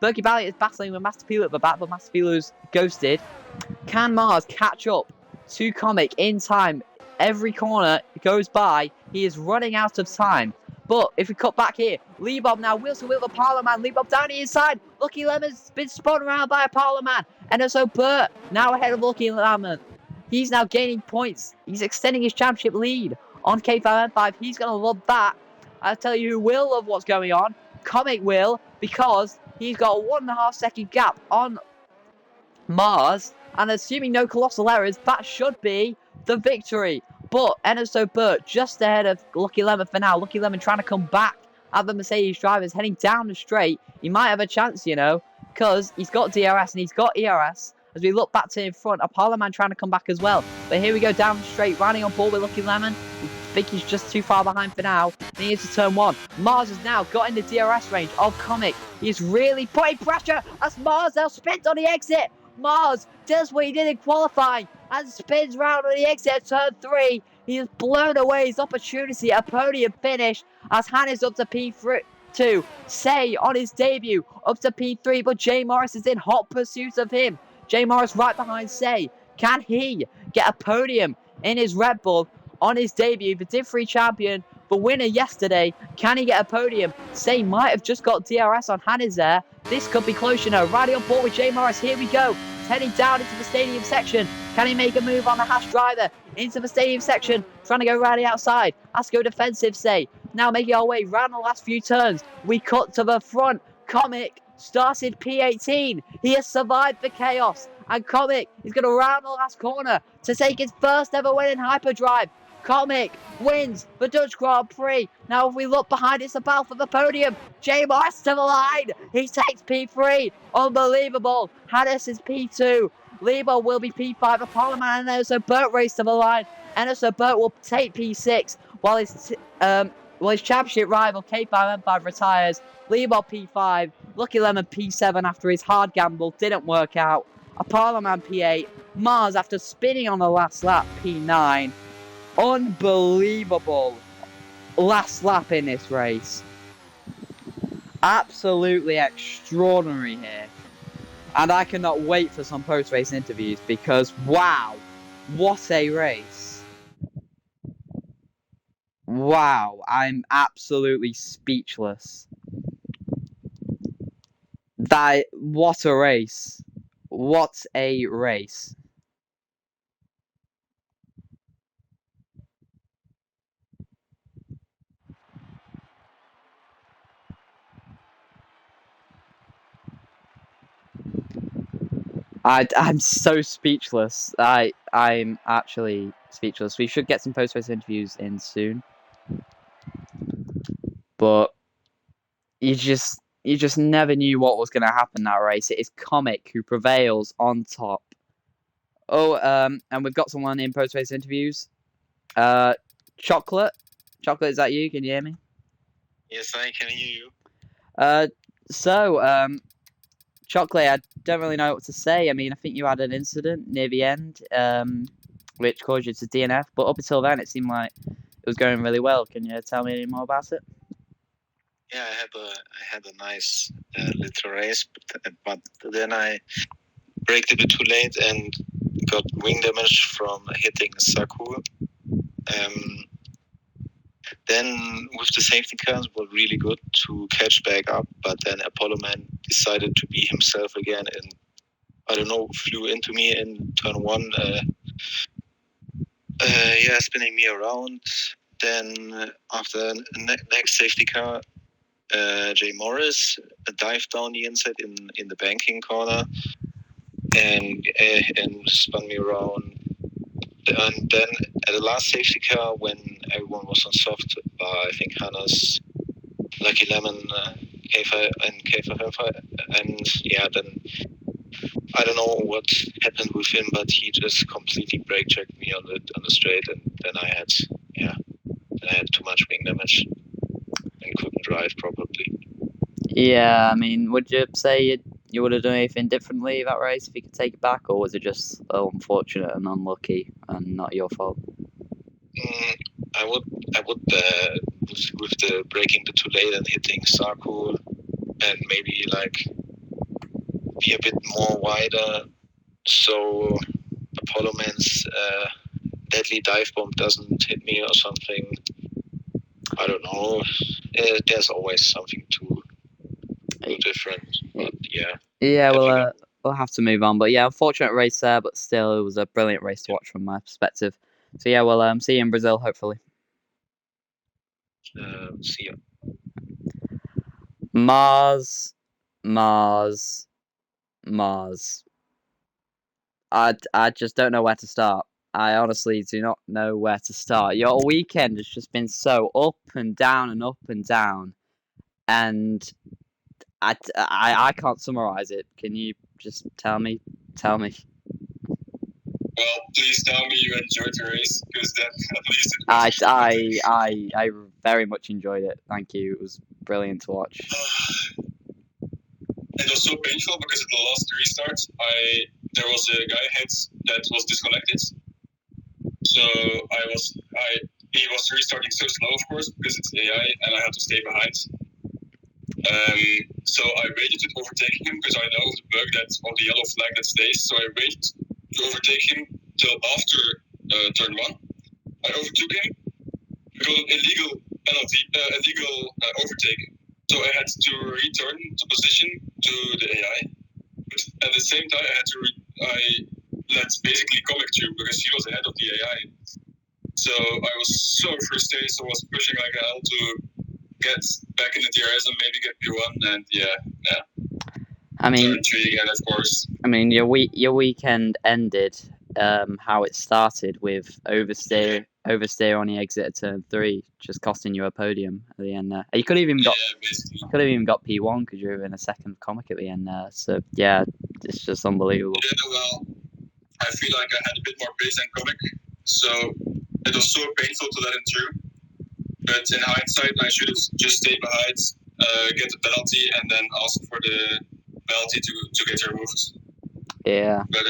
Berkey Ballion is battling with Master Pilo at the back, but Master Pilo's ghosted. Can Mars catch up to Comic in time? Every corner goes by, he is running out of time. But if we cut back here, Lebob now wheels to wheel the Parliament. Lebob down the inside. Lucky Lemon's been spun around by a Parliament. And also Burt now ahead of Lucky Lemon. He's now gaining points. He's extending his championship lead on K5M5. He's going to love that. I'll tell you who will love what's going on. Comic will, because he's got a 1.5 second gap on Mars. And assuming no colossal errors, that should be the victory. But Enzo Burt just ahead of Lucky Lemon for now. Lucky Lemon trying to come back at the Mercedes drivers, heading down the straight. He might have a chance, you know, because he's got DRS and he's got ERS. As we look back to in front, Apollo-Man trying to come back as well. But here we go down the straight, running on board with Lucky Lemon. I think he's just too far behind for now. He into turn 1. Mars has now got in the DRS range of Comic. He's really putting pressure as Mars now spins on the exit. Mars does what he did in qualifying and spins round on the exit at turn 3. He has blown away his opportunity at a podium finish as Hannes up to P2. Say on his debut up to P3, but Jay Morris is in hot pursuit of him. Jay Morris right behind Say. Can he get a podium in his Red Bull on his debut? The Div 3 champion, the winner yesterday. Can he get a podium? Say might have just got DRS on Hannes there. This could be close, you know. Riding on board with Jay Morris. Here we go. He's heading down into the stadium section. Can he make a move on the Haas driver? Into the stadium section. Trying to go round the outside. Has to go defensive, Say. Now making our way round the last few turns. We cut to the front. Comic started P18. He has survived the chaos. And Comic is going to round the last corner to take his first ever win in Hyperdrive. Comic wins the Dutch Grand Prix. Now if we look behind, it's the battle for the podium. Jay Morris to the line. He takes P3. Unbelievable. Hannes is P2. Lebo will be P5. The Parliament and also Burt race to the line. And also Burt will take P6 while his championship rival K5M5 retires. Lebo P5. Lucky Lemon P7 after his hard gamble didn't work out. A Parliament P8. Mars after spinning on the last lap P9. Unbelievable last lap in this race. Absolutely extraordinary here. And I cannot wait for some post-race interviews because, wow, what a race. Wow, I'm absolutely speechless. What a race. What a race. I'm so speechless. I'm actually speechless. We should get some post-race interviews in soon. But you just never knew what was going to happen in that race. It is Comic who prevails on top. Oh, and we've got someone in post-race interviews. Chocolate? Chocolate, is that you? Can you hear me? Yes, I can hear you. Chocolate, I don't really know what to say. I mean, I think you had an incident near the end, which caused you to DNF. But up until then, it seemed like it was going really well. Can you tell me any more about it? Yeah, I had a nice little race, but then I braked a bit too late and got wing damage from hitting Saku. Then with the safety cars, it was really good to catch back up, but then Apollo Man decided to be himself again and I don't know, flew into me in turn one. Spinning me around. Then after next safety car, Jay Morris dived down the inside in the banking corner and spun me around. And then at the last safety car, when everyone was on soft, I think Hannah's Lucky Lemon, K5 and K5, and then I don't know what happened with him, but he just completely brake checked me on the straight, and then I had too much wing damage and couldn't drive properly. Yeah, I mean, would you say you would have done anything differently that race if you could take it back, or was it just unfortunate and unlucky and not your fault? I would with the braking too late and hitting Saku, and maybe like be a bit more wider, so Apollo Man's deadly dive bomb doesn't hit me or something. I don't know. There's always something to do different. But yeah. Yeah, well, we'll have to move on. But yeah, unfortunate race there, but still, it was a brilliant race to watch from my perspective. So yeah, we'll see you in Brazil, hopefully. See you. Mars. I just don't know where to start. I honestly do not know where to start. Your weekend has just been so up and down and up and down, and I can't summarize it. Can you just tell me? Well, please tell me you enjoyed the race, because then at least it was. I very much enjoyed it. Thank you. It was brilliant to watch. It was so painful because at the last restart, there was a guy ahead that was disconnected. So he was restarting so slow, of course, because it's AI, and I had to stay behind. So I waited to overtake him because I know the bug that's on the yellow flag that stays. So I waited to overtake him till after turn one. I overtook him because of illegal penalty, illegal overtake. So I had to return to position to the AI. But at the same time, I let basically comic through because he was ahead of the AI. So I was so frustrated. So I was pushing like hell to get back in the DRS and maybe get P1. And yeah. I mean, turn 3 again, of course. I mean, your weekend ended how it started with oversteer on the exit at turn 3, just costing you a podium at the end there. You could have even got P1 because you were in a second comic at the end there. So yeah, it's just unbelievable. Yeah, well, I feel like I had a bit more pace than comic, so it was so painful to let him through. But in hindsight, I should have just stayed behind, get the penalty, and then ask for the penalty to get removed. Yeah. But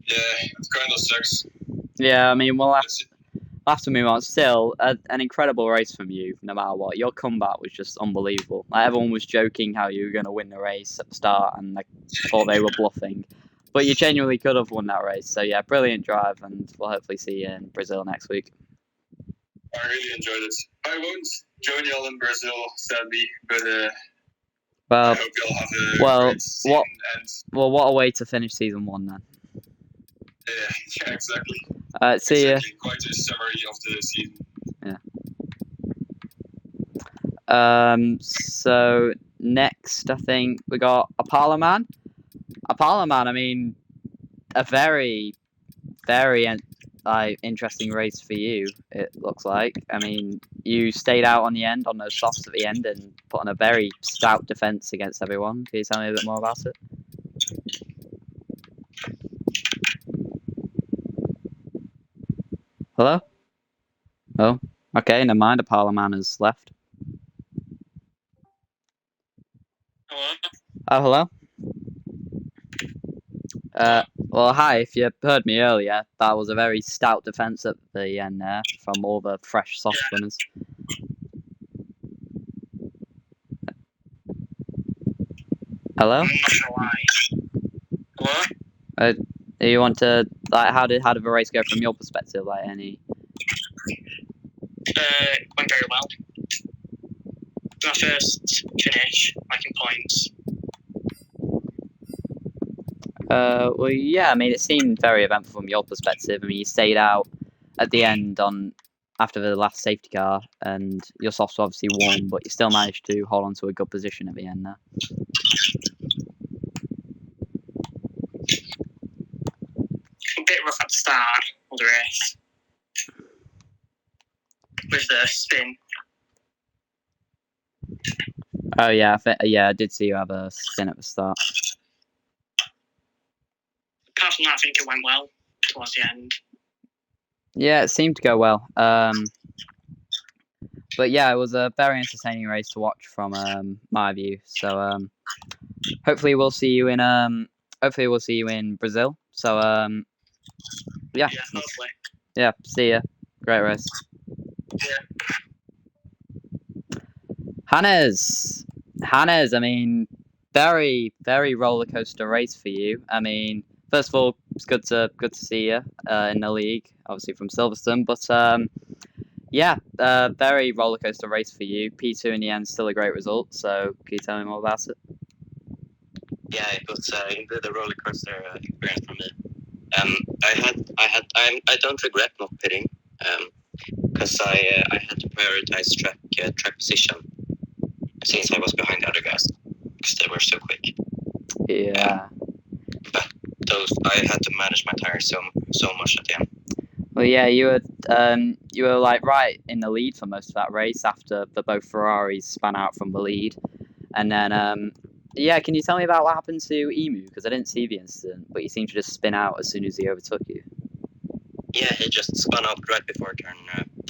yeah, it kind of sucks. Yeah, I mean, we'll have to move on. Still, an incredible race from you, no matter what. Your comeback was just unbelievable. Like, everyone was joking how you were going to win the race at the start, and they thought they were bluffing. But you genuinely could have won that race. So yeah, brilliant drive, and we'll hopefully see you in Brazil next week. I really enjoyed it. I won't join y'all in Brazil, sadly, but I hope y'all have a great season. What a way to finish season 1 then. Yeah, exactly. See ya. Quite a summary of the season. Yeah. So next, I think we got Apollo Man. I mean, a very, very interesting race for you. It looks like. I mean, you stayed out on the end on those softs at the end and put on a very stout defense against everyone. Can you tell me a bit more about it? Hello? Oh, okay, never mind. Apollo Man has left. Hello? Oh, hello? Well, hi. If you heard me earlier, that was a very stout defense at the end there from all the fresh soft winners. Hello? I'm not sure why. Hello? Do you want to, like, how did the race go from your perspective? Like, any? Went very well. My first finish, like in points. Well, yeah, I mean, it seemed very eventful from your perspective. I mean, you stayed out at the end after the last safety car, and your softs obviously won, but you still managed to hold on to a good position at the end there. A bit rough at the start of the race. With the spin. Oh, yeah, I did see you have a spin at the start. Apart from that, I think it went well towards the end. Yeah, it seemed to go well. But yeah, it was a very entertaining race to watch from my view. So hopefully we'll see you in Brazil. So yeah, hopefully. Yeah, see ya. Great race. Yeah. Hannes, I mean, very, very roller coaster race for you. I mean, first of all, it's good to see you in the league, obviously from Silverstone. But yeah, very roller coaster race for you. P2 in the end, still a great result. So can you tell me more about it? Yeah, it was indeed a roller coaster experience for me. I don't regret not pitting, because I had to prioritize track position since I was behind the other guys because they were so quick. Yeah. But I had to manage my tires so much at the end. Well, yeah, you were like right in the lead for most of that race after both Ferraris span out from the lead, and then yeah, can you tell me about what happened to Emu? Because I didn't see the incident, but he seemed to just spin out as soon as he overtook you. Yeah, he just spun out right before turn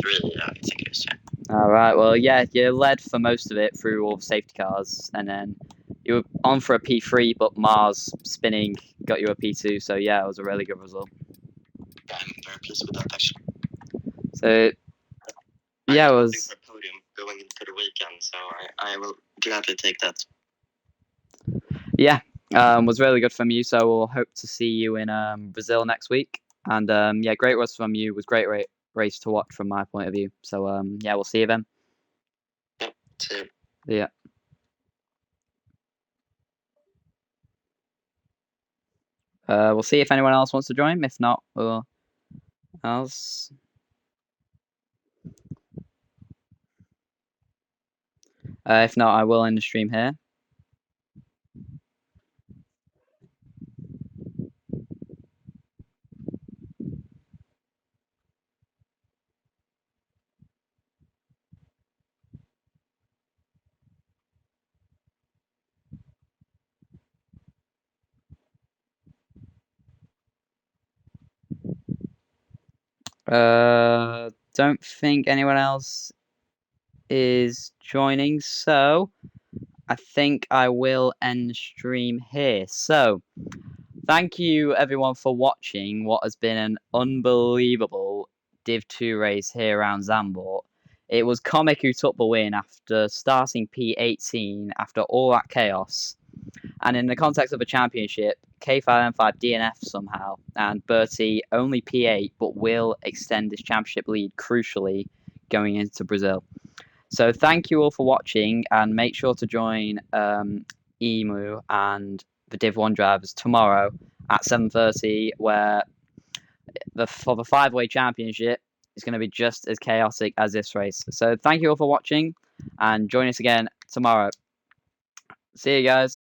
3, I think it is. Yeah. All right. Well, yeah, you led for most of it through all the safety cars, and then you were on for a P3, but Mars spinning got you a P2. So yeah, it was a really good result. Yeah, I'm very pleased with that actually. So yeah, it was for podium going into the weekend, so I will gladly take that. Yeah, was really good from you. So we'll hope to see you in Brazil next week. And yeah, great race from you. It was great race to watch from my point of view. So yeah, we'll see you then. Yep. See you. Yeah. We'll see if anyone else wants to join. If not, we'll else. If not, I will end the stream here. Don't think anyone else is joining, so I think I will end the stream here. So thank you everyone for watching what has been an unbelievable Div 2 race here around Zandvoort. It was Comic who took the win after starting P18 after all that chaos. And in the context of a championship, K5M5 DNF somehow, and Bertie only P8, but will extend his championship lead crucially going into Brazil. So thank you all for watching, and make sure to join Emu and the Div 1 drivers tomorrow at 7:30, where for the 5-way championship is going to be just as chaotic as this race. So thank you all for watching, and join us again tomorrow. See you guys.